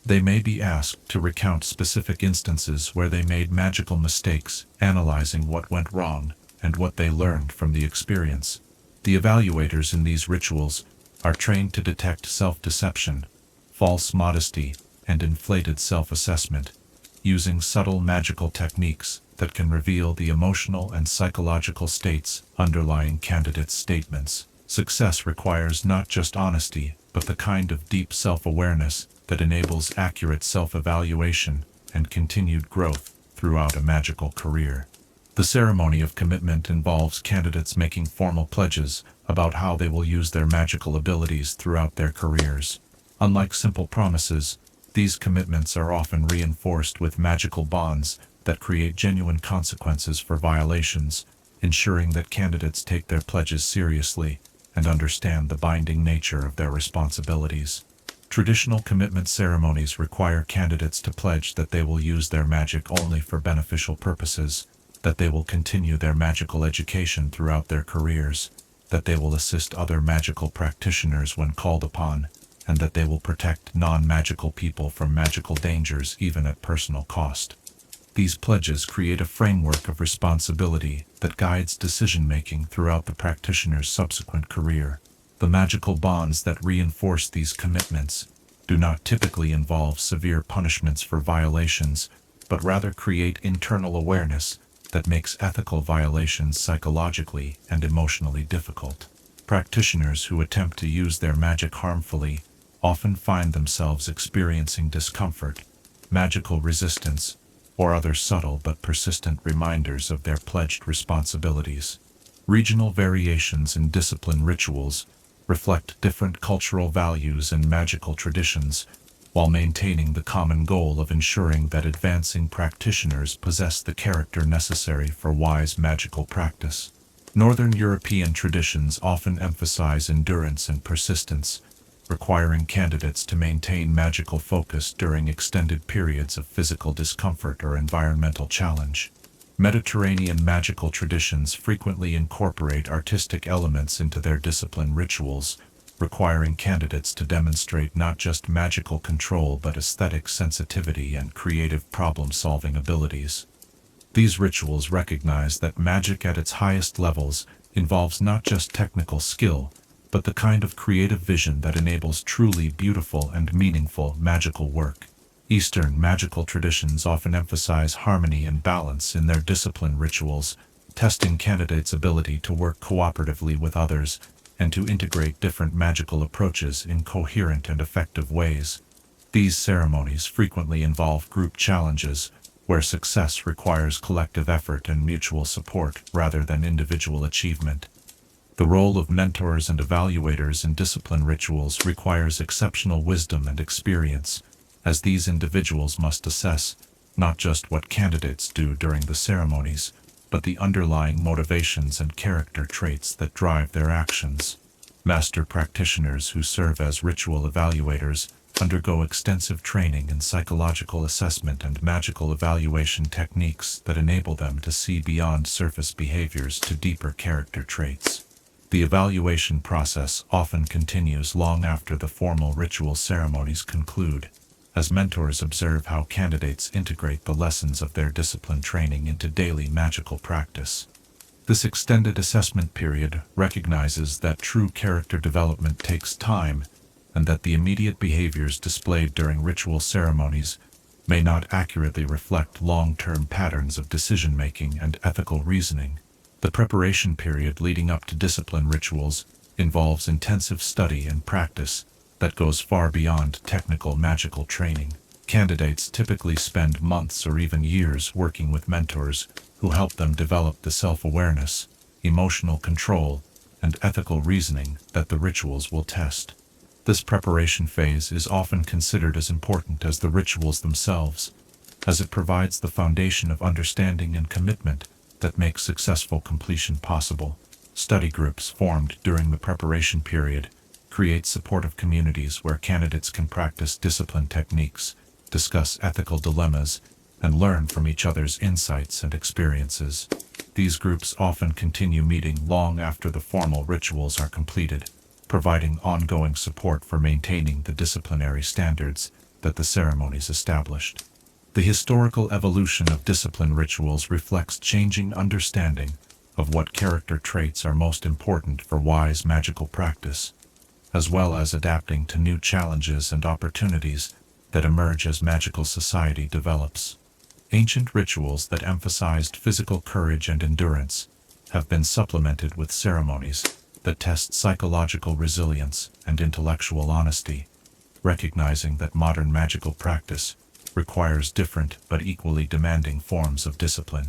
They may be asked to recount specific instances where they made magical mistakes, analyzing what went wrong and what they learned from the experience. The evaluators in these rituals are trained to detect self-deception, false modesty, and inflated self-assessment, using subtle magical techniques that can reveal the emotional and psychological states underlying candidates' statements. Success requires not just honesty, but the kind of deep self-awareness that enables accurate self-evaluation and continued growth throughout a magical career. The ceremony of commitment involves candidates making formal pledges about how they will use their magical abilities throughout their careers. Unlike simple promises, these commitments are often reinforced with magical bonds that create genuine consequences for violations, ensuring that candidates take their pledges seriously and understand the binding nature of their responsibilities. Traditional commitment ceremonies require candidates to pledge that they will use their magic only for beneficial purposes, that they will continue their magical education throughout their careers, that they will assist other magical practitioners when called upon, and that they will protect non-magical people from magical dangers even at personal cost. These pledges create a framework of responsibility that guides decision-making throughout the practitioner's subsequent career. The magical bonds that reinforce these commitments do not typically involve severe punishments for violations, but rather create internal awareness that makes ethical violations psychologically and emotionally difficult. Practitioners who attempt to use their magic harmfully often find themselves experiencing discomfort, magical resistance, or other subtle but persistent reminders of their pledged responsibilities. Regional variations in discipline rituals reflect different cultural values and magical traditions, while maintaining the common goal of ensuring that advancing practitioners possess the character necessary for wise magical practice. Northern European traditions often emphasize endurance and persistence, requiring candidates to maintain magical focus during extended periods of physical discomfort or environmental challenge. Mediterranean magical traditions frequently incorporate artistic elements into their discipline rituals, requiring candidates to demonstrate not just magical control but aesthetic sensitivity and creative problem-solving abilities. These rituals recognize that magic at its highest levels involves not just technical skill, but the kind of creative vision that enables truly beautiful and meaningful magical work. Eastern magical traditions often emphasize harmony and balance in their discipline rituals, testing candidates' ability to work cooperatively with others and to integrate different magical approaches in coherent and effective ways. These ceremonies frequently involve group challenges, where success requires collective effort and mutual support rather than individual achievement. The role of mentors and evaluators in discipline rituals requires exceptional wisdom and experience, as these individuals must assess not just what candidates do during the ceremonies, but the underlying motivations and character traits that drive their actions. Master practitioners who serve as ritual evaluators undergo extensive training in psychological assessment and magical evaluation techniques that enable them to see beyond surface behaviors to deeper character traits. The evaluation process often continues long after the formal ritual ceremonies conclude, as mentors observe how candidates integrate the lessons of their discipline training into daily magical practice. This extended assessment period recognizes that true character development takes time, and that the immediate behaviors displayed during ritual ceremonies may not accurately reflect long-term patterns of decision-making and ethical reasoning. The preparation period leading up to discipline rituals involves intensive study and practice that goes far beyond technical magical training. Candidates typically spend months or even years working with mentors who help them develop the self-awareness, emotional control, and ethical reasoning that the rituals will test. This preparation phase is often considered as important as the rituals themselves, as it provides the foundation of understanding and commitment that makes successful completion possible. Study groups formed during the preparation period create supportive communities where candidates can practice discipline techniques, discuss ethical dilemmas, and learn from each other's insights and experiences. These groups often continue meeting long after the formal rituals are completed, providing ongoing support for maintaining the disciplinary standards that the ceremonies established. The historical evolution of discipline rituals reflects changing understanding of what character traits are most important for wise magical practice, as well as adapting to new challenges and opportunities that emerge as magical society develops. Ancient rituals that emphasized physical courage and endurance have been supplemented with ceremonies that test psychological resilience and intellectual honesty, recognizing that modern magical practice requires different but equally demanding forms of discipline.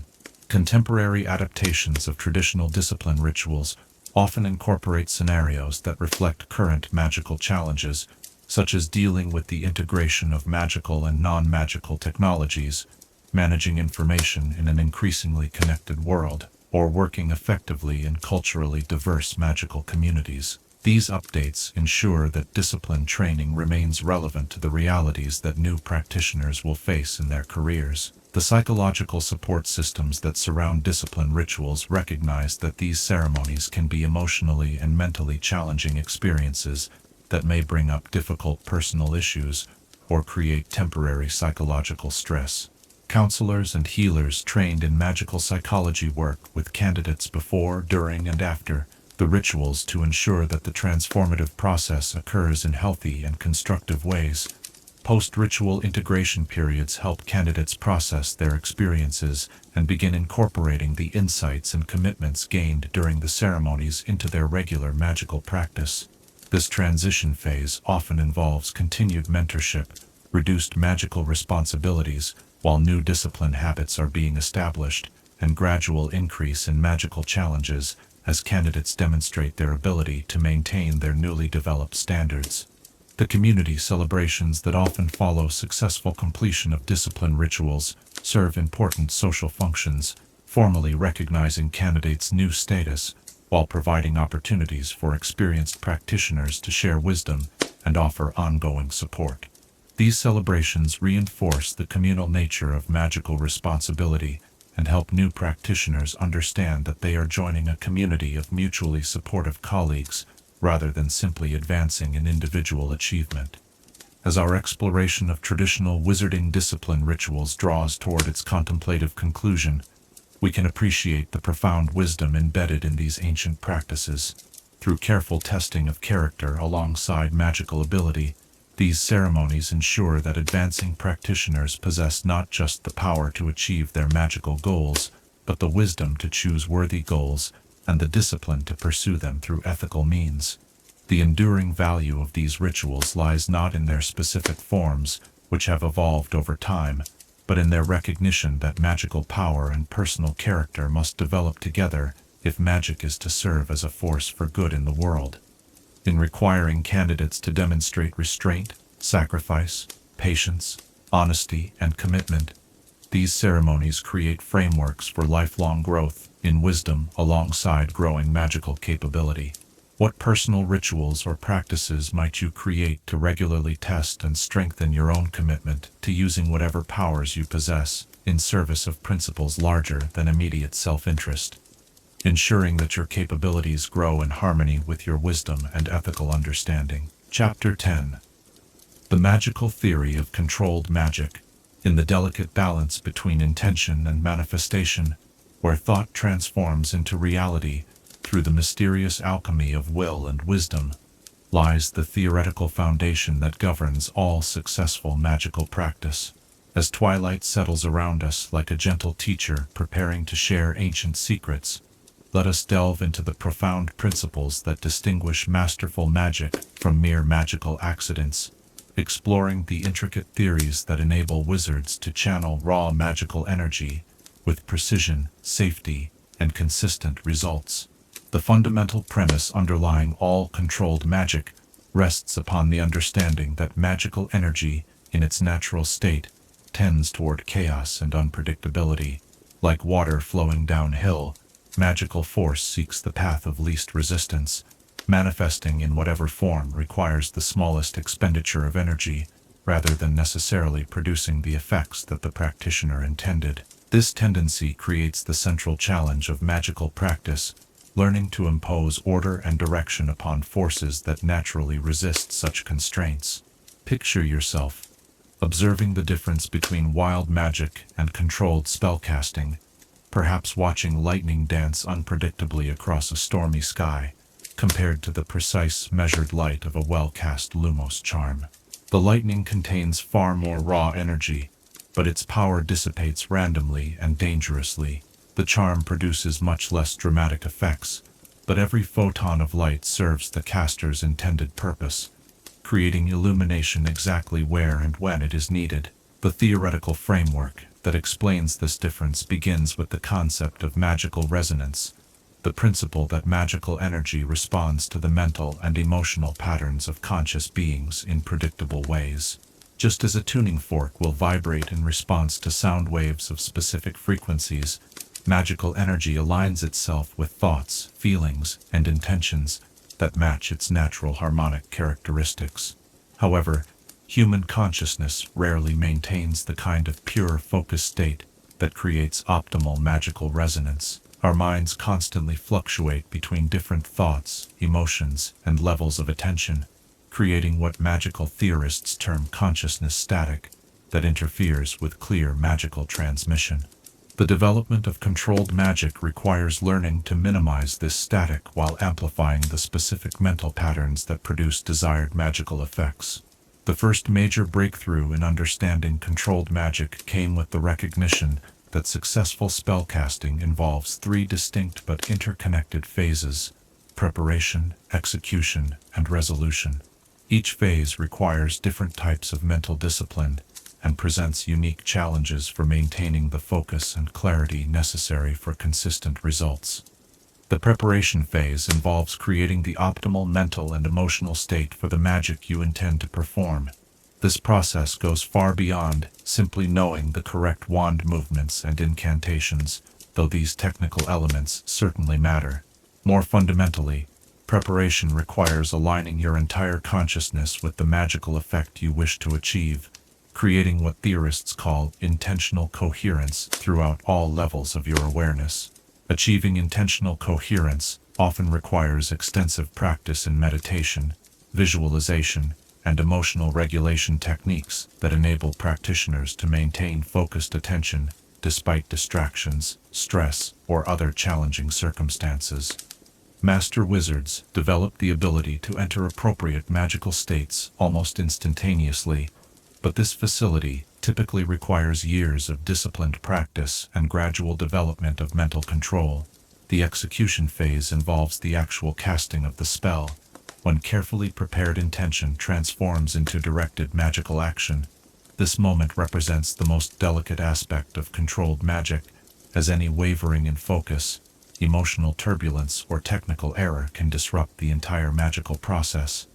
Contemporary adaptations of traditional discipline rituals often incorporate scenarios that reflect current magical challenges, such as dealing with the integration of magical and non-magical technologies, managing information in an increasingly connected world, or working effectively in culturally diverse magical communities. These updates ensure that discipline training remains relevant to the realities that new practitioners will face in their careers. The psychological support systems that surround discipline rituals recognize that these ceremonies can be emotionally and mentally challenging experiences that may bring up difficult personal issues or create temporary psychological stress. Counselors and healers trained in magical psychology work with candidates before, during, and after the rituals to ensure that the transformative process occurs in healthy and constructive ways. Post-ritual integration periods help candidates process their experiences and begin incorporating the insights and commitments gained during the ceremonies into their regular magical practice. This transition phase often involves continued mentorship, reduced magical responsibilities, while new discipline habits are being established, and gradual increase in magical challenges as candidates demonstrate their ability to maintain their newly developed standards. The community celebrations that often follow successful completion of discipline rituals serve important social functions, formally recognizing candidates' new status, while providing opportunities for experienced practitioners to share wisdom and offer ongoing support. These celebrations reinforce the communal nature of magical responsibility and help new practitioners understand that they are joining a community of mutually supportive colleagues rather than simply advancing an individual achievement. As our exploration of traditional wizarding discipline rituals draws toward its contemplative conclusion, we can appreciate the profound wisdom embedded in these ancient practices. Through careful testing of character alongside magical ability, these ceremonies ensure that advancing practitioners possess not just the power to achieve their magical goals, but the wisdom to choose worthy goals and the discipline to pursue them through ethical means. The enduring value of these rituals lies not in their specific forms, which have evolved over time, but in their recognition that magical power and personal character must develop together if magic is to serve as a force for good in the world. In requiring candidates to demonstrate restraint, sacrifice, patience, honesty, and commitment, these ceremonies create frameworks for lifelong growth in wisdom alongside growing magical capability. What personal rituals or practices might you create to regularly test and strengthen your own commitment to using whatever powers you possess in service of principles larger than immediate self-interest, ensuring that your capabilities grow in harmony with your wisdom and ethical understanding? Chapter 10. The Magical Theory of Controlled Magic. In the delicate balance between intention and manifestation, where thought transforms into reality through the mysterious alchemy of will and wisdom, lies the theoretical foundation that governs all successful magical practice. As twilight settles around us like a gentle teacher preparing to share ancient secrets, let us delve into the profound principles that distinguish masterful magic from mere magical accidents, exploring the intricate theories that enable wizards to channel raw magical energy with precision, safety, and consistent results. The fundamental premise underlying all controlled magic rests upon the understanding that magical energy, in its natural state, tends toward chaos and unpredictability. Like water flowing downhill, magical force seeks the path of least resistance, manifesting in whatever form requires the smallest expenditure of energy, rather than necessarily producing the effects that the practitioner intended. This tendency creates the central challenge of magical practice, learning to impose order and direction upon forces that naturally resist such constraints. Picture yourself observing the difference between wild magic and controlled spellcasting, perhaps watching lightning dance unpredictably across a stormy sky, compared to the precise, measured light of a well-cast Lumos charm. The lightning contains far more raw energy, but its power dissipates randomly and dangerously. The charm produces much less dramatic effects, but every photon of light serves the caster's intended purpose, creating illumination exactly where and when it is needed. The theoretical framework that explains this difference begins with the concept of magical resonance, the principle that magical energy responds to the mental and emotional patterns of conscious beings in predictable ways. Just as a tuning fork will vibrate in response to sound waves of specific frequencies, magical energy aligns itself with thoughts, feelings, and intentions that match its natural harmonic characteristics. However, human consciousness rarely maintains the kind of pure focused state that creates optimal magical resonance. Our minds constantly fluctuate between different thoughts, emotions, and levels of attention, creating what magical theorists term consciousness static that interferes with clear magical transmission. The development of controlled magic requires learning to minimize this static while amplifying the specific mental patterns that produce desired magical effects. The first major breakthrough in understanding controlled magic came with the recognition that successful spellcasting involves three distinct but interconnected phases: preparation, execution, and resolution. Each phase requires different types of mental discipline and presents unique challenges for maintaining the focus and clarity necessary for consistent results. The preparation phase involves creating the optimal mental and emotional state for the magic you intend to perform. This process goes far beyond simply knowing the correct wand movements and incantations, though these technical elements certainly matter. More fundamentally, preparation requires aligning your entire consciousness with the magical effect you wish to achieve, creating what theorists call intentional coherence throughout all levels of your awareness. Achieving intentional coherence often requires extensive practice in meditation, visualization, and emotional regulation techniques that enable practitioners to maintain focused attention despite distractions, stress, or other challenging circumstances. Master wizards develop the ability to enter appropriate magical states almost instantaneously, but this facility typically requires years of disciplined practice and gradual development of mental control. The execution phase involves the actual casting of the spell, when carefully prepared intention transforms into directed magical action. This moment represents the most delicate aspect of controlled magic, as any wavering in focus, emotional turbulence, or technical error can disrupt the entire magical process.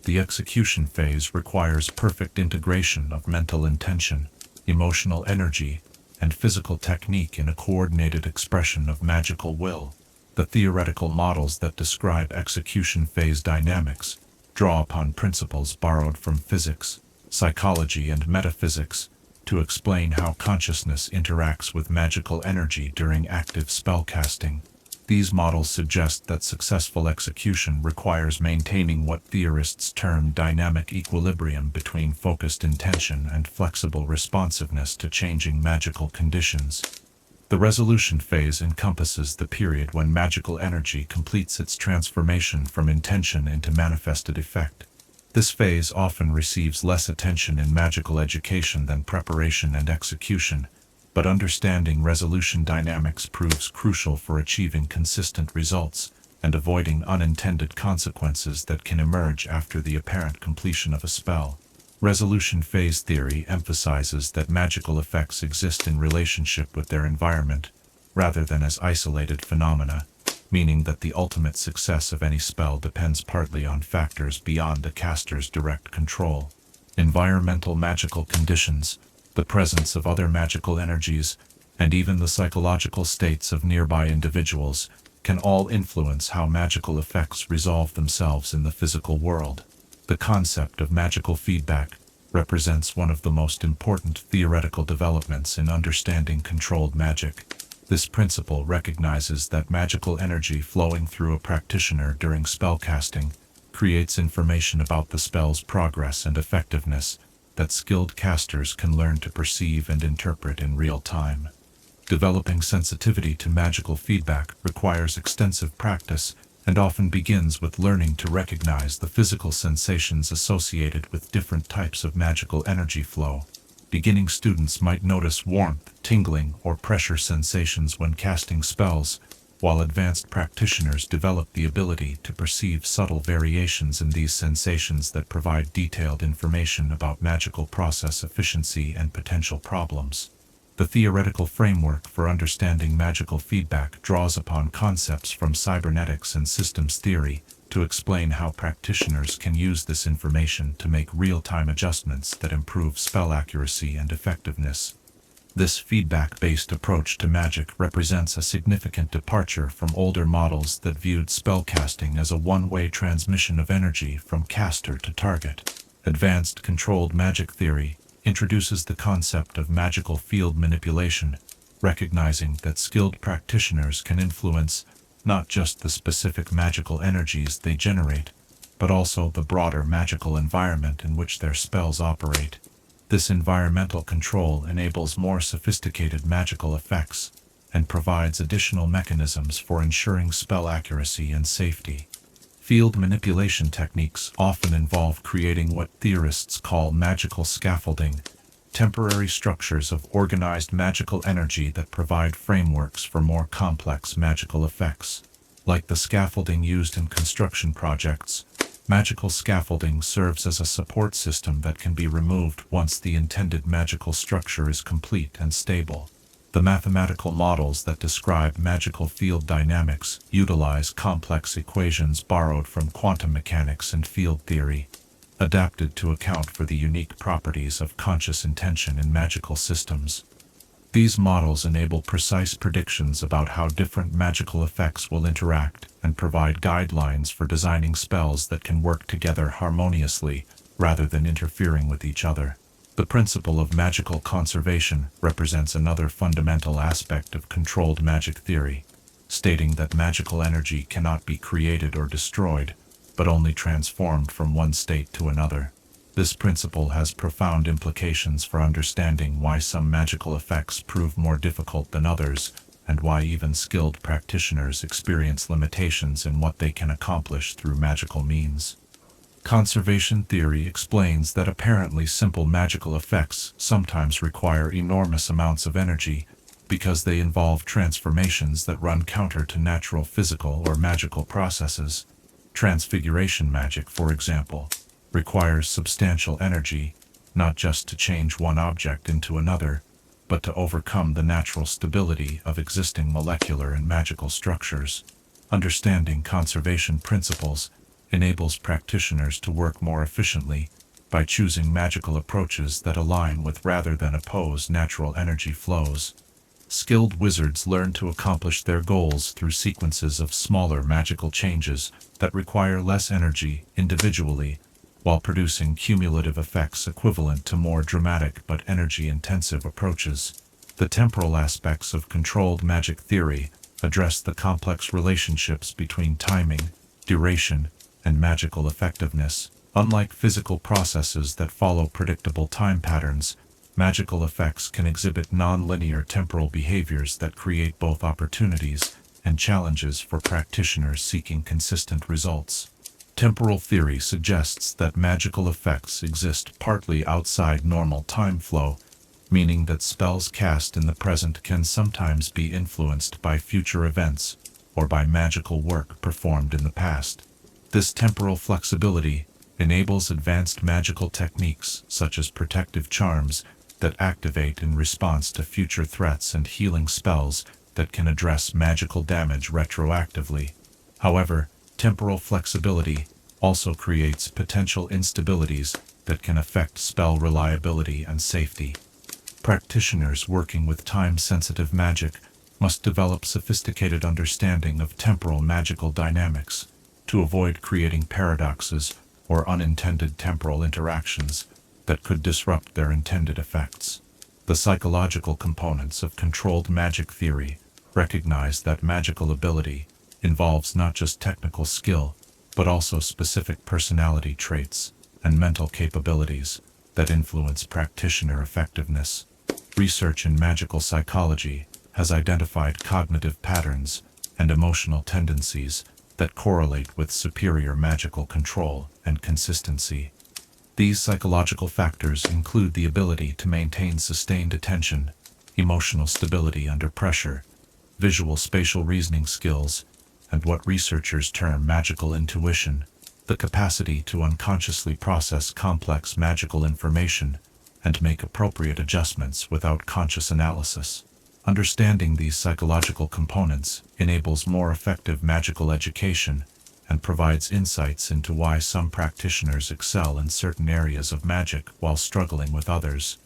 The execution phase requires perfect integration of mental intention, emotional energy, and physical technique in a coordinated expression of magical will. The theoretical models that describe execution phase dynamics draw upon principles borrowed from physics, psychology, and metaphysics to explain how consciousness interacts with magical energy during active spellcasting. These models suggest that successful execution requires maintaining what theorists term dynamic equilibrium between focused intention and flexible responsiveness to changing magical conditions. The resolution phase encompasses the period when magical energy completes its transformation from intention into manifested effect. This phase often receives less attention in magical education than preparation and execution, but understanding resolution dynamics proves crucial for achieving consistent results and avoiding unintended consequences that can emerge after the apparent completion of a spell. Resolution phase theory emphasizes that magical effects exist in relationship with their environment, rather than as isolated phenomena, meaning that the ultimate success of any spell depends partly on factors beyond the caster's direct control. Environmental magical conditions, the presence of other magical energies, and even the psychological states of nearby individuals can all influence how magical effects resolve themselves in the physical world. The concept of magical feedback represents one of the most important theoretical developments in understanding controlled magic. This principle recognizes that magical energy flowing through a practitioner during spellcasting creates information about the spell's progress and effectiveness that skilled casters can learn to perceive and interpret in real time. Developing sensitivity to magical feedback requires extensive practice and often begins with learning to recognize the physical sensations associated with different types of magical energy flow. Beginning students might notice warmth, tingling, or pressure sensations when casting spells, while advanced practitioners develop the ability to perceive subtle variations in these sensations that provide detailed information about magical process efficiency and potential problems. The theoretical framework for understanding magical feedback draws upon concepts from cybernetics and systems theory to explain how practitioners can use this information to make real-time adjustments that improve spell accuracy and effectiveness. This feedback-based approach to magic represents a significant departure from older models that viewed spellcasting as a one-way transmission of energy from caster to target. Advanced controlled magic theory introduces the concept of magical field manipulation, recognizing that skilled practitioners can influence not just the specific magical energies they generate, but also the broader magical environment in which their spells operate. This environmental control enables more sophisticated magical effects and provides additional mechanisms for ensuring spell accuracy and safety. Field manipulation techniques often involve creating what theorists call magical scaffolding, temporary structures of organized magical energy that provide frameworks for more complex magical effects. Like the scaffolding used in construction projects, magical scaffolding serves as a support system that can be removed once the intended magical structure is complete and stable. The mathematical models that describe magical field dynamics utilize complex equations borrowed from quantum mechanics and field theory, adapted to account for the unique properties of conscious intention in magical systems. These models enable precise predictions about how different magical effects will interact and provide guidelines for designing spells that can work together harmoniously rather than interfering with each other. The principle of magical conservation represents another fundamental aspect of controlled magic theory, stating that magical energy cannot be created or destroyed, but only transformed from one state to another. This principle has profound implications for understanding why some magical effects prove more difficult than others, and why even skilled practitioners experience limitations in what they can accomplish through magical means. Conservation theory explains that apparently simple magical effects sometimes require enormous amounts of energy because they involve transformations that run counter to natural physical or magical processes. Transfiguration magic, for example, requires substantial energy, not just to change one object into another, but to overcome the natural stability of existing molecular and magical structures. Understanding conservation principles enables practitioners to work more efficiently by choosing magical approaches that align with rather than oppose natural energy flows. Skilled wizards learn to accomplish their goals through sequences of smaller magical changes that require less energy individually, while producing cumulative effects equivalent to more dramatic but energy-intensive approaches. The temporal aspects of controlled magic theory address the complex relationships between timing, duration, and magical effectiveness. Unlike physical processes that follow predictable time patterns, magical effects can exhibit non-linear temporal behaviors that create both opportunities and challenges for practitioners seeking consistent results. Temporal theory suggests that magical effects exist partly outside normal time flow, meaning that spells cast in the present can sometimes be influenced by future events or by magical work performed in the past. This temporal flexibility enables advanced magical techniques such as protective charms that activate in response to future threats and healing spells that can address magical damage retroactively. However, temporal flexibility also creates potential instabilities that can affect spell reliability and safety. Practitioners working with time-sensitive magic must develop sophisticated understanding of temporal magical dynamics to avoid creating paradoxes or unintended temporal interactions that could disrupt their intended effects. The psychological components of controlled magic theory recognize that magical ability involves not just technical skill, but also specific personality traits and mental capabilities that influence practitioner effectiveness. Research in magical psychology has identified cognitive patterns and emotional tendencies that correlate with superior magical control and consistency. These psychological factors include the ability to maintain sustained attention, emotional stability under pressure, visual spatial reasoning skills, and what researchers term magical intuition, the capacity to unconsciously process complex magical information and make appropriate adjustments without conscious analysis. Understanding these psychological components enables more effective magical education and provides insights into why some practitioners excel in certain areas of magic while struggling with others.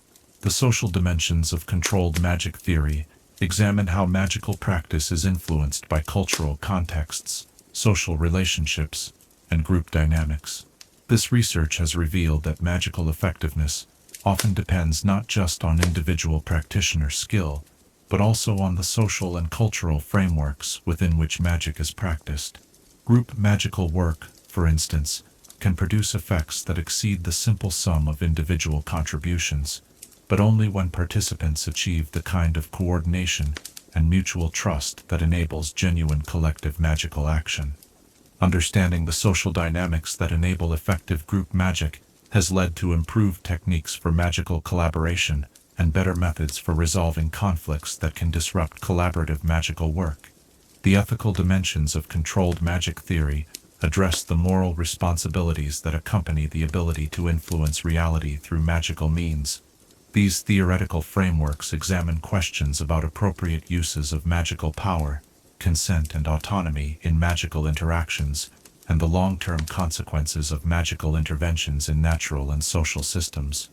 The social dimensions of controlled magic theory examine how magical practice is influenced by cultural contexts, social relationships, and group dynamics. This research has revealed that magical effectiveness often depends not just on individual practitioner skill, but also on the social and cultural frameworks within which magic is practiced. Group magical work, for instance, can produce effects that exceed the simple sum of individual contributions, but only when participants achieve the kind of coordination and mutual trust that enables genuine collective magical action. Understanding the social dynamics that enable effective group magic has led to improved techniques for magical collaboration and better methods for resolving conflicts that can disrupt collaborative magical work. The ethical dimensions of controlled magic theory address the moral responsibilities that accompany the ability to influence reality through magical means. These theoretical frameworks examine questions about appropriate uses of magical power, consent and autonomy in magical interactions, and the long-term consequences of magical interventions in natural and social systems.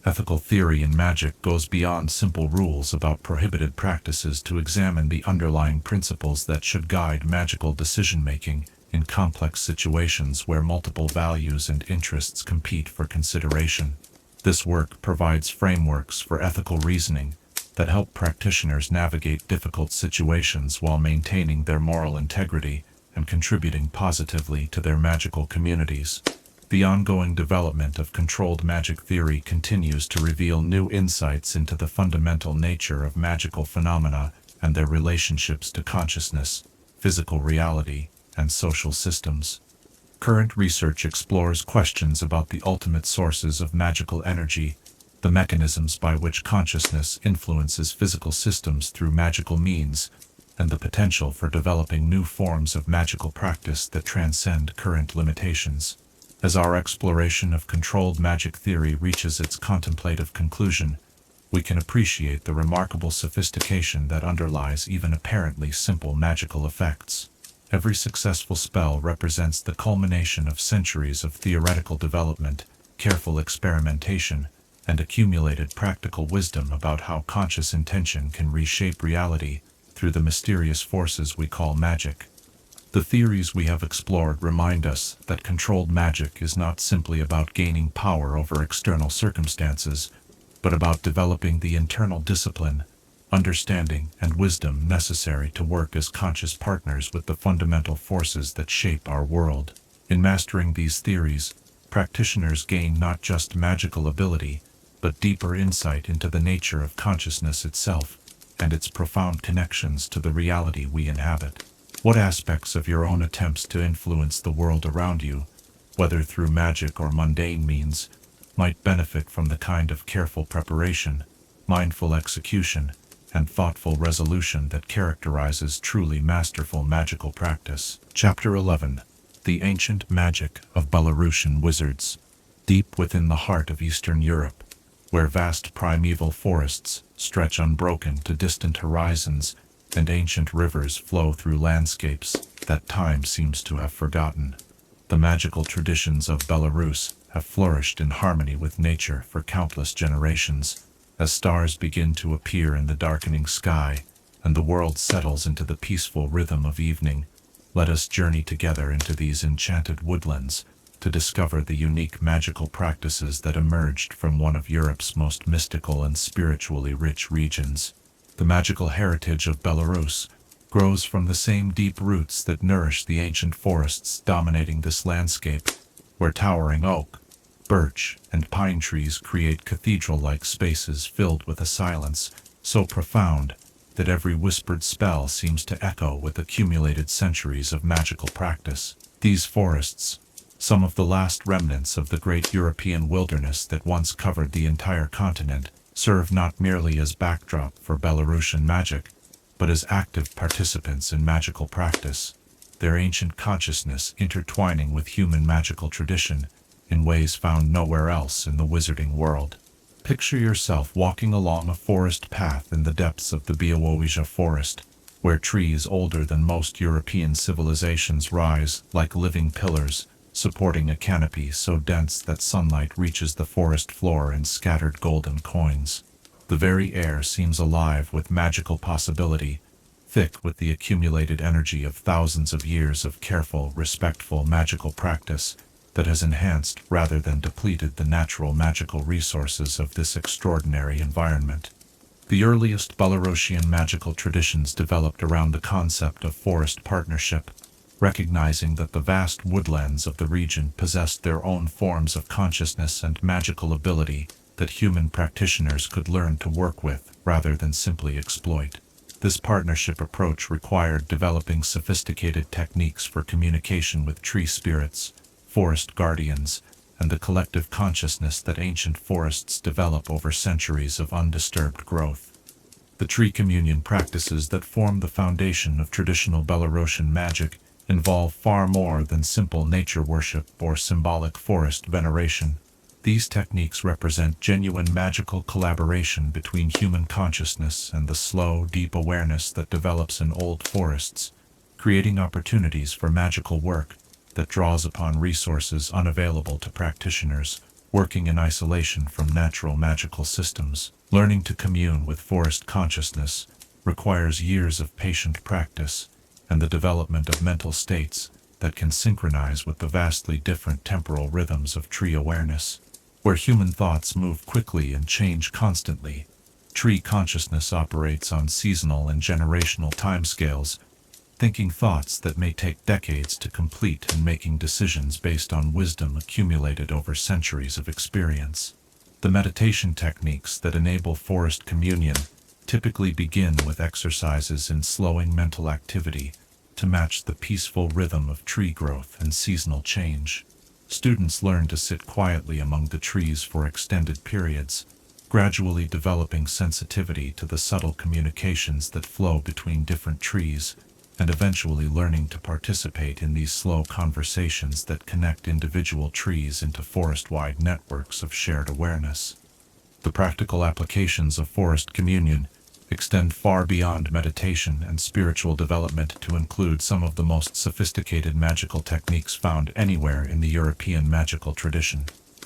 Ethical theory in magic goes beyond simple rules about prohibited practices to examine the underlying principles that should guide magical decision-making in complex situations where multiple values and interests compete for consideration. This work provides frameworks for ethical reasoning that help practitioners navigate difficult situations while maintaining their moral integrity and contributing positively to their magical communities. The ongoing development of controlled magic theory continues to reveal new insights into the fundamental nature of magical phenomena and their relationships to consciousness, physical reality, and social systems. Current research explores questions about the ultimate sources of magical energy, the mechanisms by which consciousness influences physical systems through magical means, and the potential for developing new forms of magical practice that transcend current limitations. As our exploration of controlled magic theory reaches its contemplative conclusion, we can appreciate the remarkable sophistication that underlies even apparently simple magical effects. Every successful spell represents the culmination of centuries of theoretical development, careful experimentation, and accumulated practical wisdom about how conscious intention can reshape reality through the mysterious forces we call magic. The theories we have explored remind us that controlled magic is not simply about gaining power over external circumstances, but about developing the internal discipline, understanding, and wisdom necessary to work as conscious partners with the fundamental forces that shape our world. In mastering these theories, practitioners gain not just magical ability, but deeper insight into the nature of consciousness itself and its profound connections to the reality we inhabit. What aspects of your own attempts to influence the world around you, whether through magic or mundane means, might benefit from the kind of careful preparation, mindful execution, and thoughtful resolution that characterizes truly masterful magical practice? Chapter 11. The Ancient Magic of Belarusian Wizards. Deep within the heart of Eastern Europe, where vast primeval forests stretch unbroken to distant horizons and ancient rivers flow through landscapes that time seems to have forgotten, the magical traditions of Belarus have flourished in harmony with nature for countless generations. As stars begin to appear in the darkening sky and the world settles into the peaceful rhythm of evening, let us journey together into these enchanted woodlands to discover the unique magical practices that emerged from one of Europe's most mystical and spiritually rich regions. The magical heritage of Belarus grows from the same deep roots that nourish the ancient forests dominating this landscape, where towering oak, birch, and pine trees create cathedral-like spaces filled with a silence so profound that every whispered spell seems to echo with accumulated centuries of magical practice. These forests, some of the last remnants of the great European wilderness that once covered the entire continent, serve not merely as backdrop for Belarusian magic, but as active participants in magical practice, their ancient consciousness intertwining with human magical tradition in ways found nowhere else in the wizarding world. Picture yourself walking along a forest path in the depths of the Białowieża forest, where trees older than most European civilizations rise like living pillars, supporting a canopy so dense that sunlight reaches the forest floor in scattered golden coins. The very air seems alive with magical possibility, thick with the accumulated energy of thousands of years of careful, respectful magical practice that has enhanced rather than depleted the natural magical resources of this extraordinary environment. The earliest Belarusian magical traditions developed around the concept of forest partnership, recognizing that the vast woodlands of the region possessed their own forms of consciousness and magical ability that human practitioners could learn to work with rather than simply exploit. This partnership approach required developing sophisticated techniques for communication with tree spirits, forest guardians, and the collective consciousness that ancient forests develop over centuries of undisturbed growth. The tree communion practices that form the foundation of traditional Belarusian magic involve far more than simple nature worship or symbolic forest veneration. These techniques represent genuine magical collaboration between human consciousness and the slow, deep awareness that develops in old forests, creating opportunities for magical work that draws upon resources unavailable to practitioners working in isolation from natural magical systems. Learning to commune with forest consciousness requires years of patient practice and the development of mental states that can synchronize with the vastly different temporal rhythms of tree awareness. Where human thoughts move quickly and change constantly, tree consciousness operates on seasonal and generational timescales, thinking thoughts that may take decades to complete and making decisions based on wisdom accumulated over centuries of experience. The meditation techniques that enable forest communion typically begin with exercises in slowing mental activity to match the peaceful rhythm of tree growth and seasonal change. Students learn to sit quietly among the trees for extended periods, gradually developing sensitivity to the subtle communications that flow between different trees, and eventually learning to participate in these slow conversations that connect individual trees into forest-wide networks of shared awareness. The practical applications of forest communion extend far beyond meditation and spiritual development to include some of the most sophisticated magical techniques found anywhere in the European magical tradition.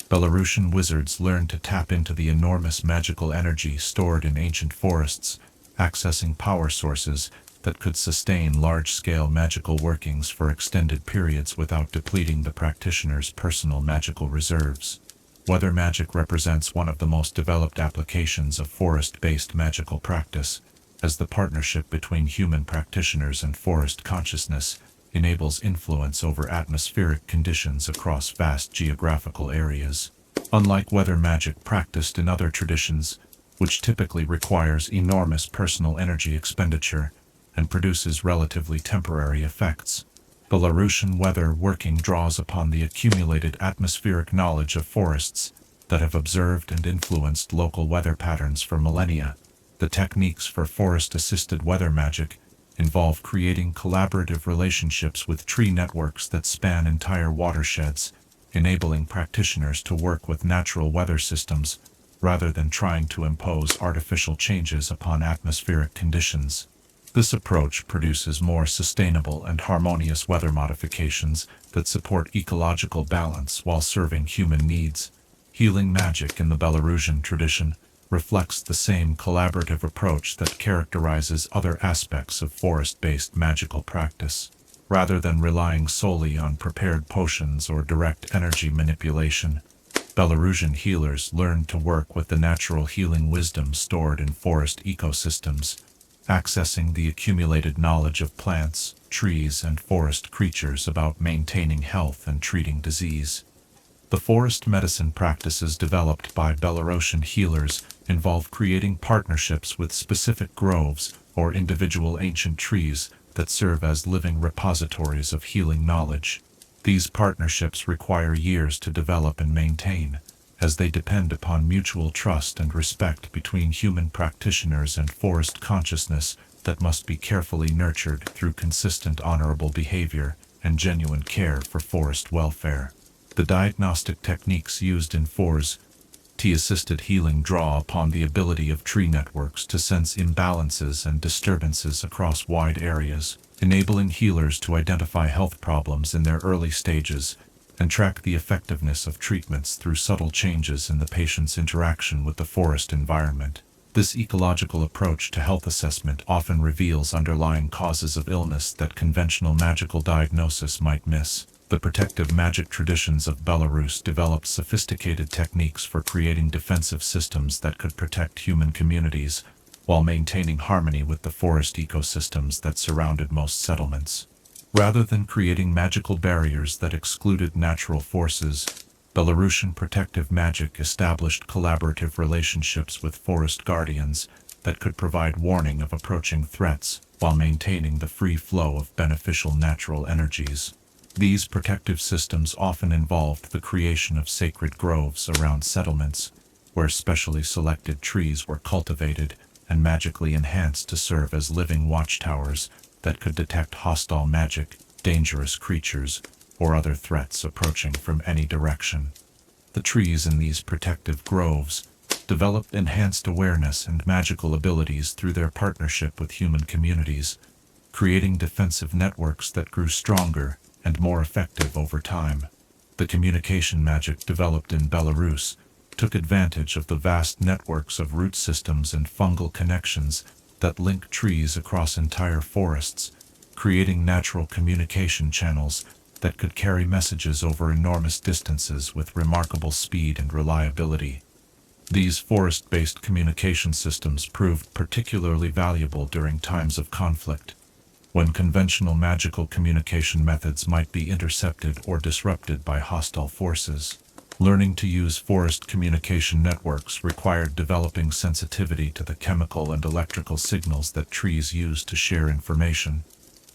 Belarusian wizards learned to tap into the enormous magical energy stored in ancient forests, accessing power sources that could sustain large-scale magical workings for extended periods without depleting the practitioner's personal magical reserves. Weather magic represents one of the most developed applications of forest-based magical practice, as the partnership between human practitioners and forest consciousness enables influence over atmospheric conditions across vast geographical areas. Unlike weather magic practiced in other traditions, which typically requires enormous personal energy expenditure and produces relatively temporary effects, Belarusian weather working draws upon the accumulated atmospheric knowledge of forests that have observed and influenced local weather patterns for millennia. The techniques for forest-assisted weather magic involve creating collaborative relationships with tree networks that span entire watersheds, enabling practitioners to work with natural weather systems rather than trying to impose artificial changes upon atmospheric conditions. This approach produces more sustainable and harmonious weather modifications that support ecological balance while serving human needs. Healing magic in the Belarusian tradition reflects the same collaborative approach that characterizes other aspects of forest-based magical practice. Rather than relying solely on prepared potions or direct energy manipulation, Belarusian healers learn to work with the natural healing wisdom stored in forest ecosystems, accessing the accumulated knowledge of plants, trees, and forest creatures about maintaining health and treating disease. The forest medicine practices developed by Belarusian healers involve creating partnerships with specific groves or individual ancient trees that serve as living repositories of healing knowledge. These partnerships require years to develop and maintain, as they depend upon mutual trust and respect between human practitioners and forest consciousness that must be carefully nurtured through consistent honorable behavior and genuine care for forest welfare. The diagnostic techniques used in forest-assisted healing draw upon the ability of tree networks to sense imbalances and disturbances across wide areas, enabling healers to identify health problems in their early stages and track the effectiveness of treatments through subtle changes in the patient's interaction with the forest environment. This ecological approach to health assessment often reveals underlying causes of illness that conventional magical diagnosis might miss. The protective magic traditions of Belarus developed sophisticated techniques for creating defensive systems that could protect human communities while maintaining harmony with the forest ecosystems that surrounded most settlements. Rather than creating magical barriers that excluded natural forces, Belarusian protective magic established collaborative relationships with forest guardians that could provide warning of approaching threats while maintaining the free flow of beneficial natural energies. These protective systems often involved the creation of sacred groves around settlements, where specially selected trees were cultivated and magically enhanced to serve as living watchtowers that could detect hostile magic, dangerous creatures, or other threats approaching from any direction. The trees in these protective groves developed enhanced awareness and magical abilities through their partnership with human communities, creating defensive networks that grew stronger and more effective over time. The communication magic developed in Belarus took advantage of the vast networks of root systems and fungal connections that link trees across entire forests, creating natural communication channels that could carry messages over enormous distances with remarkable speed and reliability. These forest-based communication systems proved particularly valuable during times of conflict, when conventional magical communication methods might be intercepted or disrupted by hostile forces. Learning to use forest communication networks required developing sensitivity to the chemical and electrical signals that trees use to share information,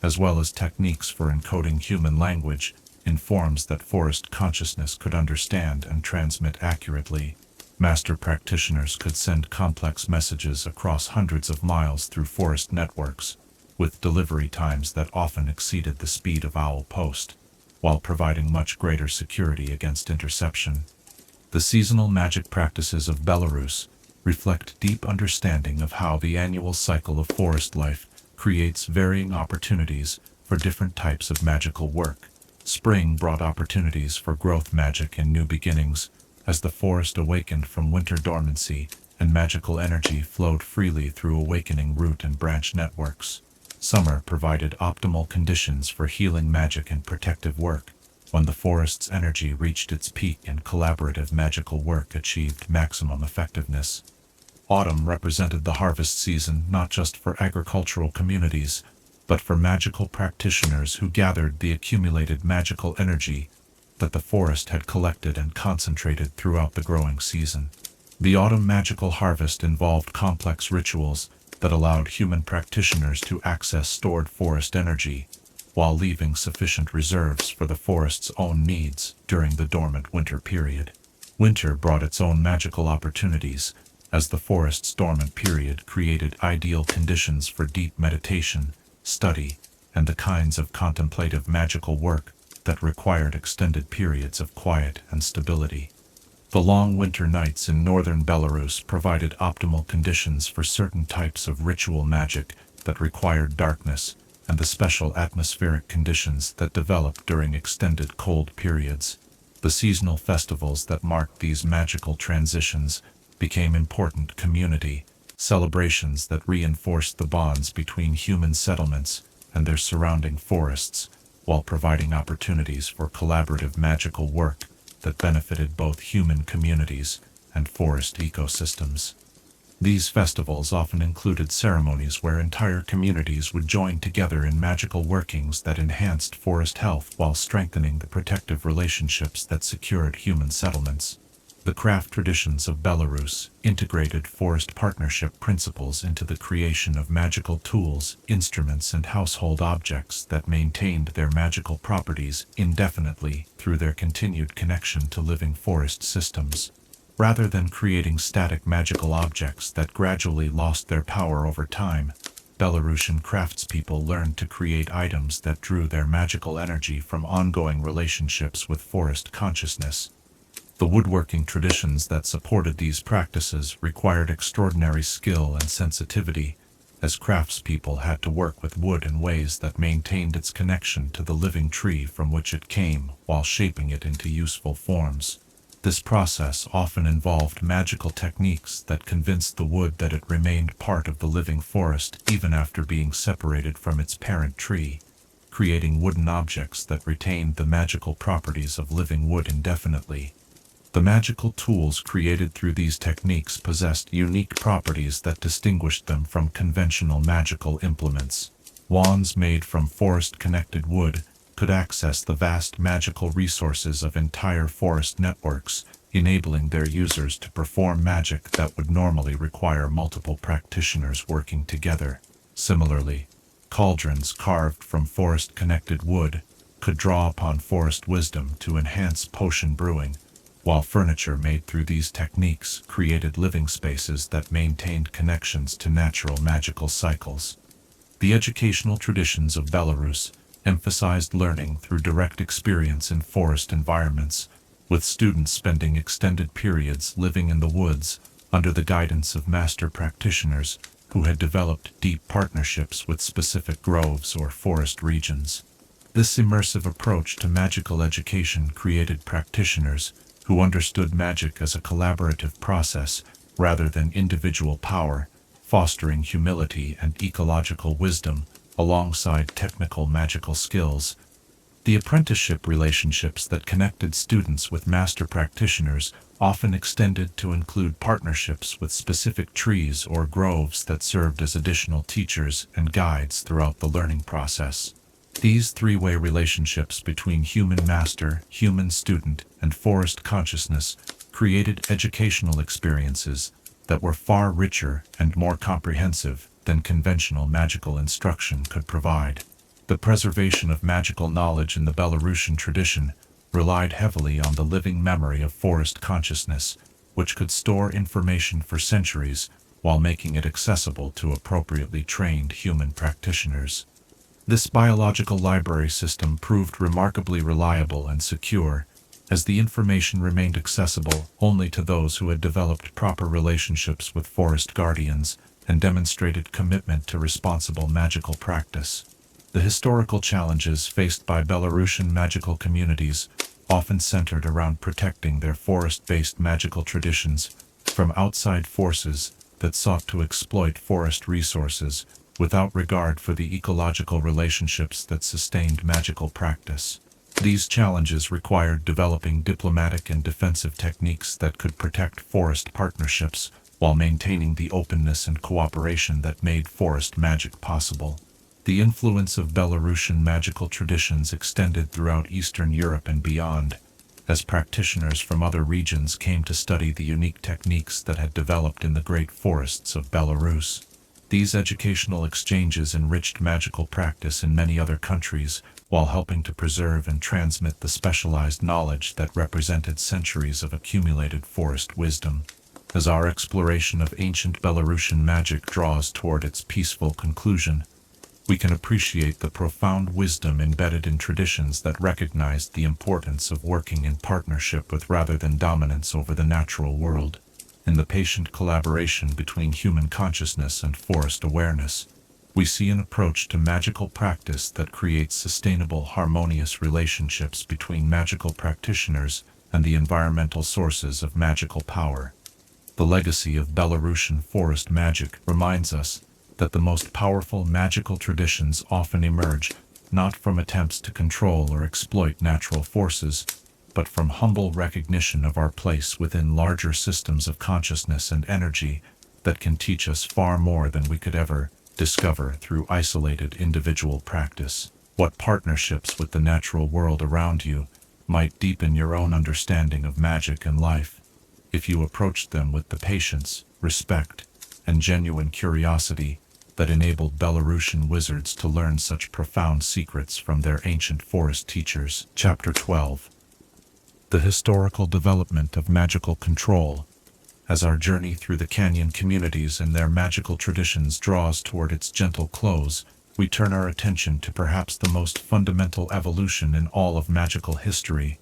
as well as techniques for encoding human language in forms that forest consciousness could understand and transmit accurately. Master practitioners could send complex messages across hundreds of miles through forest networks, with delivery times that often exceeded the speed of owl post, while providing much greater security against interception. The seasonal magic practices of Belarus reflect deep understanding of how the annual cycle of forest life creates varying opportunities for different types of magical work. Spring brought opportunities for growth magic and new beginnings, as the forest awakened from winter dormancy and magical energy flowed freely through awakening root and branch networks. Summer provided optimal conditions for healing magic and protective work, when the forest's energy reached its peak and collaborative magical work achieved maximum effectiveness. Autumn represented the harvest season not just for agricultural communities, but for magical practitioners who gathered the accumulated magical energy that the forest had collected and concentrated throughout the growing season. The autumn magical harvest involved complex rituals that allowed human practitioners to access stored forest energy, while leaving sufficient reserves for the forest's own needs during the dormant winter period. Winter brought its own magical opportunities, as the forest's dormant period created ideal conditions for deep meditation, study, and the kinds of contemplative magical work that required extended periods of quiet and stability. The long winter nights in northern Belarus provided optimal conditions for certain types of ritual magic that required darkness and the special atmospheric conditions that developed during extended cold periods. The seasonal festivals that marked these magical transitions became important community celebrations that reinforced the bonds between human settlements and their surrounding forests, while providing opportunities for collaborative magical work that benefited both human communities and forest ecosystems. These festivals often included ceremonies where entire communities would join together in magical workings that enhanced forest health while strengthening the protective relationships that secured human settlements. The craft traditions of Belarus integrated forest partnership principles into the creation of magical tools, instruments, and household objects that maintained their magical properties indefinitely through their continued connection to living forest systems. Rather than creating static magical objects that gradually lost their power over time, Belarusian craftspeople learned to create items that drew their magical energy from ongoing relationships with forest consciousness. The woodworking traditions that supported these practices required extraordinary skill and sensitivity, as craftspeople had to work with wood in ways that maintained its connection to the living tree from which it came while shaping it into useful forms. This process often involved magical techniques that convinced the wood that it remained part of the living forest even after being separated from its parent tree, creating wooden objects that retained the magical properties of living wood indefinitely. The magical tools created through these techniques possessed unique properties that distinguished them from conventional magical implements. Wands made from forest-connected wood could access the vast magical resources of entire forest networks, enabling their users to perform magic that would normally require multiple practitioners working together. Similarly, cauldrons carved from forest-connected wood could draw upon forest wisdom to enhance potion brewing, while furniture made through these techniques created living spaces that maintained connections to natural magical cycles. The educational traditions of Belarus emphasized learning through direct experience in forest environments, with students spending extended periods living in the woods under the guidance of master practitioners who had developed deep partnerships with specific groves or forest regions. This immersive approach to magical education created practitioners who understood magic as a collaborative process rather than individual power, fostering humility and ecological wisdom alongside technical magical skills. The apprenticeship relationships that connected students with master practitioners often extended to include partnerships with specific trees or groves that served as additional teachers and guides throughout the learning process. These three-way relationships between human master, human student, and forest consciousness created educational experiences that were far richer and more comprehensive than conventional magical instruction could provide. The preservation of magical knowledge in the Belarusian tradition relied heavily on the living memory of forest consciousness, which could store information for centuries while making it accessible to appropriately trained human practitioners. This biological library system proved remarkably reliable and secure, as the information remained accessible only to those who had developed proper relationships with forest guardians and demonstrated commitment to responsible magical practice. The historical challenges faced by Belarusian magical communities often centered around protecting their forest-based magical traditions from outside forces that sought to exploit forest resources without regard for the ecological relationships that sustained magical practice. These challenges required developing diplomatic and defensive techniques that could protect forest partnerships while maintaining the openness and cooperation that made forest magic possible. The influence of Belarusian magical traditions extended throughout Eastern Europe and beyond, as practitioners from other regions came to study the unique techniques that had developed in the great forests of Belarus. These educational exchanges enriched magical practice in many other countries, while helping to preserve and transmit the specialized knowledge that represented centuries of accumulated forest wisdom. As our exploration of ancient Belarusian magic draws toward its peaceful conclusion, we can appreciate the profound wisdom embedded in traditions that recognized the importance of working in partnership with rather than dominance over the natural world. In the patient collaboration between human consciousness and forest awareness, we see an approach to magical practice that creates sustainable, harmonious relationships between magical practitioners and the environmental sources of magical power. The legacy of Belarusian forest magic reminds us that the most powerful magical traditions often emerge not from attempts to control or exploit natural forces, but from humble recognition of our place within larger systems of consciousness and energy that can teach us far more than we could ever discover through isolated individual practice. What partnerships with the natural world around you might deepen your own understanding of magic and life, if you approached them with the patience, respect, and genuine curiosity that enabled Belarusian wizards to learn such profound secrets from their ancient forest teachers. Chapter 12. The historical development of magical control. As our journey through the canyon communities and their magical traditions draws toward its gentle close, we turn our attention to perhaps the most fundamental evolution in all of magical history,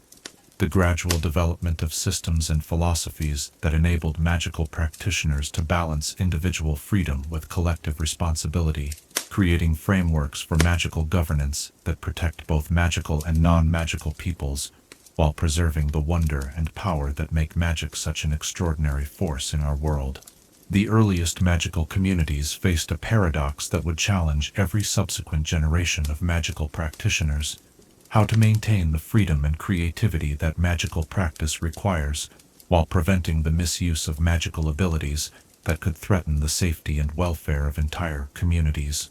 the gradual development of systems and philosophies that enabled magical practitioners to balance individual freedom with collective responsibility, creating frameworks for magical governance that protect both magical and non-magical peoples, while preserving the wonder and power that make magic such an extraordinary force in our world. The earliest magical communities faced a paradox that would challenge every subsequent generation of magical practitioners: how to maintain the freedom and creativity that magical practice requires, while preventing the misuse of magical abilities that could threaten the safety and welfare of entire communities.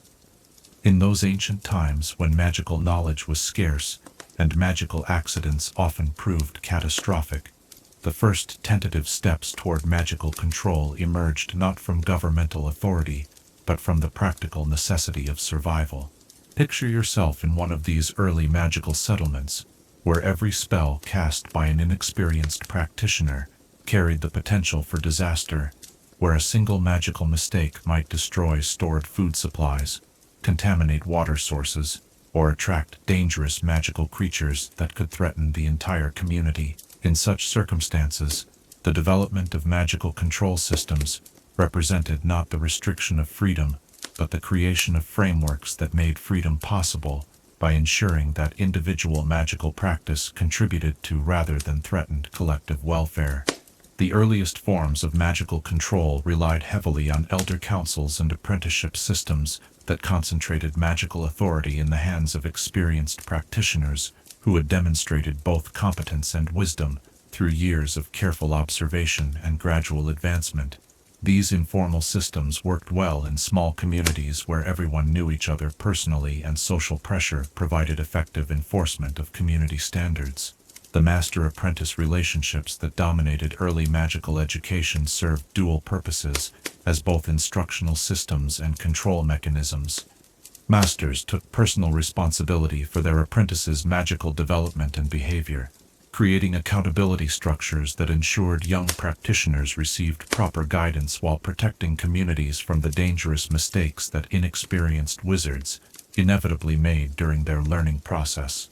In those ancient times when magical knowledge was scarce, and magical accidents often proved catastrophic, the first tentative steps toward magical control emerged not from governmental authority, but from the practical necessity of survival. Picture yourself in one of these early magical settlements, where every spell cast by an inexperienced practitioner carried the potential for disaster, where a single magical mistake might destroy stored food supplies, contaminate water sources, or attract dangerous magical creatures that could threaten the entire community. In such circumstances, the development of magical control systems represented not the restriction of freedom, but the creation of frameworks that made freedom possible by ensuring that individual magical practice contributed to rather than threatened collective welfare. The earliest forms of magical control relied heavily on elder councils and apprenticeship systems that concentrated magical authority in the hands of experienced practitioners who had demonstrated both competence and wisdom through years of careful observation and gradual advancement. These informal systems worked well in small communities where everyone knew each other personally and social pressure provided effective enforcement of community standards. The master-apprentice relationships that dominated early magical education served dual purposes as both instructional systems and control mechanisms. Masters took personal responsibility for their apprentices' magical development and behavior, creating accountability structures that ensured young practitioners received proper guidance while protecting communities from the dangerous mistakes that inexperienced wizards inevitably made during their learning process.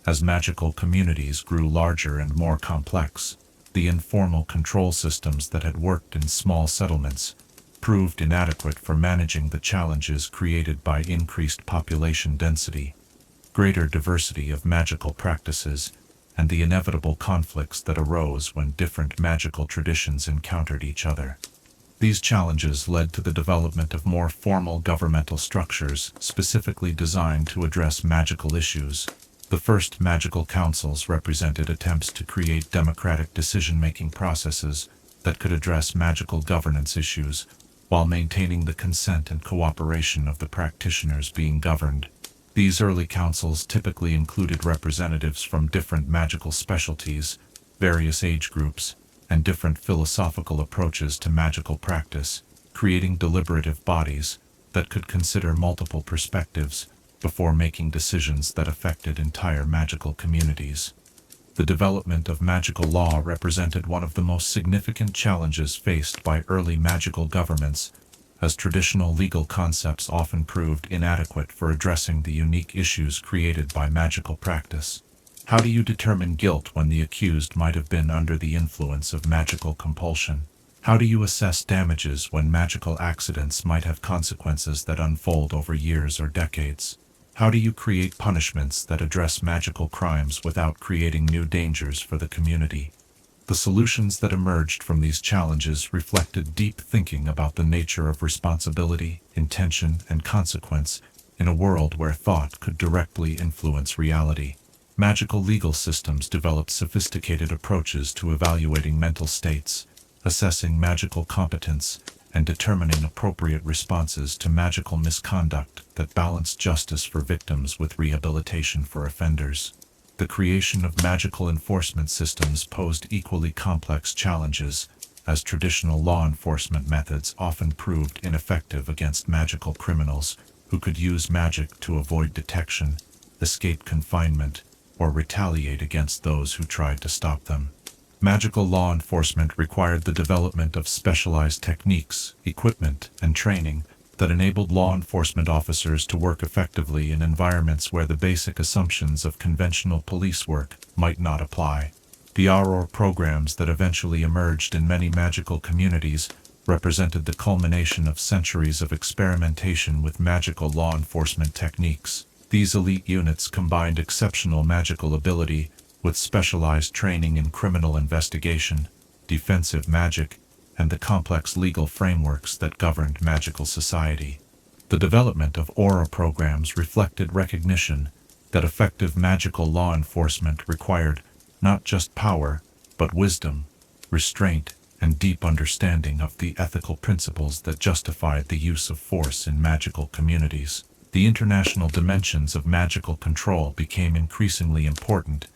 As magical communities grew larger and more complex, the informal control systems that had worked in small settlements proved inadequate for managing the challenges created by increased population density, greater diversity of magical practices, and the inevitable conflicts that arose when different magical traditions encountered each other. These challenges led to the development of more formal governmental structures specifically designed to address magical issues. The first magical councils represented attempts to create democratic decision-making processes that could address magical governance issues while maintaining the consent and cooperation of the practitioners being governed. These early councils typically included representatives from different magical specialties, various age groups, and different philosophical approaches to magical practice, creating deliberative bodies that could consider multiple perspectives before making decisions that affected entire magical communities. The development of magical law represented one of the most significant challenges faced by early magical governments, as traditional legal concepts often proved inadequate for addressing the unique issues created by magical practice. How do you determine guilt when the accused might have been under the influence of magical compulsion? How do you assess damages when magical accidents might have consequences that unfold over years or decades? How do you create punishments that address magical crimes without creating new dangers for the community? The solutions that emerged from these challenges reflected deep thinking about the nature of responsibility, intention, and consequence in a world where thought could directly influence reality. Magical legal systems developed sophisticated approaches to evaluating mental states, assessing magical competence, and determining appropriate responses to magical misconduct that balanced justice for victims with rehabilitation for offenders. The creation of magical enforcement systems posed equally complex challenges, as traditional law enforcement methods often proved ineffective against magical criminals who could use magic to avoid detection, escape confinement, or retaliate against those who tried to stop them. Magical law enforcement required the development of specialized techniques, equipment, and training that enabled law enforcement officers to work effectively in environments where the basic assumptions of conventional police work might not apply. The Aurora programs that eventually emerged in many magical communities represented the culmination of centuries of experimentation with magical law enforcement techniques. These elite units combined exceptional magical ability with specialized training in criminal investigation, defensive magic, and the complex legal frameworks that governed magical society. The development of Aura programs reflected recognition that effective magical law enforcement required not just power, but wisdom, restraint, and deep understanding of the ethical principles that justified the use of force in magical communities. The international dimensions of magical control became increasingly important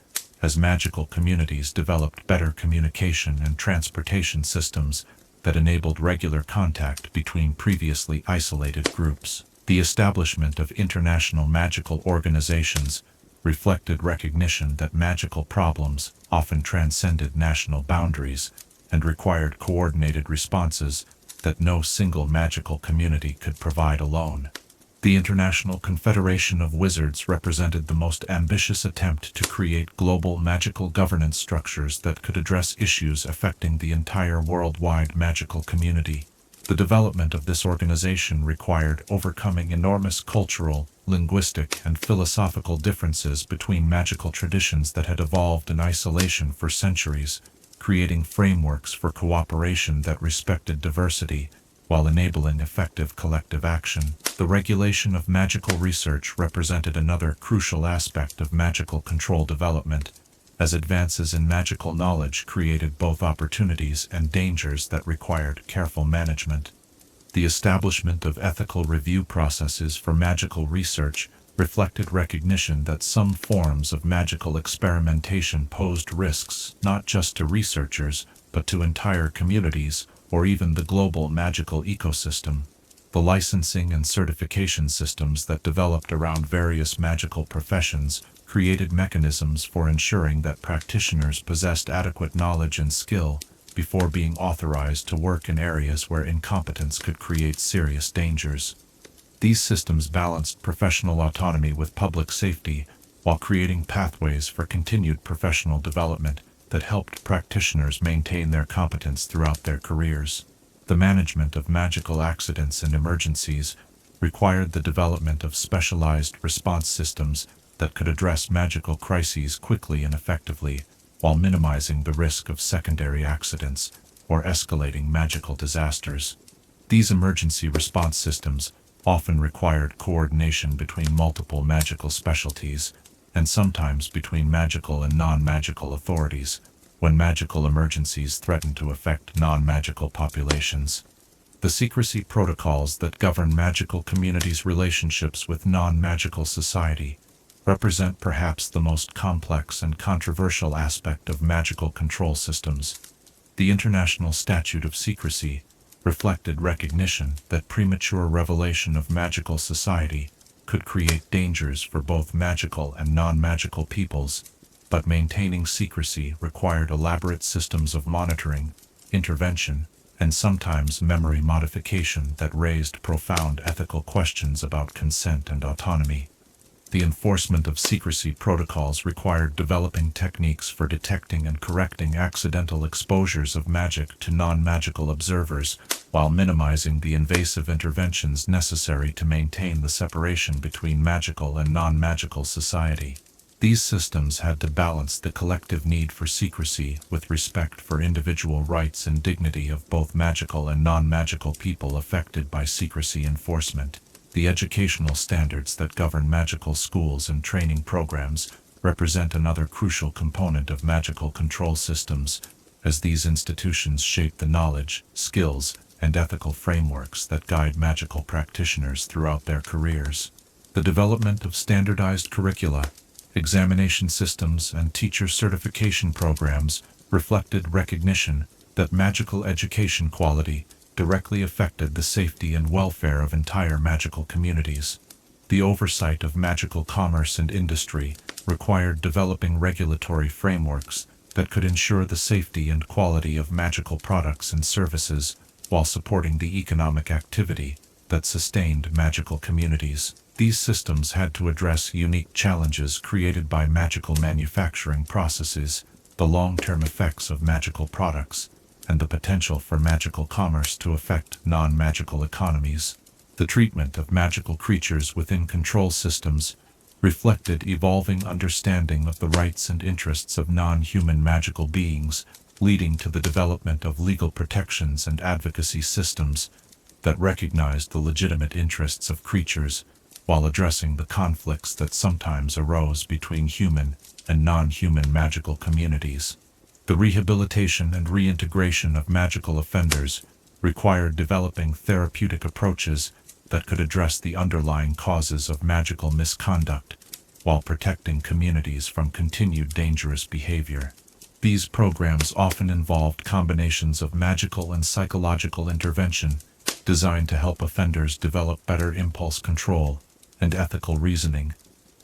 as magical communities developed better communication and transportation systems that enabled regular contact between previously isolated groups. The establishment of international magical organizations reflected recognition that magical problems often transcended national boundaries and required coordinated responses that no single magical community could provide alone. The International Confederation of Wizards represented the most ambitious attempt to create global magical governance structures that could address issues affecting the entire worldwide magical community. The development of this organization required overcoming enormous cultural, linguistic, and philosophical differences between magical traditions that had evolved in isolation for centuries, creating frameworks for cooperation that respected diversity while enabling effective collective action. The regulation of magical research represented another crucial aspect of magical control development, as advances in magical knowledge created both opportunities and dangers that required careful management. The establishment of ethical review processes for magical research reflected recognition that some forms of magical experimentation posed risks not just to researchers, but to entire communities, or even the global magical ecosystem. The licensing and certification systems that developed around various magical professions created mechanisms for ensuring that practitioners possessed adequate knowledge and skill before being authorized to work in areas where incompetence could create serious dangers. These systems balanced professional autonomy with public safety, while creating pathways for continued professional development that helped practitioners maintain their competence throughout their careers. The management of magical accidents and emergencies required the development of specialized response systems that could address magical crises quickly and effectively, while minimizing the risk of secondary accidents or escalating magical disasters. These emergency response systems often required coordination between multiple magical specialties, and sometimes between magical and non-magical authorities, when magical emergencies threatened to affect non-magical populations. The secrecy protocols that govern magical communities' relationships with non-magical society represent perhaps the most complex and controversial aspect of magical control systems. The International Statute of Secrecy reflected recognition that premature revelation of magical society could create dangers for both magical and non-magical peoples, but maintaining secrecy required elaborate systems of monitoring, intervention, and sometimes memory modification that raised profound ethical questions about consent and autonomy. The enforcement of secrecy protocols required developing techniques for detecting and correcting accidental exposures of magic to non-magical observers, while minimizing the invasive interventions necessary to maintain the separation between magical and non-magical society. These systems had to balance the collective need for secrecy with respect for individual rights and dignity of both magical and non-magical people affected by secrecy enforcement. The educational standards that govern magical schools and training programs represent another crucial component of magical control systems, as these institutions shape the knowledge, skills, and ethical frameworks that guide magical practitioners throughout their careers. The development of standardized curricula, examination systems, and teacher certification programs reflected recognition that magical education quality directly affected the safety and welfare of entire magical communities. The oversight of magical commerce and industry required developing regulatory frameworks that could ensure the safety and quality of magical products and services while supporting the economic activity that sustained magical communities. These systems had to address unique challenges created by magical manufacturing processes, the long-term effects of magical products, and the potential for magical commerce to affect non-magical economies. The treatment of magical creatures within control systems reflected evolving understanding of the rights and interests of non-human magical beings, leading to the development of legal protections and advocacy systems that recognized the legitimate interests of creatures while addressing the conflicts that sometimes arose between human and non-human magical communities. The rehabilitation and reintegration of magical offenders required developing therapeutic approaches that could address the underlying causes of magical misconduct while protecting communities from continued dangerous behavior. These programs often involved combinations of magical and psychological intervention designed to help offenders develop better impulse control and ethical reasoning.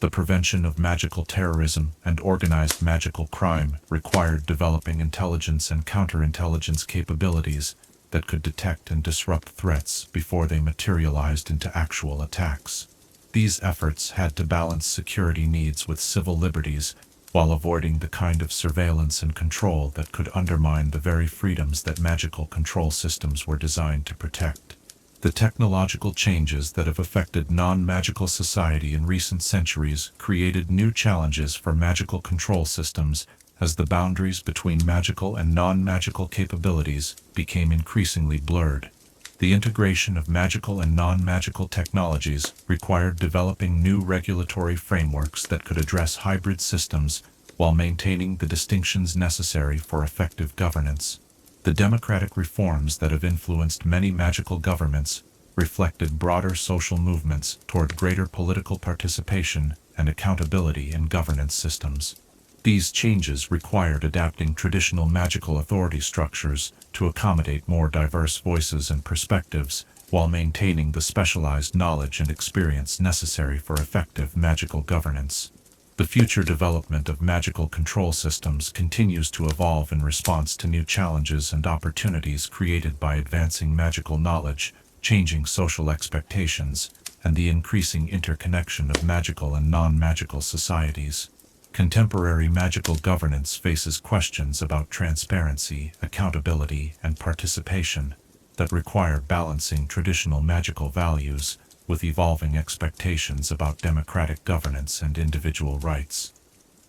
The prevention of magical terrorism and organized magical crime required developing intelligence and counterintelligence capabilities that could detect and disrupt threats before they materialized into actual attacks. These efforts had to balance security needs with civil liberties while avoiding the kind of surveillance and control that could undermine the very freedoms that magical control systems were designed to protect. The technological changes that have affected non-magical society in recent centuries created new challenges for magical control systems as the boundaries between magical and non-magical capabilities became increasingly blurred. The integration of magical and non-magical technologies required developing new regulatory frameworks that could address hybrid systems while maintaining the distinctions necessary for effective governance. The democratic reforms that have influenced many magical governments reflected broader social movements toward greater political participation and accountability in governance systems. These changes required adapting traditional magical authority structures to accommodate more diverse voices and perspectives, while maintaining the specialized knowledge and experience necessary for effective magical governance. The future development of magical control systems continues to evolve in response to new challenges and opportunities created by advancing magical knowledge, changing social expectations, and the increasing interconnection of magical and non-magical societies. Contemporary magical governance faces questions about transparency, accountability, and participation that require balancing traditional magical values with evolving expectations about democratic governance and individual rights.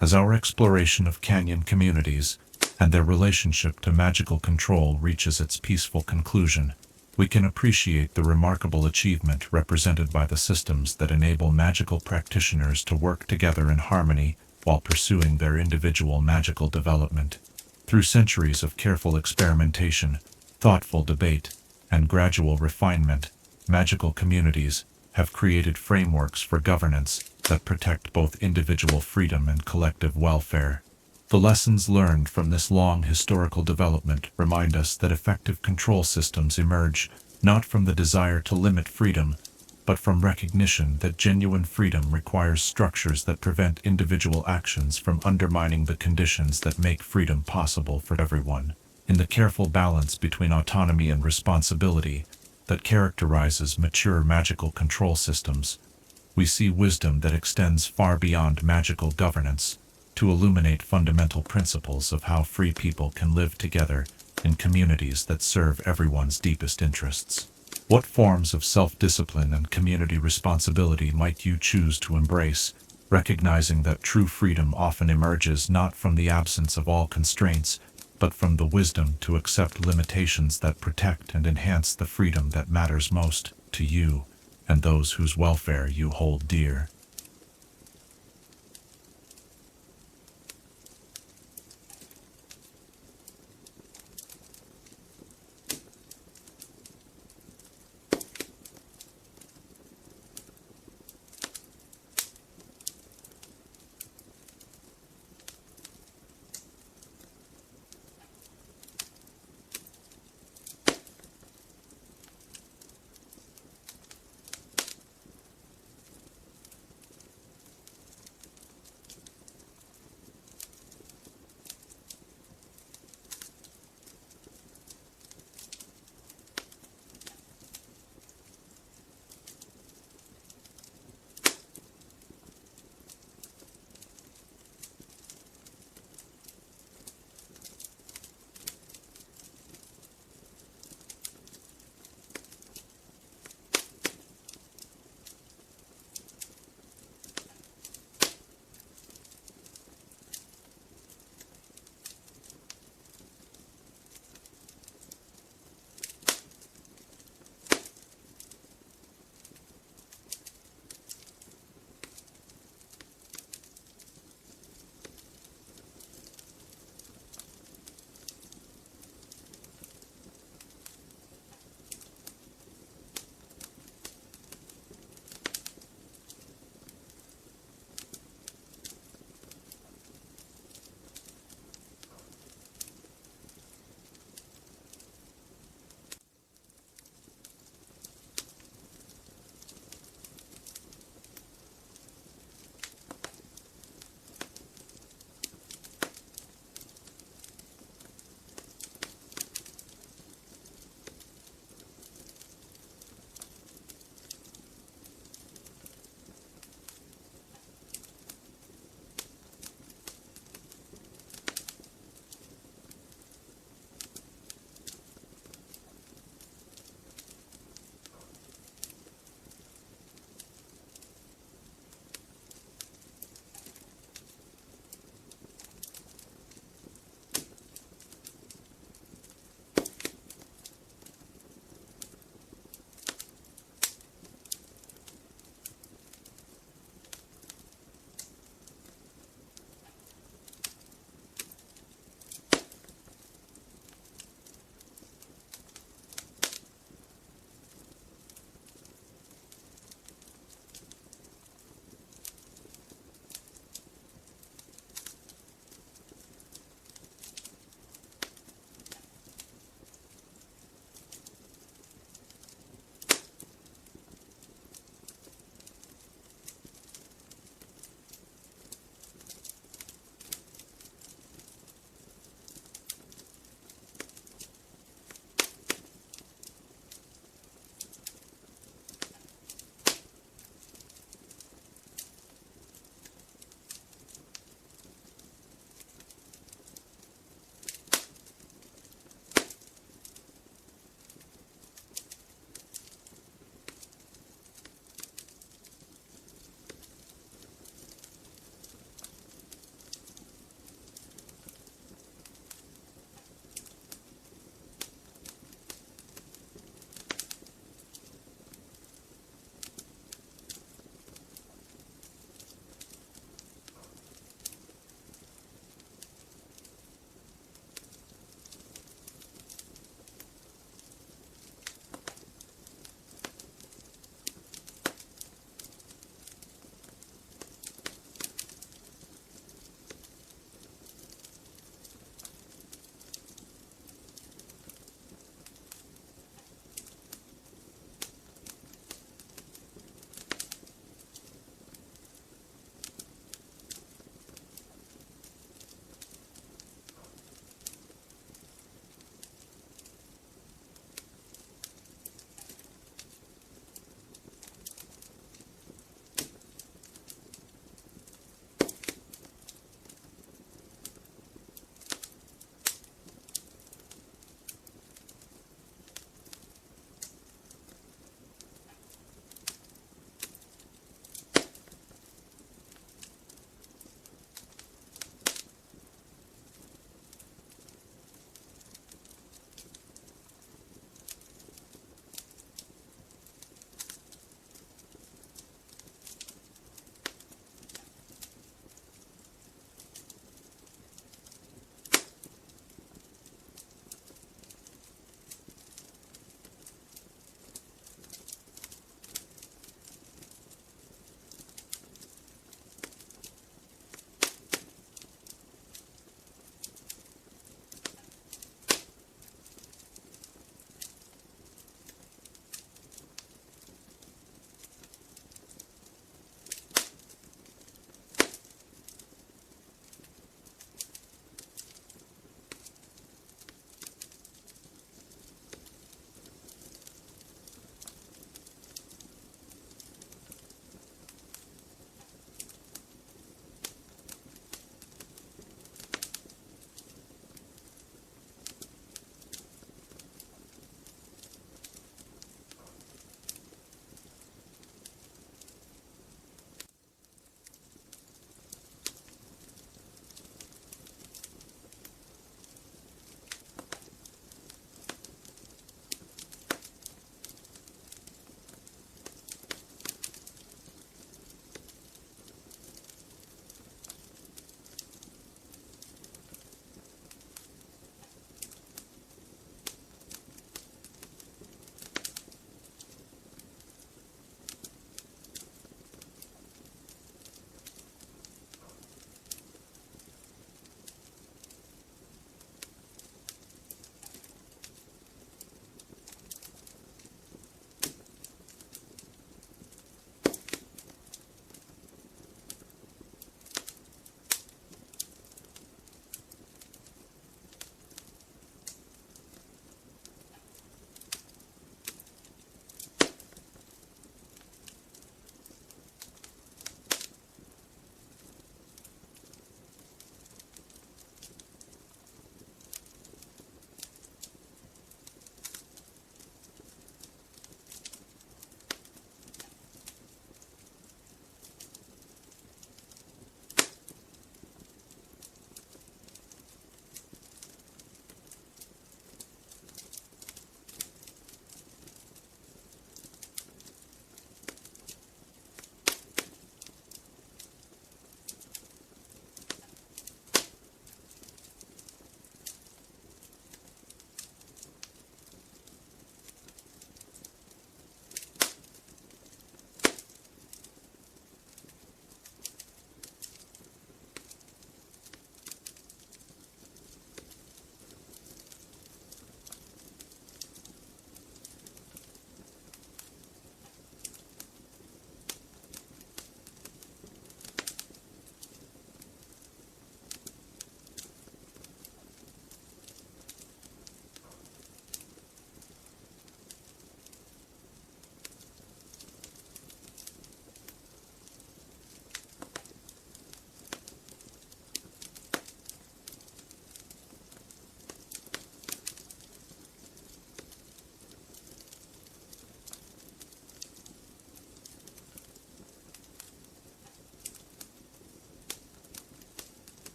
As our exploration of canyon communities and their relationship to magical control reaches its peaceful conclusion, we can appreciate the remarkable achievement represented by the systems that enable magical practitioners to work together in harmony while pursuing their individual magical development. Through centuries of careful experimentation, thoughtful debate, and gradual refinement, magical communities have created frameworks for governance that protect both individual freedom and collective welfare. The lessons learned from this long historical development remind us that effective control systems emerge not from the desire to limit freedom, but from recognition that genuine freedom requires structures that prevent individual actions from undermining the conditions that make freedom possible for everyone. In the careful balance between autonomy and responsibility that characterizes mature magical control systems, we see wisdom that extends far beyond magical governance to illuminate fundamental principles of how free people can live together in communities that serve everyone's deepest interests. What forms of self-discipline and community responsibility might you choose to embrace, recognizing that true freedom often emerges not from the absence of all constraints, but from the wisdom to accept limitations that protect and enhance the freedom that matters most to you and those whose welfare you hold dear?